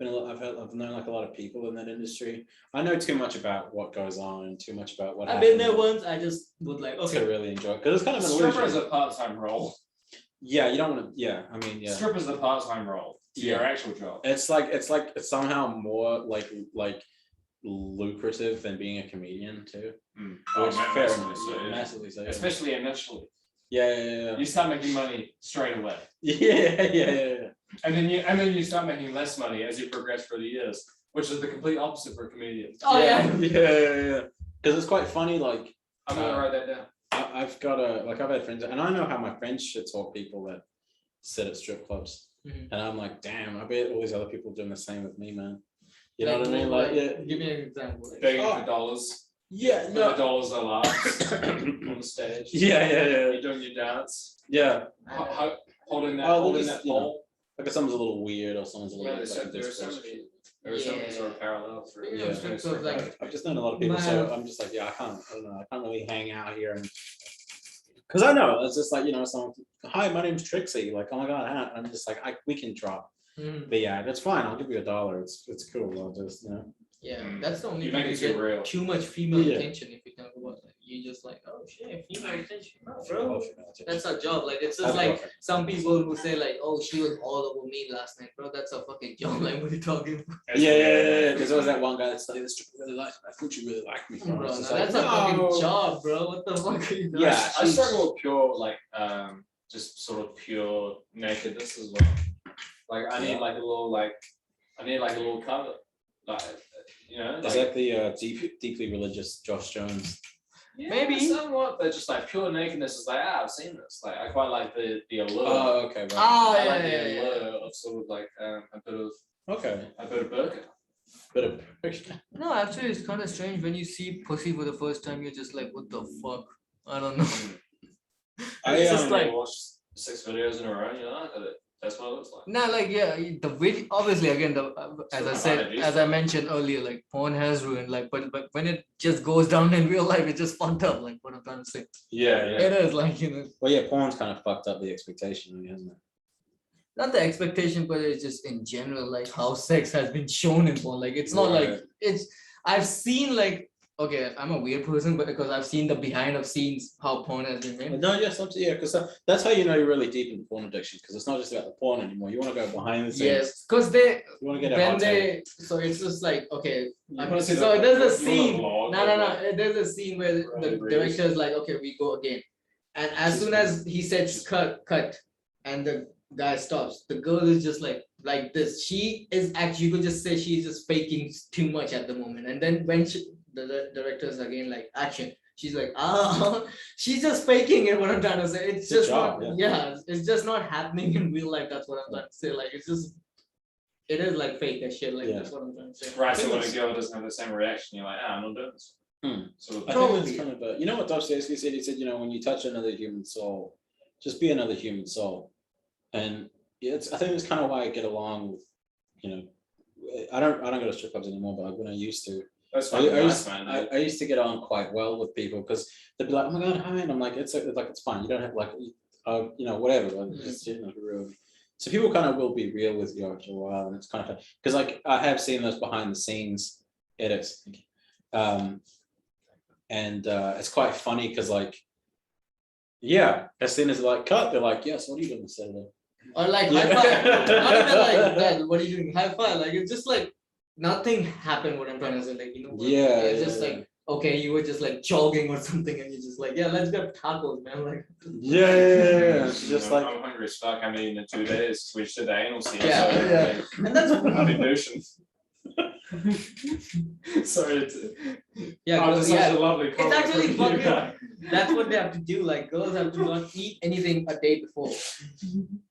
known like a lot of people in that industry. I know too much about what goes on, too much about what I've been there happens once. I just would like, to okay. really enjoy it because it's kind of an Stripper is illusion. a part-time role. Yeah, you don't want to. Yeah, I mean, yeah. Stripper is a part-time role to your Yeah. actual job. It's somehow more like lucrative than being a comedian too. Mm. Which fair massively enough, so, yeah. massively so. Yeah. Especially initially. Yeah. You start making money straight away. Yeah. And then you start making less money as you progress through the years, which is the complete opposite for a comedian. Oh yeah. Yeah. Because it's quite funny. Like I'm gonna write that down. I've had friends, and I know how my friends should talk people that sit at strip clubs, Mhm. and I'm like, damn, I bet all these other people doing the same with me, man. You know Like, what I mean? what, Like, yeah, Give me an example. Like, Begging Oh. for dollars. yeah, The no, dollars are last on the stage. yeah. You're doing your dance. Yeah. Holding that, Oh, holding just, that you know, pole. like if someone's a little weird or someone's a Yeah, little there's like so many, there are so many Yeah. sort of parallels through. Yeah, strip clubs, like- I've just known a lot of people, so Man. I'm just like, yeah, I don't know, I can't really hang out here, and because I know it's just like, you know, someone, hi, my name's Trixie, like, oh my god, and I'm just like, we can drop Mhm. the ad, it's fine, I'll give you $1, it's cool, I'll just, you know. Yeah, Mm. that's the only You thing make you it too get real. too much female Yeah. attention if you talk about it. You just like, oh shit, female attention. No, bro. That's our job. Like it's just like some people who say like, oh, she was all over me last night, bro. That's a fucking job. Like what are you talking about? Yeah. There's always that one guy that's like, this stripper really likes me. I thought you really liked me. Bro, Bro. no, It's just that's like, a fucking no. job, bro. What the fuck are you doing? Yeah. I struggle with pure just sort of pure nakedness as well. Like I need like a little cover, like you know. Is Like, that the deeply religious Josh Jones? yeah, maybe. somewhat, but just like pure nakedness is like I've seen this. Like I quite like the allure. Oh, okay. Right. Oh I like yeah, the yeah, allure yeah. of sort of like a bit Okay. of burqa. Bit of No, actually, it's kind of strange when you see pussy for the first time. You're just like, what the fuck? I don't know. It's just um, like watch 6 videos in a row. You know, that's what it looks like. Nah, like yeah, the video. Obviously, again, as I said, as I mentioned earlier, like porn has ruined. Like, but when it just goes down in real life, it's just fucked up. Like what I'm trying to say. Yeah, It is like Well, yeah, porn's kind of fucked up the expectation, really, hasn't it? not the expectation, but it's just in general, like how sex has been shown in porn. Like it's not like Right. it's. I've seen like okay, I'm a weird person, but because I've seen the behind of scenes how porn has been made. No, yes, yeah, because that's how you know you're really deep in porn addiction, because it's not just about the porn anymore. You want to go behind the scenes. Yes, because they You want to get a when hot take. they so it's just like okay. You wanna see So the- there's a you want a scene. vlog No, of, no, no. like, There's a scene where the Right, director is like, okay, we go again. And as soon as he says cut, and the guy stops. The girl is just like this. She is actually, you could just say she's just faking too much at the moment. And then when the director is again like action, she's like, she's just faking it. What I'm trying to say, it's Good just job, not, yeah, it's just not happening in real life. That's what I'm trying to say. Like it's just, it is like fake as shit. Like Yeah. that's what I'm trying to say. Right, so when a girl doesn't have the same reaction, you're like, I'm not doing this. Sort I of. think it's kind of a, you know what Dostoevsky said? He said, you know, when you touch another human soul, just be another human soul. And I think it's kind of why I get along with, you know, I don't go to strip clubs anymore, but when I used to, That's fucking nice, man. I used to get on quite well with people because they'd be like, oh my God, hi. And I'm like, it's fine. You don't have like, you know, whatever. Like, it's, you know, real. So people kind of will be real with you after a while. And it's kind of fun. Because like, I have seen those behind the scenes edits. And it's quite funny because like, yeah, as soon as they're like cut, they're like, yes, what are you going to say there? Or like Yeah. high five. Not even like that. What are you doing? High five. Like it's just like nothing happened. What I'm trying to say, like, you know, Yeah, it's yeah, just yeah. like, okay, you were just like jogging or something, and you're just like, yeah, let's get tacos, man. Like, Yeah. It's just like, I'm hungry as fuck. I mean, in 2 days, we did the anal scene. Yeah, so, yeah. And that's I've been douching. Sorry. yeah, Oh, girls, such yeah. a lovely It's comment actually from you. fucking. That's what they have to do. Like girls have to not eat anything a day before.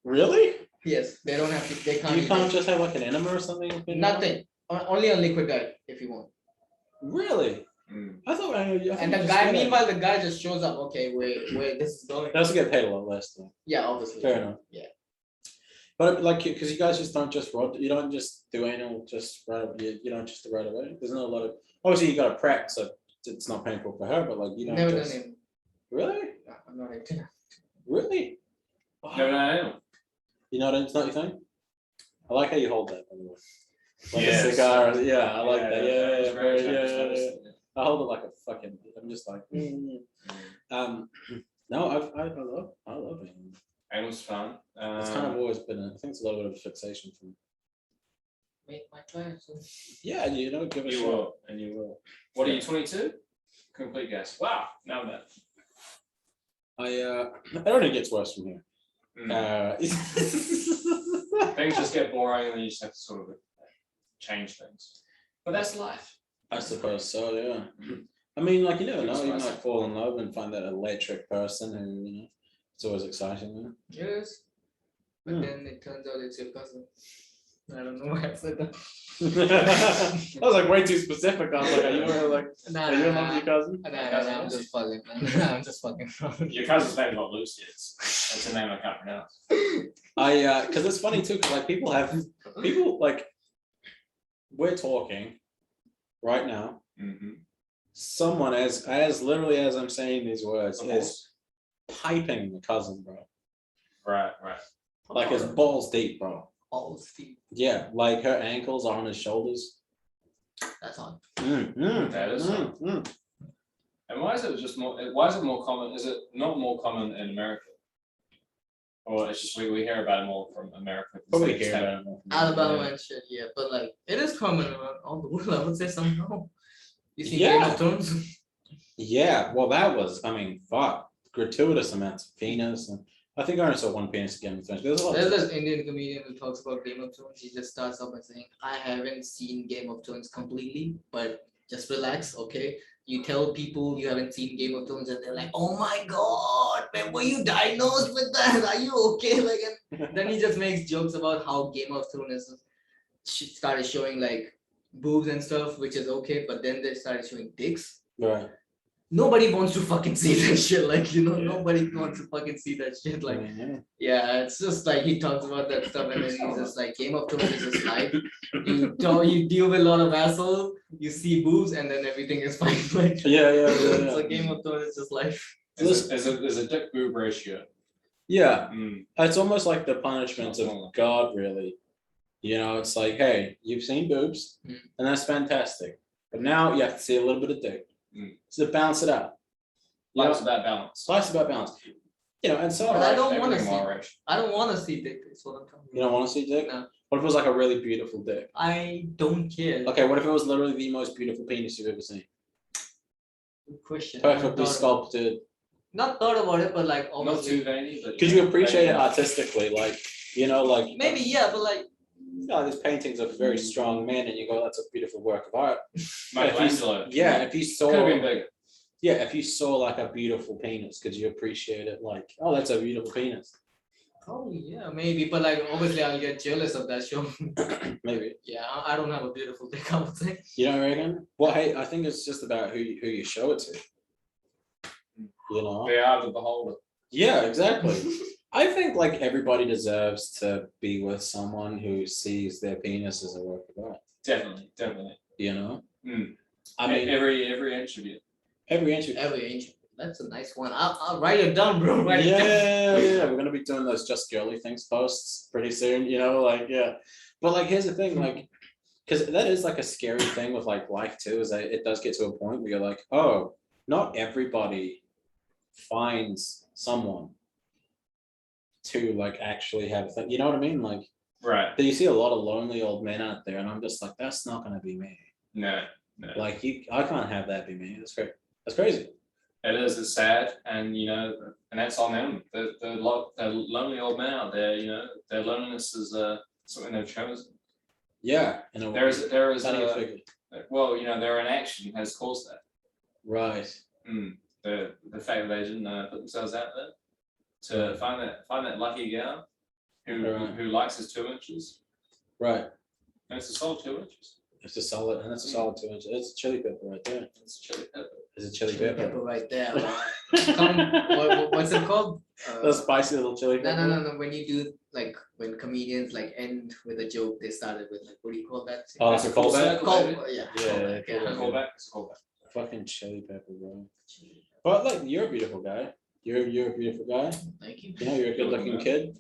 really? Yes, they don't have to. They can't. You eat can't anything. just have like an enema or something? Nothing. Only on liquid diet if you want. Really? I thought I And the guy, meanwhile, the guy just shows up. Okay, where this is going. They also get paid a lot less though. Yeah, obviously. Fair enough. Yeah. But like, because you guys just don't just rod, you don't just do anal just right away. You don't just do right away. There's not a lot of, obviously you got to prep, so it's not painful for her. But like, you don't Never just done it. really, No, I'm not into. really. No, no. You know, it's not your thing. I like how you hold that. By the way. Like Yes. a cigar. Yeah, I like that. Yeah, that was yeah, great. yeah. I hold it like a fucking. I'm just like. No, I love it. Anal's fun. It's kind of always been. I think it's a little bit of a fixation for me. Make my try. So. Yeah, you know, give it a You shot. will, and you will. What are you, 22? Complete guess. Wow, now that. It only gets worse from here. Things just get boring, and then you just have to sort of change things. But that's life. I suppose so. Yeah. I mean, like you never know. You Spicy. might fall in love and find that electric person who, you know, it's always exciting. Yes. But Hmm. then it turns out it's your cousin. I don't know why I said that. That was like way too specific. I was like, are you really like, Nah, are you in love with your cousin? Nah, I'm just fucking. I'm just fucking. Your cousin's name's not Lucy. It's a name I can't pronounce. Because it's funny too. Because like people like, we're talking right now. Mm-hmm. Someone as literally as I'm saying these words Of is course. piping the cousin, bro. Right. Like it's balls deep, bro. All Steve. Yeah, like her ankles are on his shoulders. That's on. That is mm. And why is it just more? Why is it more common? Is it not more common in America? Or it's just we hear about it more from America. Probably hear about it more from Alabama and shit, yeah, but like it is common around all the world. I would say somehow. You see Yeah. Game of Thrones? Yeah, well, that was, I mean, fuck, gratuitous amounts of penis, and I think I only saw one penis again. There's a lot. There's this Indian comedian who talks about Game of Thrones. He just starts off by saying, I haven't seen Game of Thrones completely, but just relax, okay? You tell people you haven't seen Game of Thrones and they're like, oh my god, man, were you diagnosed with that? Are you okay? Like, and then he just makes jokes about how Game of Thrones started showing like boobs and stuff, which is okay, but then they started showing dicks. Right. Nobody wants to fucking see that shit, like, you know, Yeah. nobody wants to fucking see that shit, like, Yeah. yeah, it's just like he talks about that stuff and then he's just like, Game of Thrones is just life. You deal with a lot of assholes, you see boobs, and then everything is fine. Like, Yeah. so Game of Thrones is just life. There's a dick boob ratio. Yeah, Mm. it's almost like the punishments of God, really. You know, it's like, hey, you've seen boobs, Mm. and that's fantastic. But now you have to see a little bit of dick. Mm. So balance it out. You know, Life's about balance. life's about balance. You know, and so But I don't wanna Everything see- moderation. I don't want to see dick. That's what I'm talking you don't want to see dick? No. What if it was like a really beautiful dick? I don't care. Okay, what if it was literally the most beautiful penis you've ever seen? Good question. I haven't Perfectly thought about it. sculpted. Not thought about it, but like Not obviously. too veiny, but Could you appreciate it artistically? Like, You know, like Maybe, yeah, but like, no, there's paintings of very strong men, and you go, "That's a beautiful work of art." Michelangelo. Yeah, if you saw, Could have been bigger. yeah, if you saw like a beautiful penis, could you appreciate it? Like, oh, that's a beautiful penis. oh yeah, maybe, but like obviously I'll get jealous of that show. Maybe. Yeah, I don't have a beautiful dick, I would say. You don't reckon? Well, hey, I think it's just about who you show it to. You know? They are the beholder. Yeah, exactly. I think like everybody deserves to be with someone who sees their penis as a work of art. Definitely, definitely. You know? Mm. I mean, every inch of you. every inch. Every inch. That's a nice one. I'll write it down, bro. Write it down. Yeah, we're gonna be doing those just girly things posts pretty soon, you know, like yeah. But like here's the thing, like, because that is like a scary thing with like life too, is that it does get to a point where you're like, oh, not everybody finds someone to like actually have a thing. You know what I mean? Like Right. you see a lot of lonely old men out there, and I'm just like, that's not gonna be me. No. Like I can't have that be me. That's great. That's crazy. It is. It's sad, and and that's on them. The lonely old men out there. Their loneliness is something they've chosen. Yeah. And There is how do you figure? well, their inaction has caused that. Right. The fact that they didn't put themselves out there to find that lucky gal who likes his 2 inches. Right. And it's a solid 2 inches. It's a solid, and it's a solid 2 inches. It's a chili pepper right there. It's chili pepper. It's a chili Chili pepper. pepper right there. What's it called? The spicy little chili pepper. No. When you do like when comedians like end with a joke, they started with like what do you call that? Oh, that's a callback. Yeah. Yeah, Callback, yeah, It's a callback. It's a callback. Fucking chili pepper, bro. But like, you're a beautiful guy. You're a beautiful guy. Thank you. You know, you're a good-looking kid.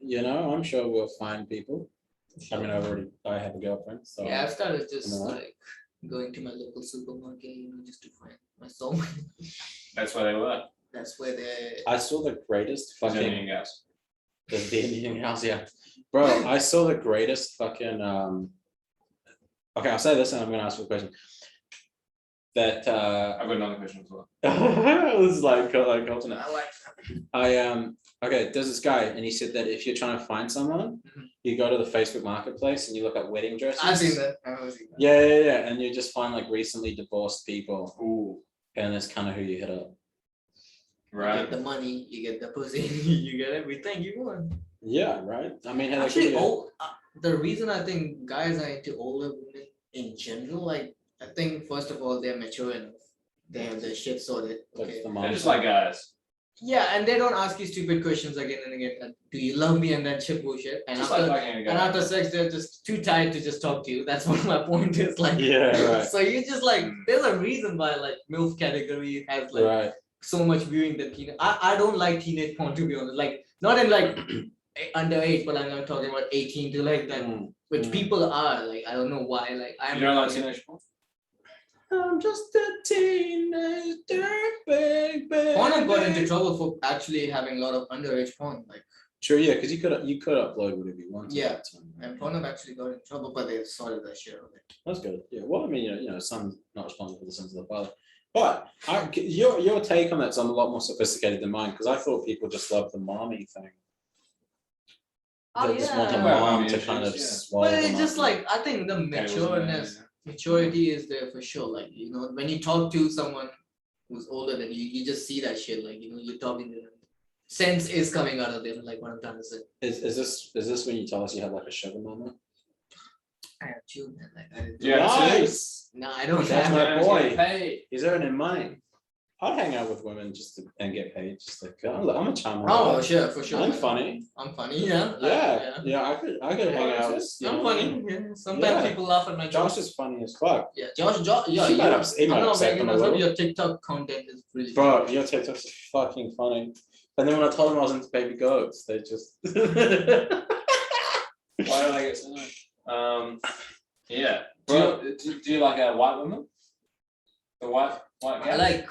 You know, I'm sure we'll find people. I mean, I have a girlfriend, so Yeah, I've started just You know what? like going to my local supermarket, just to find my soul. That's where they were. That's where they. I saw the greatest fucking Anything else? the Indian house. Yeah, bro, I saw the greatest fucking. Okay, I'll say this, and I'm gonna ask you a question. That I've got another question as well. it was like alternate. I like. Okay, there's this guy, and he said that if you're trying to find someone, you go to the Facebook Marketplace and you look at wedding dresses. I've seen that. I've seen that. Yeah, and you just find like recently divorced people, Ooh. and that's kind of who you hit up. You Right. get the money, you get the pussy, you get everything you want. Yeah, right. I mean, hey, that could Actually, be the reason I think guys are into older women in general, like I think first of all they're mature enough, they have their shit sorted. that's Okay. the They're mom. just like guys. Yeah, and they don't ask you stupid questions again and again. Like, do you love me? And that shit bullshit. And Just after like fucking a guy. and after sex, they're just too tired to just talk to you. That's what my point is. Like, Yeah, right. So you just like, there's a reason why like MILF category has like Right. so much viewing than teenage. I don't like teenage porn, to be honest. Like not in like underage, but I'm not talking about 18 to like that, which people are like. I don't know why. Like I'm. You don't like teenage porn? I'm just a teenage dirtbag. Pornhub got into trouble for actually having a lot of underage porn. Like, Sure, yeah, because you could upload whatever you want. Yeah. at that time, right? and Pornhub actually got in trouble, but they sorted that shit out. That's good. Yeah. Well, I mean, son's not responsible for the sins of the father. But your take on that's a lot more sophisticated than mine, because I thought people just love the mommy thing. They just want a Well, mom mommy to kind of issues, yeah. swallow But them it's just up. like I think the maturity is there for sure. Like when you talk to someone who's older than you just see that shit. Like you're talking to them. Sense is coming out of them. Like what I'm trying to say. Is this when you tell us you have like a sugar mama? I have two, man. Like I didn't. Yeah, Nice. No, I don't That's have. my boy. Hey. He's earning money. I'd hang out with women and get paid. Just like I'm a charmer. Oh, sure, for sure. I'm man. funny. I'm funny. Yeah. Yeah. I could hang out with. I'm funny. Yeah. Sometimes Yeah. people laugh at my Josh jokes. is funny as fuck. Yeah, Josh. Yeah, He might I'm not upset making them a this up. little. Your TikTok content is really. Bro, your TikToks are fucking funny. And then when I told them I was into baby goats, they just. Why did I get to know? Yeah. Do you like a white woman? The white I gal? like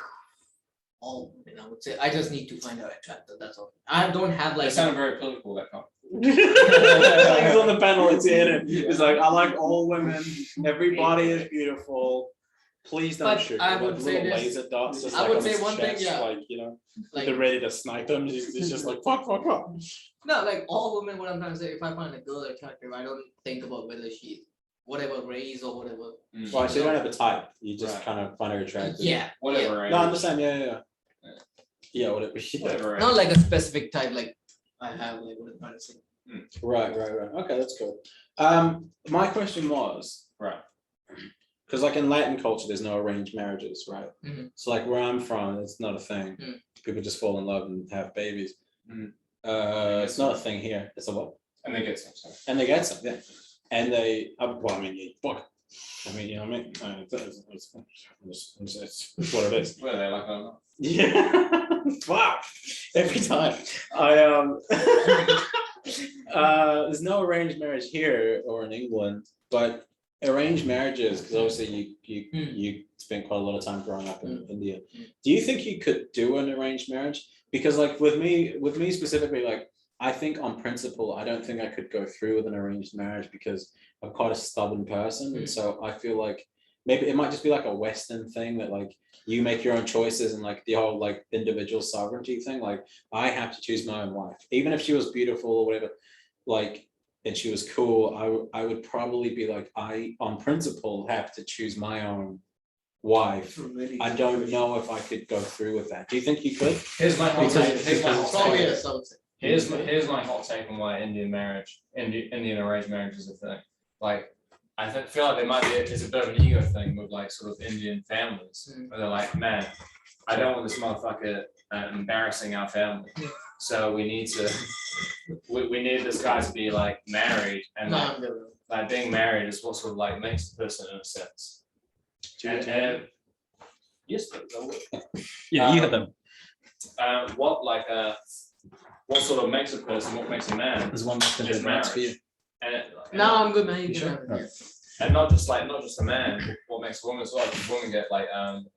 all women, I would say. I just need to find her attractive. That's all. I don't have They like. sound very political, that comment. He's on the panel, it's in it. He's like, I like all women. Everybody is beautiful. Please don't But shoot. I Like would say little this- laser dots. Just I like would on say his one thing, chest, yeah. like you know, Like they're ready to snipe him. It's just like fuck. no, like all women. What I'm trying to say, if I find a girl attractive, I don't think about whether she's whatever race or whatever. Right, so you don't have a type. You just Right. kind of find her attractive. Yeah, Whatever. No, I age. understand. Yeah. Yeah, whatever. Whatever. not age. like a specific type. Like I have, like what I'm trying to say. Right. Okay, that's cool. My question was, Right. because like in Latin culture, there's no arranged marriages, right? Mhm. So like where I'm from, it's not a thing. Mm. People just fall in love and have babies. Mhm. It's not a thing here. It's a what? And they get some. Sorry. And they get some, yeah. And they, well, I mean, yeah, fuck. I mean, you know what I mean? It's what it is. What are they like? I don't know. Yeah. Wow. Every time. There's no arranged marriage here or in England, but arranged marriages, because obviously you spent quite a lot of time growing up in India. Do you think you could do an arranged marriage? Because like with me specifically, like I think on principle, I don't think I could go through with an arranged marriage because I'm quite a stubborn person. And so I feel like maybe it might just be like a Western thing that like you make your own choices and like the whole like individual sovereignty thing. Like I have to choose my own wife, even if she was beautiful or whatever, like, and she was cool. I would probably be like, I on principle have to choose my own wife. Really I don't know if I could go through with that. Do you think you could? Here's my hot take. Here's my hot Probably take. yes, I would say. Here's my hot take on why Indian arranged marriage is a thing. Like, feel like there might be it's a bit of an ego thing with like sort of Indian families where they're like, man, I don't want this motherfucker embarrassing our family, so we need to we need this guy to be like married, and No, like, I'm good. like being married is what sort of like makes the person in a sense. And yes, but Yeah, you have them. what sort of makes a person, what makes a man, There's one left in is the match for you. marriage. No, I'm good, man. You You can sure? have it, yeah. And not just a man, what makes a woman as well, because women get like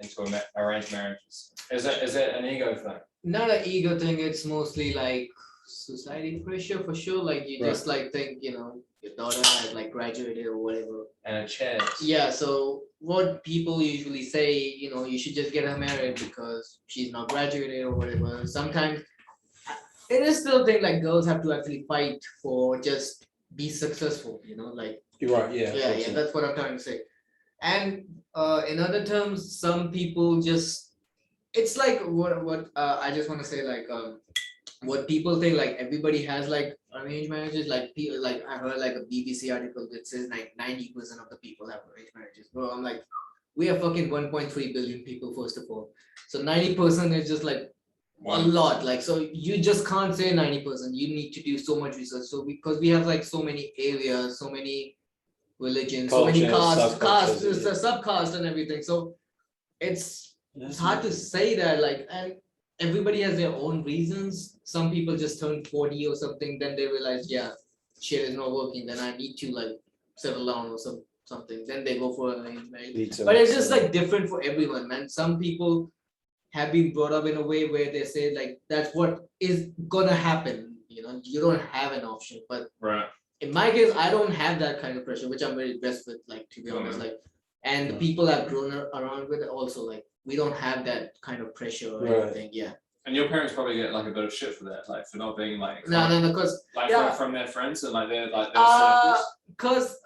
into arranged marriages. Is it an ego thing? Not an ego thing, it's mostly like society pressure for sure. Like you Right. just like think, your daughter has like graduated or whatever. And a chairs. Yeah, so what people usually say, you should just get her married because she's not graduated or whatever. Sometimes it is still a thing like girls have to actually fight for just be successful, like You're right, yeah. yeah, that's what I'm trying to say. And in other terms, some people just it's like what I just want to say, like what people think, like everybody has like arranged marriages, like people, like I heard like a BBC article that says like 90% of the people have arranged marriages. Bro, I'm like, we are fucking 1.3 billion people first of all, so 90% is just like a lot. Like, so you just can't say 90%. You need to do so much research. So because we have like so many areas, so many religions, so many Cultures, castes, subcultures, yeah. subcaste and everything. So it's hard to say that, like, and everybody has their own reasons. Some people just turn 40 or something, then they realize, yeah, shit is not working, then I need to like settle down or something. Then they go for arranged marriage. But it's just like different for everyone, man. Some people have been brought up in a way where they say like that's what is gonna happen. You don't have an option. But Right. in my case, I don't have that kind of pressure, which I'm very blessed with, like, to be honest. Like, and the people I've grown around with also, like, we don't have that kind of pressure or anything. Yeah. And your parents probably get like a bit of shit for that, like for not being like No, because like yeah. from their friends and like their circles. Because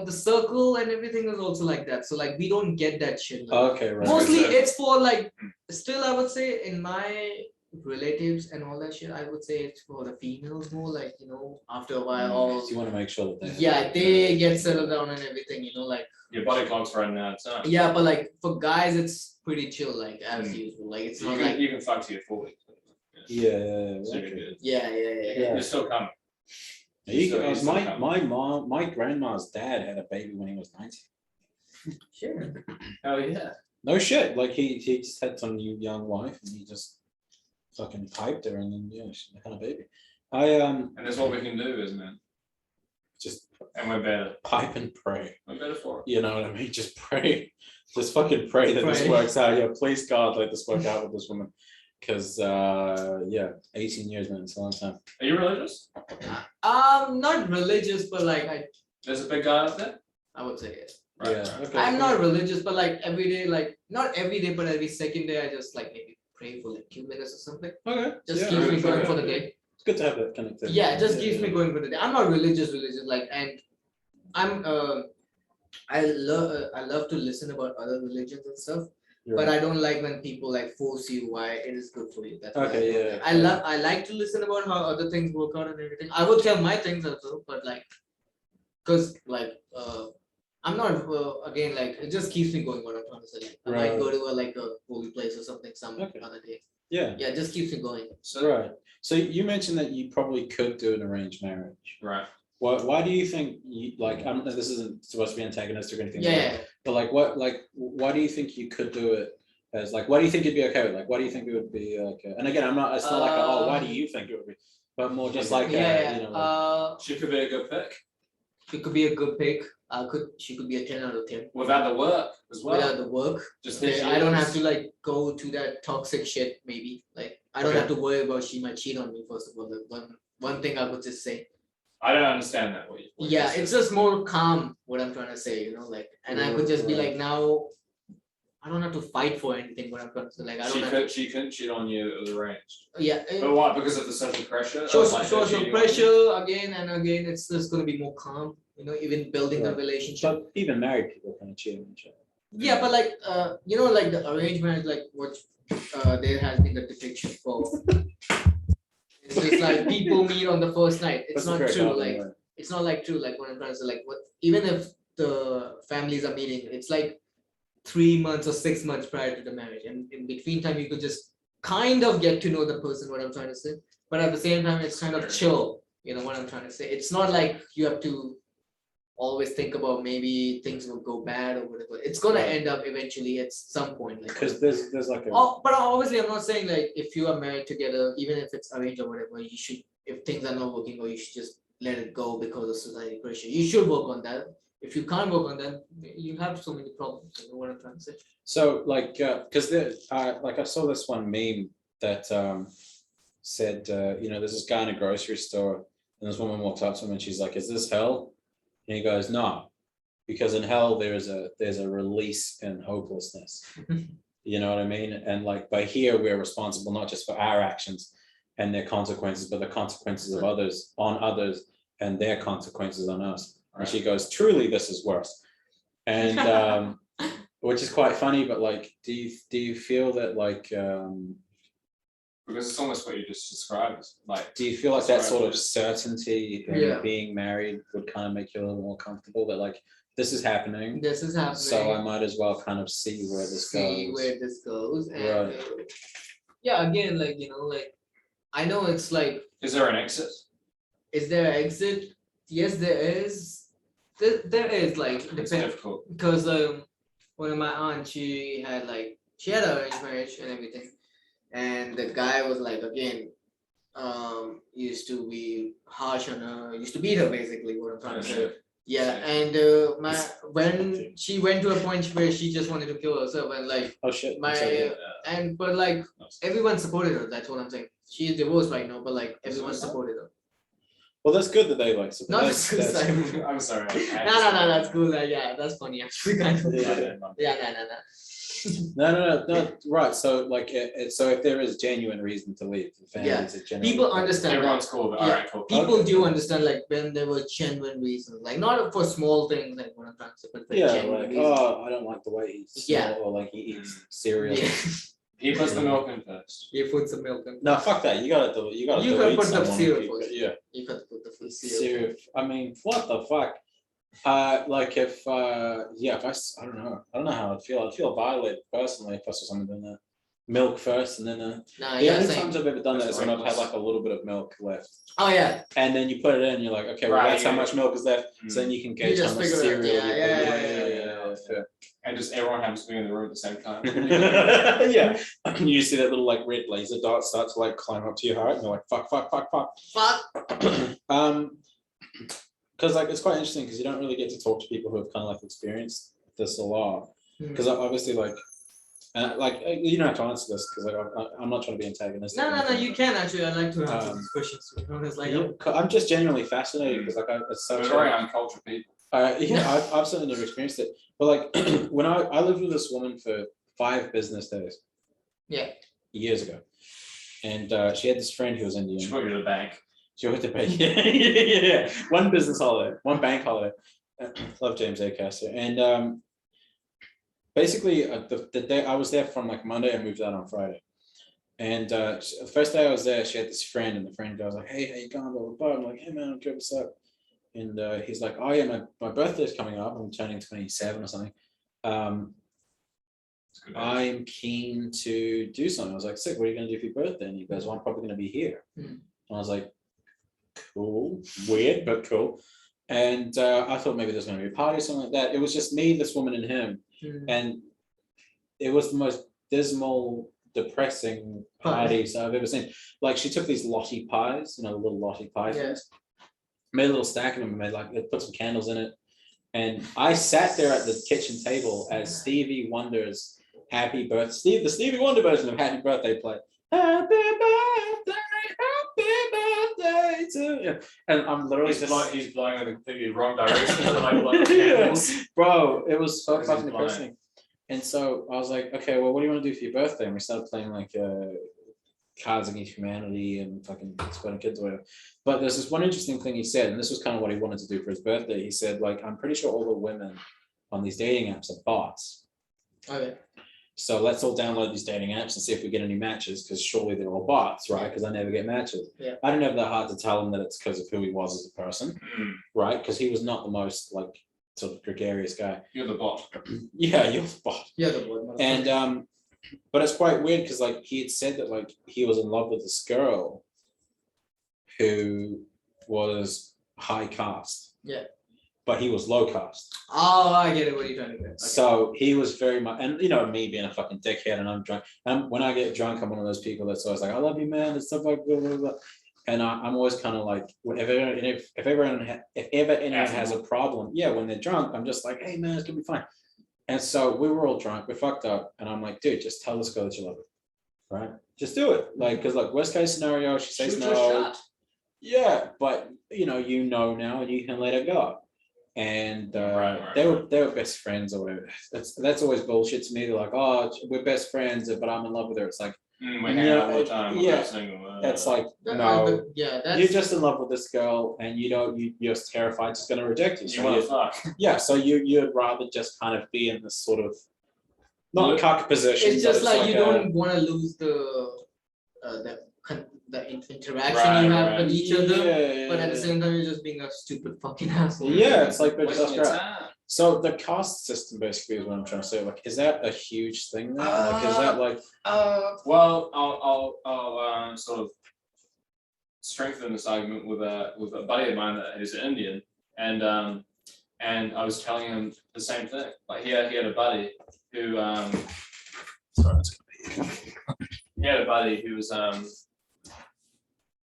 the circle and everything is also like that. So like we don't get that shit. Like, Okay, right. mostly Exactly. it's for like, still I would say in my relatives and all that shit, I would say it's for the females more, like, after a while all So you want to make sure that they get settled down and everything, like Your body clock's running out of time. yeah, but like for guys it's pretty chill, like as usual. Like it's So not like you can fuck to your 40. Yeah. So you're good. yeah. You're still coming. My grandma's dad had a baby when he was 90. Sure. Hell yeah. No shit. Like he just had some new young wife and he just fucking piped her and then she had a baby. And that's what we can do, isn't it? Just And we're better. pipe and pray. We're better for it. You know what I mean? Just pray. Just fucking pray that this Pray. works out. Yeah, please God, let this work out with this woman. Because 18 years, man, it's a long time. Are you religious? Not religious, but like There's a big guy out there. I would say yes. Right, Yeah. right. Okay. I'm not religious, but like every day, like not every day, but every second day, I just like maybe pray for like 2 minutes or something. Okay. Just yeah, keeps me right, going right, for the yeah. day. It's good to have that connectivity. Yeah, it just keeps yeah. me going for the day. I'm not religious, like, and I'm I love to listen about other religions and stuff, You're but right. I don't like when people like force you why it is good for you. That's why Okay, I don't yeah, like. yeah. I like to listen about how other things work out and everything. I would tell my things also, but like, cause like I'm not again like it just keeps me going. What I'm trying to say, like, I might go to a holy place or something some Okay. other day. Yeah. Yeah, it just keeps me going. Right. So you mentioned that you probably could do an arranged marriage. Right. Why do you think you like? This isn't supposed to be antagonistic or anything. Yeah, like yeah, that, but why do you think you could do it? As like, why do you think you'd be okay with? Like, why do you think it would be like? And again, I'm not. It's not like why do you think it would be? But more just like yeah. you know. Like, She could be a good pick She could be a good pick. She could be a 10 out of 10 without the work as well. without the work. Just Okay, this I don't year's- have to like go to that toxic shit. Maybe like I don't Okay. have to worry about she might cheat on me. First of all, like one thing I would just say. I don't understand that. What you Yeah, just it's said. just more calm. What I'm trying to say, like, and I could just be Right. like now. I don't have to fight for anything. What I'm trying to say, like I don't have. She couldn't cheat on you. It was arranged. Yeah. But why? Because of the social pressure. of, Social, like, her social cheating on you? pressure again and again. It's just gonna be more calm. Even building the Right. relationship. but even married people kind of cheat on each other. Yeah, but like like the arrangement, like what there has been the depiction for. It's just like people meet on the first night. It's That's a not great true. album, Like right? it's not like true. Like what I'm trying to say, like what even if the families are meeting, it's like 3 months or 6 months prior to the marriage, and in between time you could just kind of get to know the person. What I'm trying to say, but at the same time it's kind of chill. You know what I'm trying to say? It's not like you have to always think about maybe things will go bad or whatever. It's gonna Right. end up eventually at some point. Like Because there's like a oh, but obviously I'm not saying like if you are married together, even if it's arranged or whatever, you should if things are not working or you should just let it go because of society pressure. You should work on that. If you can't work on that, you have so many problems. You know what I'm trying to say? so like because like I saw this one meme that said there's this guy in a grocery store and this woman walks up to him and she's like, "Is this hell?" And he goes, "No, because in hell there's a release in hopelessness." You know what I mean? And like by here we're responsible not just for our actions and their consequences, but the consequences of others on others and their consequences on us. And she goes, "Truly, this is worse." And which is quite funny, but like, do you feel that like Because it's almost what you just described. Like, do you feel like that That's sort right. of certainty in Yeah. being married would kind of make you a little more comfortable that like this is happening, This is happening. so I might as well kind of see where this See goes. where this goes. And Right. yeah, again, like I know it's like, is there an exit? is there an exit? Yes, there is. There is like It's depend difficult. because one of my aunt she had an arranged marriage and everything, and the guy was like again used to be harsh on her, used to beat her basically. What I'm trying to say. Yeah, and when she went to a point where she just wanted to kill herself, and like Oh shit! my I'm sorry. but like everyone supported her. That's what I'm saying. She is divorced right now, but like everyone supported her. Well, that's good that they like. So Not that's, suicide. I'm sorry. No, that's cool. Yeah, that's funny actually. Kind of. Yeah. Yeah, No. Right. So like, so if there is genuine reason to leave, the family Yeah. is a genuine. People understand. that. Everyone's cool, but Yeah. alright, cool. People Okay. do understand like when there were genuine reasons, like not for small things like what I'm trying to say, but for Yeah, genuine like reasons. I don't like the way he eats. Yeah. Or like he eats cereal. Yeah. He puts the milk in first. You put some milk in. No, fuck that. You gotta You gotta delete put the someone cereal if you- first. Yeah. You got to put the full cereal. Cereal. I mean, what the fuck? Like if if I don't know how I'd feel. I'd feel violated personally if I saw someone doing that. Milk first, and then Nah, the yeah, only same. times I've ever done that That's is when I've had reckless. like a little bit of milk left, Oh yeah. and then you put it in, and you're like, okay, well Right, that's how yeah. much milk is left, so then you can gauge just how much figure it out, cereal. yeah, you put. yeah. Fair. And just everyone happens to be in the room at the same time. Yeah, you see that little like red laser dot start to like climb up to your heart, and you're like, fuck. Fuck. Because like it's quite interesting because you don't really get to talk to people who have kind of like experienced this a lot. Hmm. Because obviously like, you don't have to answer this because like I'm not trying to be antagonistic. or No, anything, you can actually. I like to answer Um, these questions. To be honest, like I'm just genuinely fascinated because like it's We're such very a uncultured people. Yeah, I've certainly never experienced it. But like when I lived with this woman for 5 business days. Yeah. Years ago. And she had this friend who was Indian. She went to the bank. She went to bank. Yeah. One business holiday, one bank holiday. Love James Acaster. And basically the day I was there from like Monday, I moved out on Friday. And the first day I was there, she had this friend, and the friend goes like, "Hey, how you going?" Blah, blah, blah. I'm like, "Hey man, I'm good, what's up?" And he's like, "Oh yeah, my birthday's coming up. I'm turning 27 or something. I'm keen to do something." I was like, "Sick, what are you gonna do for your birthday?" And he goes, "Well, I'm probably gonna be here." And I was like, "Cool, weird, but cool." And I thought maybe there's gonna be a party or something like that. It was just me, this woman, and him. And it was the most dismal, depressing parties I've ever seen. Like she took these Lottie pies, little Lottie pie things, made a little stack of them, and they put some candles in it. And I sat there at the kitchen table as Stevie Wonder's Happy Birthday, the Stevie Wonder version of Happy Birthday played. Happy birthday to you. And I'm literally he's blowing in the wrong direction. Bro, it was so fucking depressing. And so I was like, okay, well, what do you want to do for your birthday? And we started playing like Cards Against Humanity and fucking Exploding Kids or whatever. But there's this one interesting thing he said, and this was kind of what he wanted to do for his birthday. He said, like, I'm pretty sure all the women on these dating apps are bots. Okay. So let's all download these dating apps and see if we get any matches, because surely they're all bots, right? Because I never get matches. Yeah. I didn't have that hard to tell him that it's because of who he was as a person, right? Because he was not the most like sort of gregarious guy. You're the bot. Yeah, you're the bot. Yeah, the bot. And but it's quite weird because like he had said that like he was in love with this girl who was high caste. Yeah. But he was low caste. Oh, I get it. What are you trying to get? Okay. So he was very much, and me being a fucking dickhead, and I'm drunk. And when I get drunk, I'm one of those people that's always like, "I love you, man," and stuff like blah blah blah. And I'm always kind of like, if ever anyone has a problem, yeah, when they're drunk, I'm just like, "Hey, man, it's gonna be fine." And so we were all drunk, we're fucked up, and I'm like, "Dude, just tell this girl that you love her, right? Just do it." Like, because like worst case scenario, she says no. Yeah, but you know now, and you can let her go. And they were best friends or whatever. That's always bullshit to me. They're like, "Oh, we're best friends, but I'm in love with her." It's like, we hang out all the time. Yeah, it's like, no, that's... you're just in love with this girl, and you're terrified she's going to reject you. You want to fuck. Yeah, so you'd rather just kind of be in this sort of not cuck position. It's just like you don't want to lose the interaction you have with each other, but at the same time you're just being a stupid fucking asshole. Yeah, it's like, but that's right. So the caste system basically is what I'm trying to say. Like, is that a huge thing there? Like, is that like? Well, I'll sort of strengthen this argument with a buddy of mine that is Indian, and I was telling him the same thing. Like he had a buddy who sorry, he had a buddy who was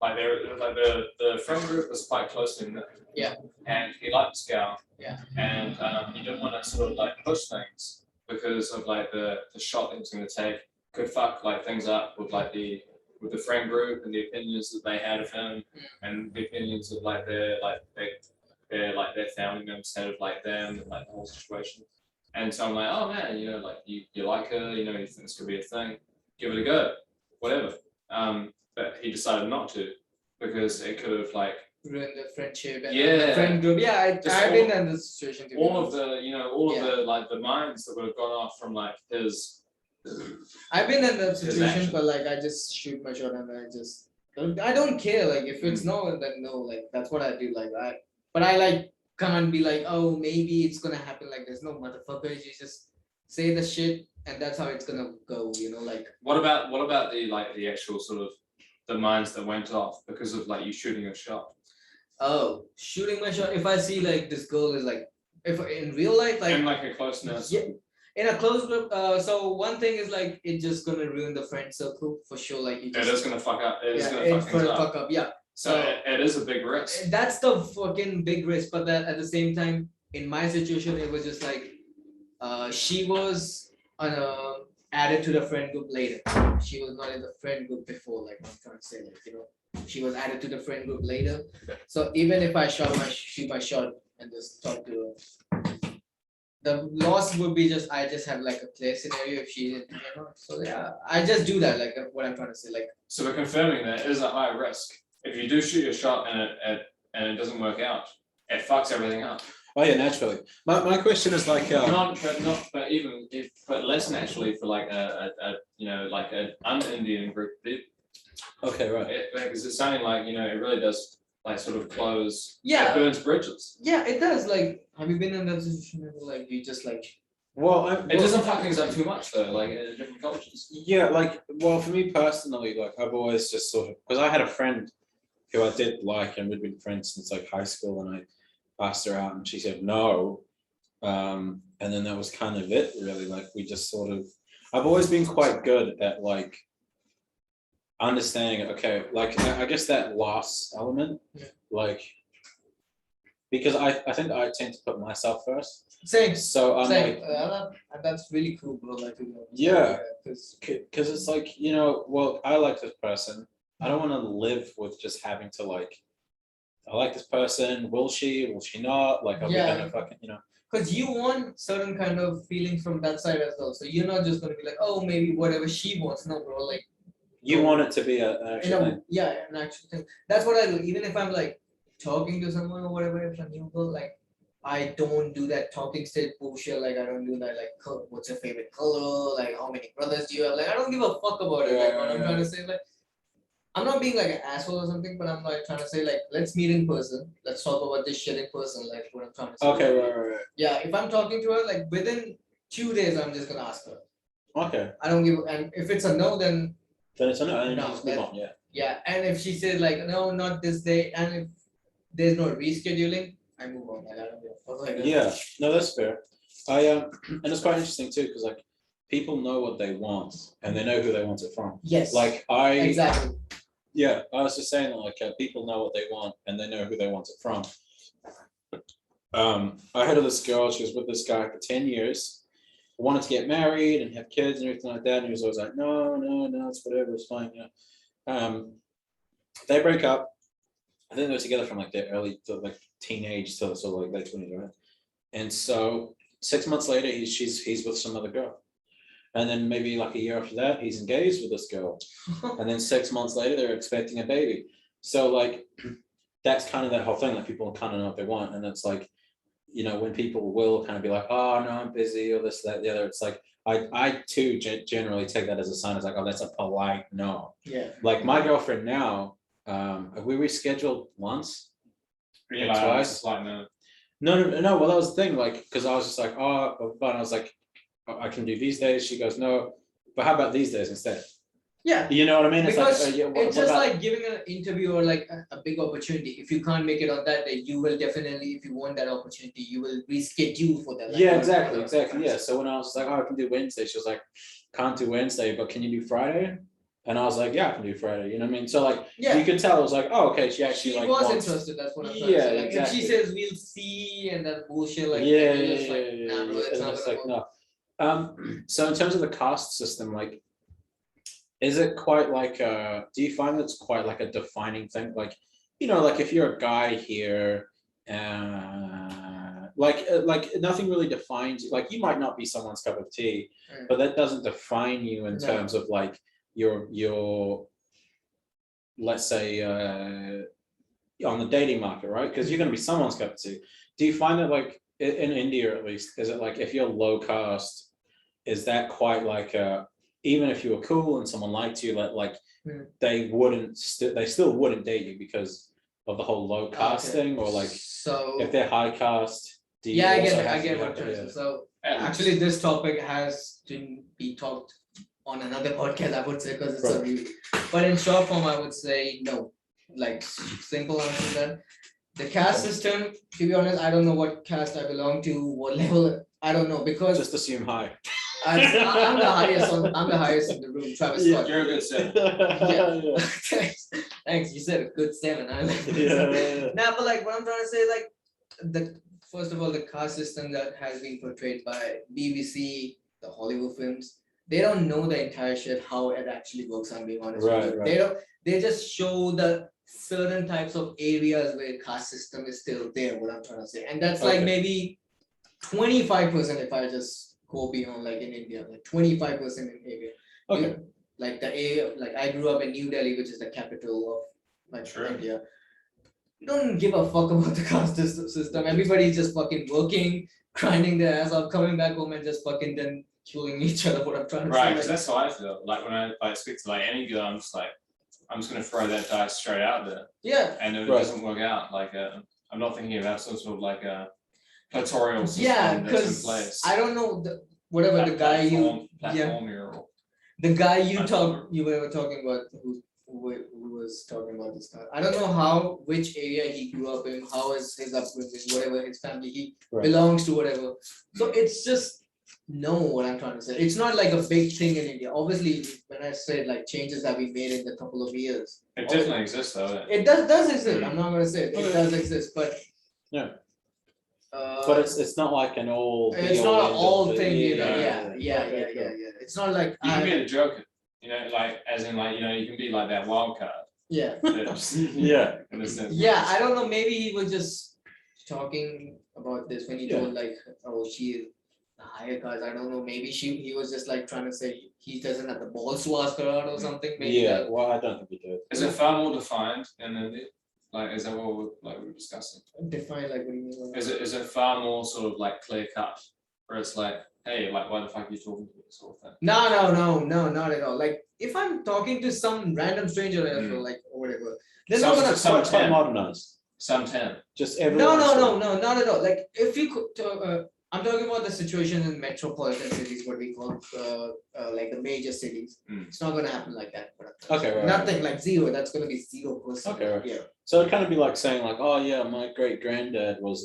like the friend group was quite closely knit. Yeah. And he liked this gal. Yeah. And he didn't want to sort of like push things because of like the shot that he was going to take could fuck like things up with like with the friend group and the opinions that they had of him and the opinions of like their family members had of like them and like the whole situation. And so I'm like, oh man, like you like her, you think this could be a thing, give it a go, whatever. But he decided not to because it could have like ruined the friendship and the friend group. Yeah, I've been in this situation too. All of the like the minds that would have gone off from like his. I've been in that situation, but like I just shoot my shot and I don't care. Like if it's no, then no. Like that's what I do. Like I like come and be like, oh, maybe it's gonna happen like this. No, motherfucker, you just say the shit and that's how it's gonna go. Like. What about the actual sort of the minds that went off because of like you shooting a shot? Oh, shooting my shot. If I see like this girl is like, if in real life, like in like a closeness. Yeah, in a close group. So one thing is like it's just gonna ruin the friend circle for sure. Like it is gonna fuck up. It is gonna fuck up. Yeah. So it is a big risk. That's the fucking big risk. But that at the same time, in my situation, it was just like, she was added to the friend group later. She was not in the friend group before. Like I'm trying to say, like she was added to the friend group later. So even if I shoot my shot and just talk to her, the loss would be just I just have like a play scenario if she didn't, So yeah, I just do that. Like what I'm trying to say, like So we're confirming that it is a high risk. If you do shoot your shot and it doesn't work out, it fucks everything up. Oh yeah, naturally. My question is like, But less naturally for like a like an un-Indian group of people. okay, right. Because it's sounding like it really does like sort of close. Yeah. It burns bridges. yeah, it does. Like have you been in that situation where like you just like Well, It doesn't fuck things up too much though, like in different cultures. yeah, like, well, for me personally, like I've always just sort of, because I had a friend who I did like, and we'd been friends since like high school, and I asked her out and she said no. And then that was kind of it, really. Like we just sort of, I've always been quite good at like understanding, okay, like I guess that loss element, like, because I think I tend to put myself first. same. So I'm Same. like, That's really cool, bro. Like Yeah. because because it's like, well, I like this person. I don't want to live with just having to like, I like this person. Will she not? Like, are we Yeah. gonna fucking, because you want certain kind of feelings from that side as well. So you're not just gonna be like, oh, maybe whatever she wants. No, bro. Like you want it to be an in actual a, thing. yeah, an actual thing. That's what I do. Even if I'm like talking to someone or whatever, if I'm new girl, like I don't do that talking stage bullshit. Like I don't do that. Like, what's your favorite color? Like, how many brothers do you have? Like, I don't give a fuck about it. Like, what I'm trying to say, like, I'm not being like an asshole or something, but I'm like trying to say, like, let's meet in person. Let's talk about this shit in person. Like, what I'm trying to say. Okay, right. Yeah, if I'm talking to her, like within 2 days, I'm just gonna ask her. Okay. I don't give, and if it's a no, then Then it's a no, and you No, just move that- on, yeah. yeah. And if she says like, no, not this day, and if there's no rescheduling, I move on. Like, I don't give a fuck. Like, Yeah, no, that's fair. I and it's quite interesting too, because like people know what they want and they know who they want it from. Yes. Like exactly. yeah, I was just saying that like people know what they want and they know who they want it from. I had this girl, she was with this guy for 10 years, wanted to get married and have kids and everything like that, and he was always like, no, it's whatever, it's fine, they break up. I think they were together from like their early to like teenage to sort of like late 20s, right? And so 6 months later, he's with some other girl. And then maybe like a year after that, he's engaged with this girl. And then 6 months later, they're expecting a baby. So like, that's kind of that whole thing, like people kind of know what they want. And it's like, when people will kind of be like, oh no, I'm busy, or this, that, the other, it's like, I too generally take that as a sign. It's like, oh, that's a polite no. Yeah. Like my girlfriend now, have we rescheduled once? Yeah, Twice? like no. No. Well, that was the thing, like, because I was just like, oh, but I was like, I can do these days. She goes, no, but how about these days instead? Yeah. You know what I mean? It's Because like, it's just like giving an interview or like a big opportunity. If you can't make it on that day, you will definitely, if you want that opportunity, you will reschedule for that. Like, yeah, exactly. Yeah. So when I was like, oh, I can do Wednesday, she was like, can't do Wednesday, but can you do Friday? And I was like, yeah, I can do Friday. You know what I mean? So like, Yeah. you could tell it was like, oh, okay, she actually She like was wants- interested. That's what I'm trying to say. Like, exactly. if she says we'll see and that bullshit, like yeah, you're yeah, just yeah, like, yeah, nah, bro, yeah. it's And not it's gonna like work. no. So in terms of the caste system, like, is it quite like do you find that's quite like a defining thing? Like, like if you're a guy here, like nothing really defines you. Like you might not be someone's cup of tea, but that doesn't define you in No. terms of like your let's say on the dating market, right? Because you're going to be someone's cup of tea. Do you find that like in India at least, is it like if you're low caste, is that quite like even if you were cool and someone liked you, like they still wouldn't date you because of the whole low caste thing, or like so if they're high caste, do you yeah, I also get it. have I to get be what like, you're trying to yeah. say. So actually, this topic has to be talked on another podcast, I would say, because it's a Right. really. But in short form, I would say no. Like simple answer to that. The caste system, to be honest, I don't know what caste I belong to, what level. I don't know because Just assume high. I'm the highest. I'm the highest in the room. Travis Yeah. Scott. You're a good set. Yeah. Thanks. You said a good 7. I like it. Yeah. Now, but like what I'm trying to say, like the first of all, the caste system that has been portrayed by BBC, the Hollywood films, they don't know the entire shit how it actually works. I'm being honest. with Right, you. right. They don't. They just show the certain types of areas where caste system is still there, what I'm trying to say. And that's like Okay. maybe 25% if I just go beyond like in India, like 25% in area. Okay. Like the area, like I grew up in New Delhi, which is the capital of like Sure. India. You don't give a fuck about the caste system. Everybody's just fucking working, grinding their ass off, coming back home and just fucking then killing each other. What I'm trying to Right, say. because that's how I feel. Like when I like speak to like any girl, I'm just like, I'm just gonna throw that dice straight out there, Yeah. and if it Right. doesn't work out, like I'm not thinking about some sort of like a tutorial system Yeah, that's in because place. I don't know whatever the guy you platform or the guy you Platform. you were talking about who was talking about this guy. I don't know how which area he grew up in, how is his upbringing, whatever his family he Right. belongs to, whatever. So it's just know what I'm trying to say. It's not like a big thing in India. Obviously, when I said like changes have been made in the couple of years, it definitely exists though. it does exist. I'm not gonna say it does exist, but Yeah. uh, But it's not like an all. it's be not end an all of it. thing, you know. yeah, Yeah. It's not like You can be the joker, you know, like as in like you can be like that wild card. yeah. Yeah. In a sense. Yeah, I don't know. Maybe he was just talking about this when he Yeah. told like, oh, she is the higher caste. I don't know. Maybe he was just like trying to say he doesn't have the balls to ask her out or something. Maybe Yeah. that- Well, I don't think we do. Is it far more defined in India? Like, is that what we're discussing? define like what do you mean? Is it far more sort of like clear cut, where it's like, hey, like why the fuck are you talking to me, sort of thing? No, not at all. Like if I'm talking to some random stranger as well, like or whatever, they're not gonna. Some Quite, quite 10. modernized. Some 10. Just everyone. No, not at all. Like if you could, I'm talking about the situation in metropolitan cities, what we call like the major cities. Mm. It's not gonna happen like that. Okay, right. Nothing like zero. That's gonna be 0%. Okay, right. Yeah. So it'd kind of be like saying like, oh yeah, my great granddad was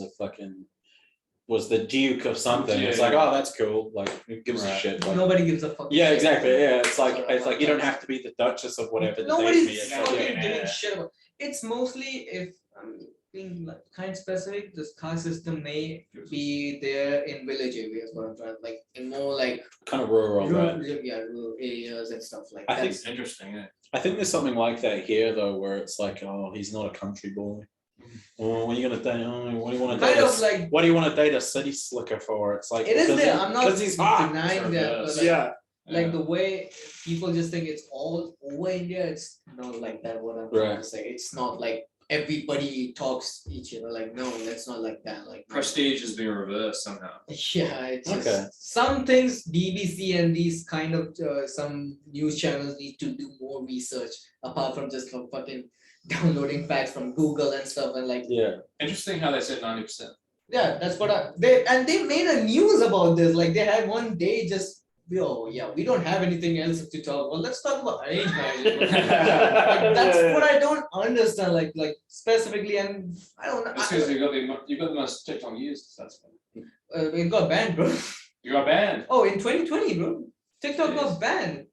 the Duke of something. Yeah, It's like, yeah. oh, that's cool. Like, who gives a Right. shit? Like, Nobody gives a fuck. yeah, exactly. Yeah, it's like you don't have to be the Duchess of whatever. the Nobody's nation is. Yeah, fucking yeah. giving shit about. It's mostly if I'm being like kind of specific, this caste system may be there in village areas, what I'm trying like in more like Kind of rural, right? rural areas and stuff like I that. think It's interesting, yeah. I think there's something like that here though, where it's like, oh, he's not a country boy. Oh, what are you gonna date? Oh, what do you want to kind date? of like What do you want to date a city slicker for? It's like it is because there. he- I'm not because he's hot. denying that, but like, Yeah, like the way people just think it's all over India, it's not like that. What I'm trying to say, it's not like everybody talks each other. Like no, that's not like that. Like Prestige has been reversed somehow. yeah, it's just Okay. some things BBC and these kind of some news channels need to do more research apart from just fucking downloading facts from Google and stuff and like yeah. Interesting how they said 90%. yeah, that's what they made a news about this. Like they had one day just yeah, we don't have anything else to talk. Well, let's talk about arranged marriage. Like, that's what I don't understand. Like specifically, and I don't know. That's because you got the most TikTok used. That's fine. It got banned, bro. You got banned. Oh, in 2020, bro. TikTok Jeez. got banned.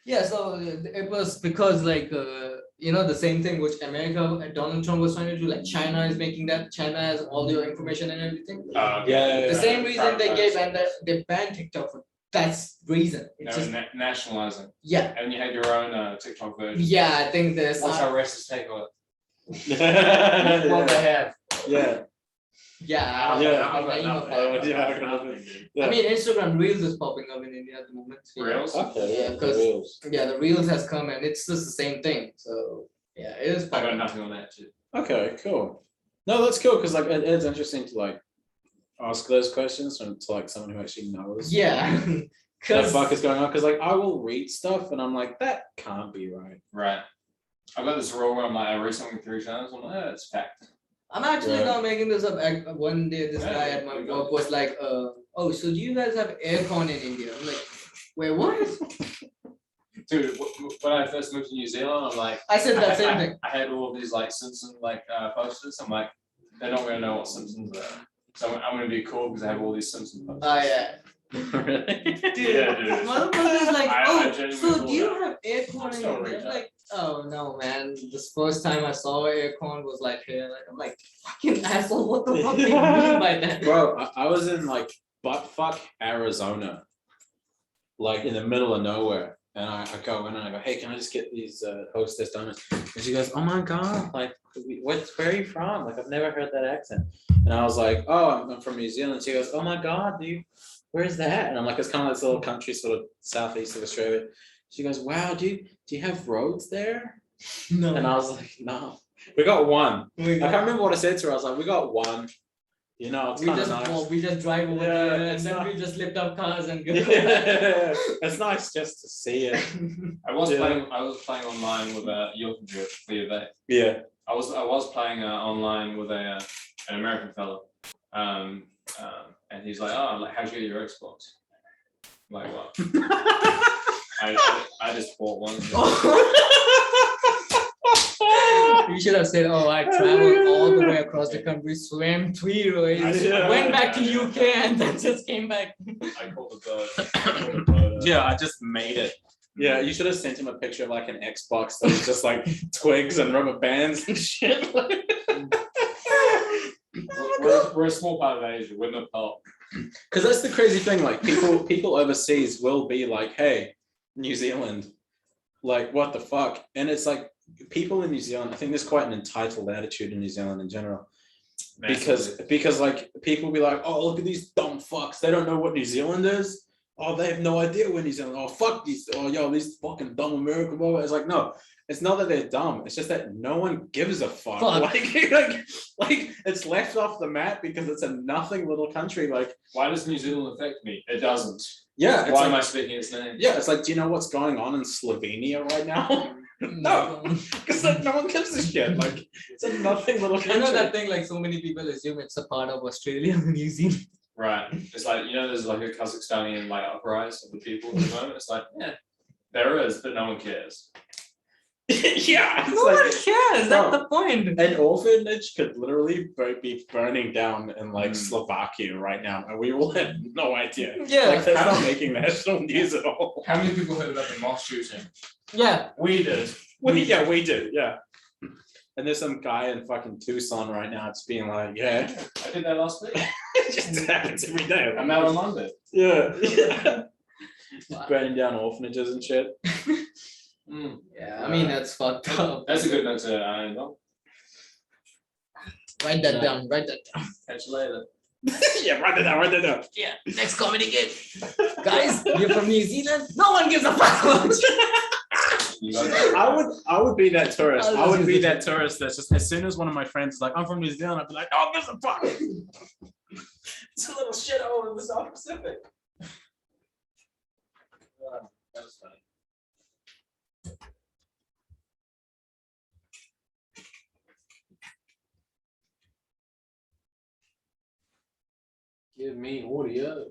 Yeah, so it was because like the same thing which America Donald Trump was trying to do. Like China is making that. China has all your information and everything. Yeah. The same reason they gave and they banned TikTok for that reason. It's just Nationalizing. yeah. And you had your own TikTok version. Yeah, I think there's What's our racist take on it? what they yeah. have. Yeah. Yeah, Yeah. I'm not even a fan. Yeah. I mean, Instagram Reels is popping up in India at the moment. Reels? Okay. Yeah, Yeah. 'cause- Reels. Yeah, the Reels has come and it's just the same thing. So yeah, it is I got popping. nothing on that too. Okay. Cool. No, that's cool because like it's interesting to like ask those questions from to like someone who actually knows. Yeah, What the because fuck is going on? Because like I will read stuff and I'm like, that can't be right. Right. I've got this rule where I'm like, I read something 3 times. I'm like, it's fact. I'm actually Right. not making this up. One day, this Yeah, guy at my we got work was like, "Oh, so do you guys have aircon in India?" I'm like, "Wait, what?" Dude, when I first moved to New Zealand, I'm like, I said that same thing. I had all of these like Simpson posters. I'm like, they're not gonna know what Simpsons are. So I'm gonna be cool because I have all these Simpson posters. Oh yeah. Really? Dude, Yeah, dude. motherfucker's like, I oh, genuinely so thought do you that. have aircon in Still India? read I'm like, oh no, man. This first time I saw aircon was like here. Like, I'm like, fucking asshole. What the fuck do you mean by that? Bro, I was in like buttfuck Arizona, like in the middle of nowhere, And I go in and I go, hey, can I just get these hostess donuts? And she goes, oh my God, like, where are you from? Like, I've never heard that accent. And I was like, oh, I'm from New Zealand. She goes, oh my God, where's that? And I'm like, it's kind of like this little country, sort of southeast of Australia. She goes, wow, do you have roads there? No. And I was like, no, we got one. I can't remember what I said to her. I was like, we got one. You know, it's We kind of just nice. we just drive over Yeah, there and it's then not- we just lift up cars and go. Yeah, it's nice just to see it. I was Yeah. playing online with your computer for your vet. Yeah. I was playing online with an American fellow, and he's like, oh, like, how'd you get your Xbox? I'm like, what? I just bought one. You should have said, oh, I traveled all the way across the country, swam 3 ways, Yeah. went back to UK and then just came back. I caught the bird. Yeah, I just made it. Yeah, you should have sent him a picture of like an Xbox that was just like twigs and rubber bands and shit. We're a small part of Asia. We're not part. Because that's the crazy thing. Like people overseas will be like, "Hey, New Zealand, like what the fuck?" And it's like people in New Zealand. I think there's quite an entitled attitude in New Zealand in general. Because like people be like, "Oh, look at these dumb fucks. They don't know what New Zealand is. Oh, they have no idea what New Zealand. Oh, fuck these. Oh, yo, these fucking dumb American." Blah, blah. It's like, no, it's not that they're dumb. It's just that no one gives a fuck. Fuck. Like it's left off the map because it's a nothing little country. Like, Why does New Zealand affect me? It doesn't. yeah, it's Why like, am I speaking its name? yeah, it's like, do you know what's going on in Slovenia right now? No, because like no one gives a shit. Like it's a nothing little You country. know that thing, like so many people assume it's a part of Australia and New Zealand. Right. It's like, there's like a Kazakhstani like uprising of the people at the moment. It's like, yeah, there is, but no one cares. Yeah, it's No like, one cares. That's the point. an orphanage could literally be burning down in like Mm. Slovakia right now, and we will have no idea. Yeah. Like that's not making national news at all. How many people heard about the mosque shooting? Yeah. We did. We do, yeah. And there's some guy in fucking Tucson right now. It's being like, yeah, I did that last week. it just happens every day. I'm out on Monday. Yeah, yeah. Burning down orphanages and shit. Mm. Yeah. I mean, that's fucked up. That's a good note to end on. Write that Yeah. down. Write that down. Catch you later. Yeah, write it down. Yeah. Next comedy gig. Guys, you're from New Zealand. No one gives a fuck about you. You got it. I would be that tourist. I'll I would just be use that tourist that's just as soon as one of my friends is like, I'm from New Zealand, I'd be like, oh, gives a fuck. It's a little shithole in the South Pacific. That was funny. Give me audio.